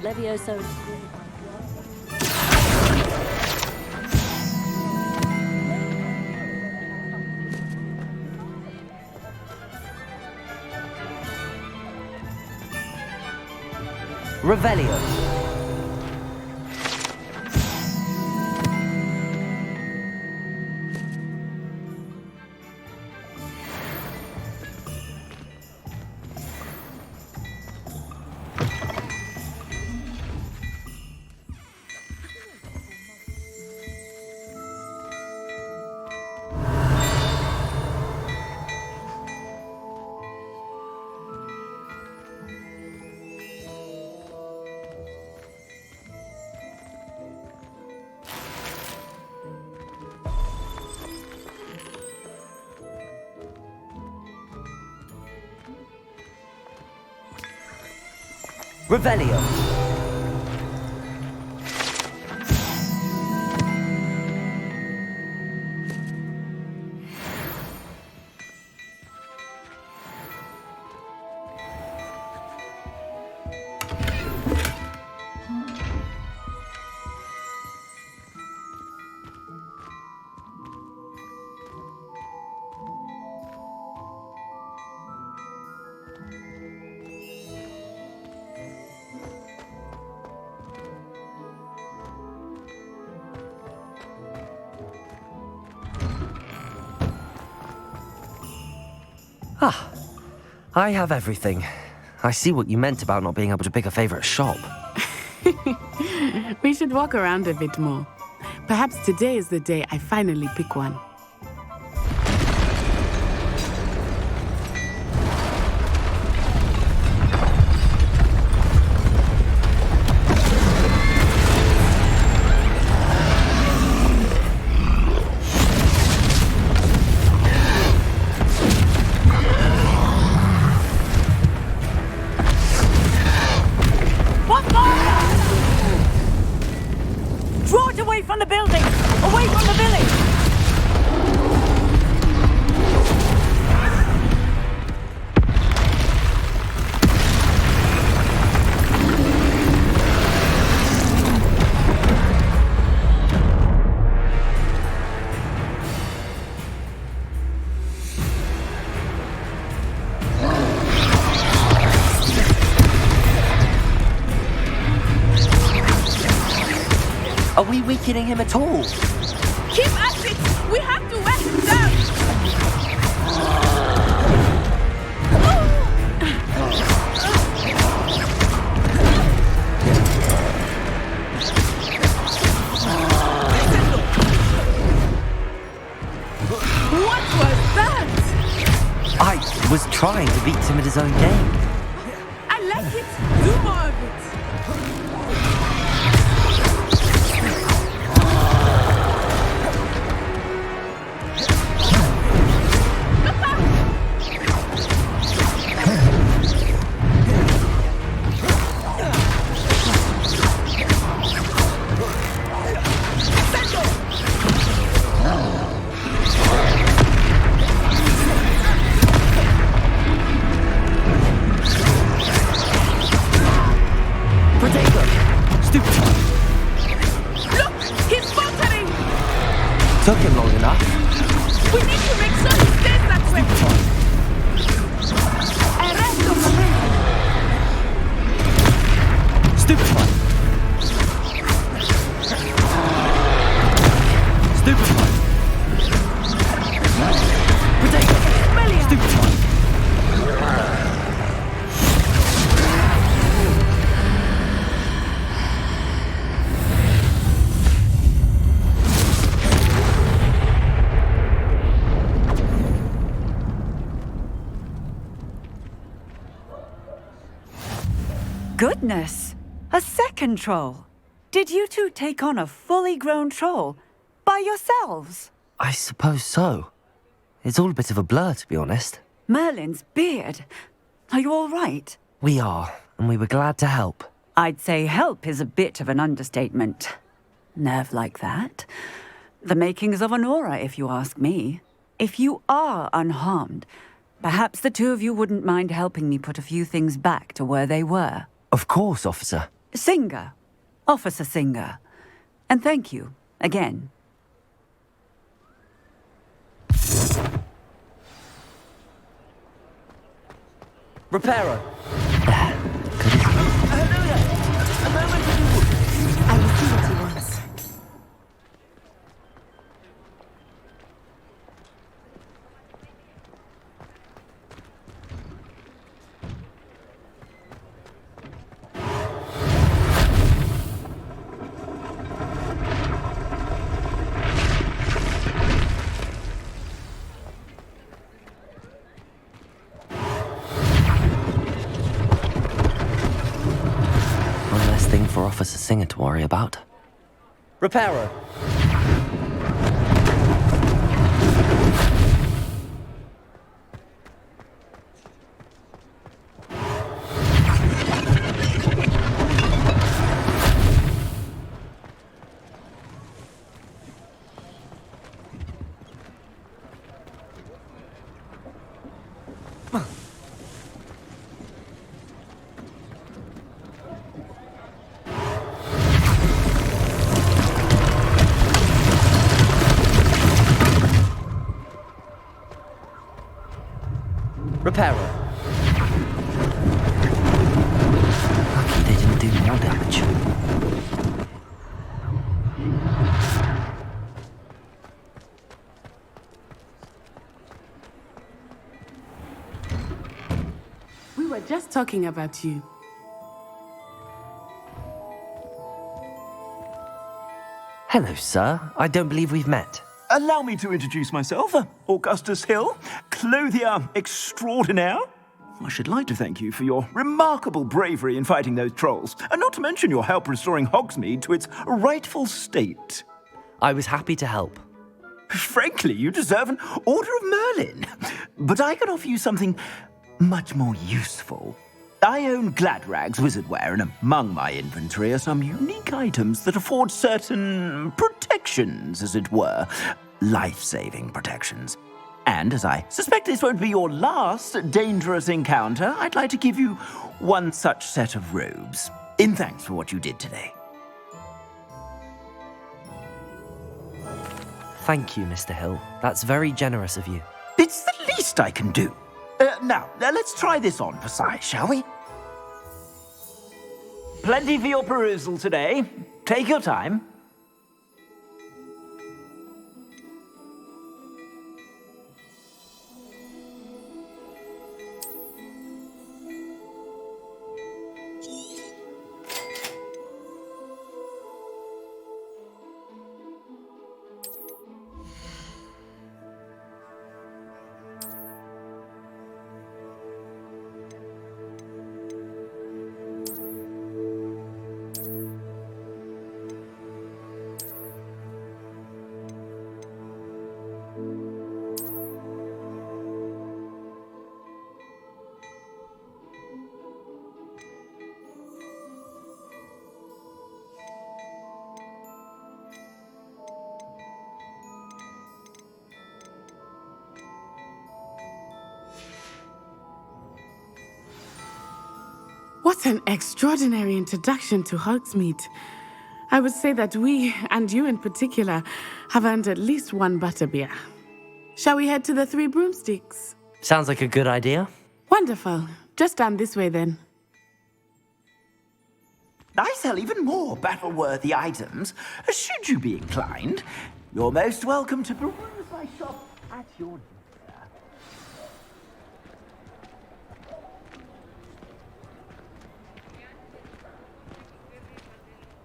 Levioso. Revelio. Revelio. Ah, I have everything. I see what you meant about not being able to pick a favourite shop. We should walk around a bit more. Perhaps today is the day I finally pick one. Draw it away from the building! Away from the village! Are we weakening him at all? Keep at it! We have to wear him down! What was that? I was trying to beat him at his own game. I like it! Do more of it! Took him long enough. We need to make sure he stays that way. Arresto momento. Stupefy. Stupefy. Potato. Stupefy. Goodness! A second troll! Did you two take on a fully grown troll? By yourselves? I suppose so. It's all a bit of a blur, to be honest. Merlin's beard. Are you all right? We are, and we were glad to help. I'd say help is a bit of an understatement. Nerve like that. The makings of an aura, if you ask me. If you are unharmed, perhaps the two of you wouldn't mind helping me put a few things back to where they were. Of course, officer. Singer. Officer Singer. And thank you, again. Reparo. I will see what he wants. For Officer Singer to worry about. Reparo. Reparo. Lucky they didn't do more damage. We were just talking about you. Hello, sir. I don't believe we've met. Allow me to introduce myself, Augustus Hill, clothier extraordinaire. I should like to thank you for your remarkable bravery in fighting those trolls, and not to mention your help restoring Hogsmeade to its rightful state. I was happy to help. Frankly, you deserve an Order of Merlin. But I can offer you something much more useful. I own Gladrag's wizardware, and among my inventory are some unique items that afford certain protections, as it were. Life-saving protections. And as I suspect this won't be your last dangerous encounter, I'd like to give you one such set of robes, in thanks for what you did today. Thank you, Mr. Hill. That's very generous of you. It's the least I can do. Now, let's try this on for size, shall we? Plenty for your perusal today. Take your time. What an extraordinary introduction to Hogsmeade. I would say that we, and you in particular, have earned at least one butterbeer. Shall we head to the Three Broomsticks? Sounds like a good idea. Wonderful. Just down this way then. I sell even more battle-worthy items, should you be inclined. You're most welcome to peruse my shop at your leisure.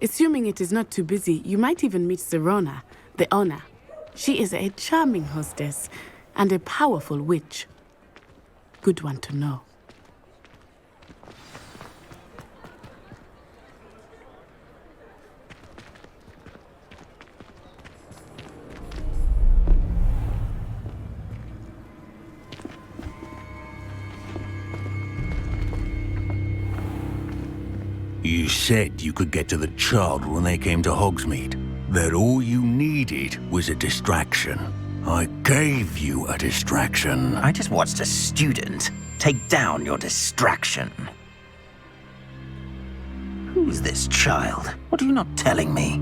Assuming it is not too busy, you might even meet Serona, the owner. She is a charming hostess and a powerful witch. Good one to know. You said you could get to the child when they came to Hogsmeade. That all you needed was a distraction. I gave you a distraction. I just watched a student take down your distraction. Who's this child? What are you not telling me?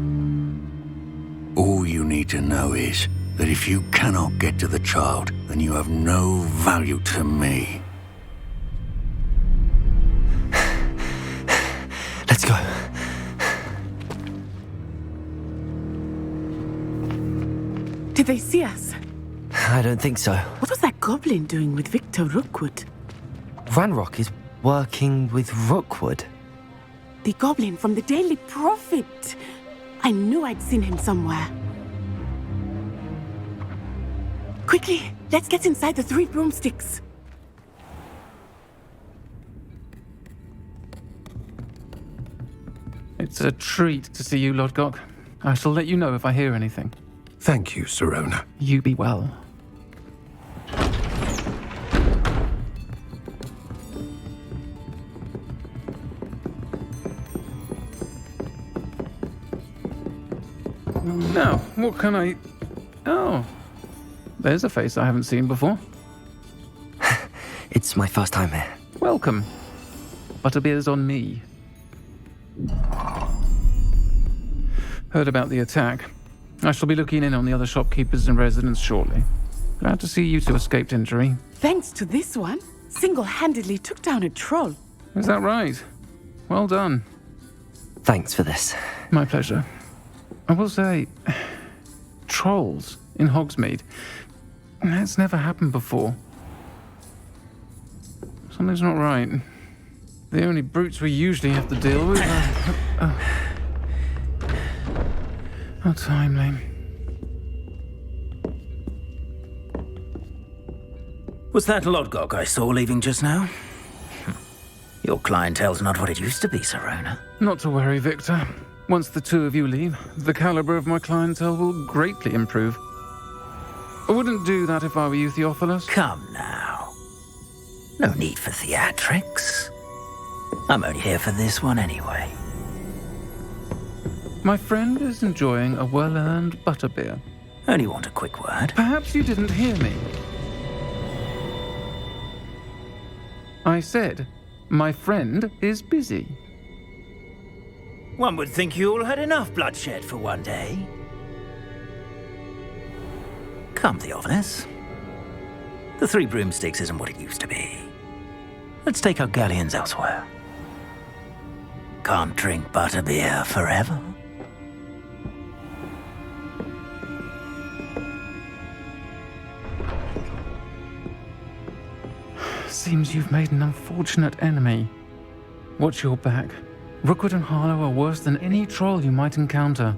All you need to know is that if you cannot get to the child, then you have no value to me. Let's go. Did they see us? I don't think so. What was that goblin doing with Victor Rookwood? Ranrock is working with Rookwood. The goblin from the Daily Prophet. I knew I'd seen him somewhere. Quickly, let's get inside the Three Broomsticks. It's a treat to see you, Lodgok. I shall let you know if I hear anything. Thank you, Serona. You be well. Now, what can I... Oh, there's a face I haven't seen before. It's my first time here. Welcome. Butterbeer's on me. Heard about the attack. I shall be looking in on the other shopkeepers and residents shortly. Glad to see you two escaped injury. Thanks to this one, single-handedly took down a troll. Is that right? Well done. Thanks for this. My pleasure. I will say, trolls in Hogsmeade. That's never happened before. Something's not right. The only brutes we usually have to deal with are... How timely. Was that Lodgok I saw leaving just now? Your clientele's not what it used to be, Serona. Not to worry, Victor. Once the two of you leave, the caliber of my clientele will greatly improve. I wouldn't do that if I were you, Theophilus. Come now. No need for theatrics. I'm only here for this one anyway. My friend is enjoying a well-earned butterbeer. Only want a quick word. Perhaps you didn't hear me. I said, my friend is busy. One would think you all had enough bloodshed for one day. Come, Theophilus. The Three Broomsticks isn't what it used to be. Let's take our galleons elsewhere. Can't drink butterbeer forever. Seems you've made an unfortunate enemy. Watch your back. Rookwood and Harlow are worse than any troll you might encounter.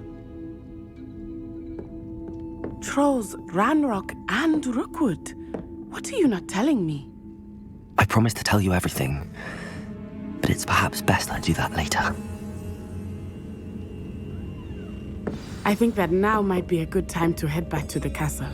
Trolls, Ranrock, and Rookwood. What are you not telling me? I promised to tell you everything, but it's perhaps best I do that later. I think that now might be a good time to head back to the castle.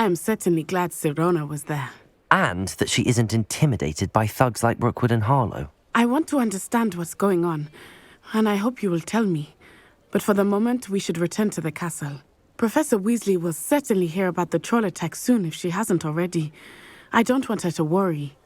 I am certainly glad Serona was there. And that she isn't intimidated by thugs like Rookwood and Harlow. I want to understand what's going on, and I hope you will tell me. But for the moment, we should return to the castle. Professor Weasley will certainly hear about the troll attack soon if she hasn't already. I don't want her to worry.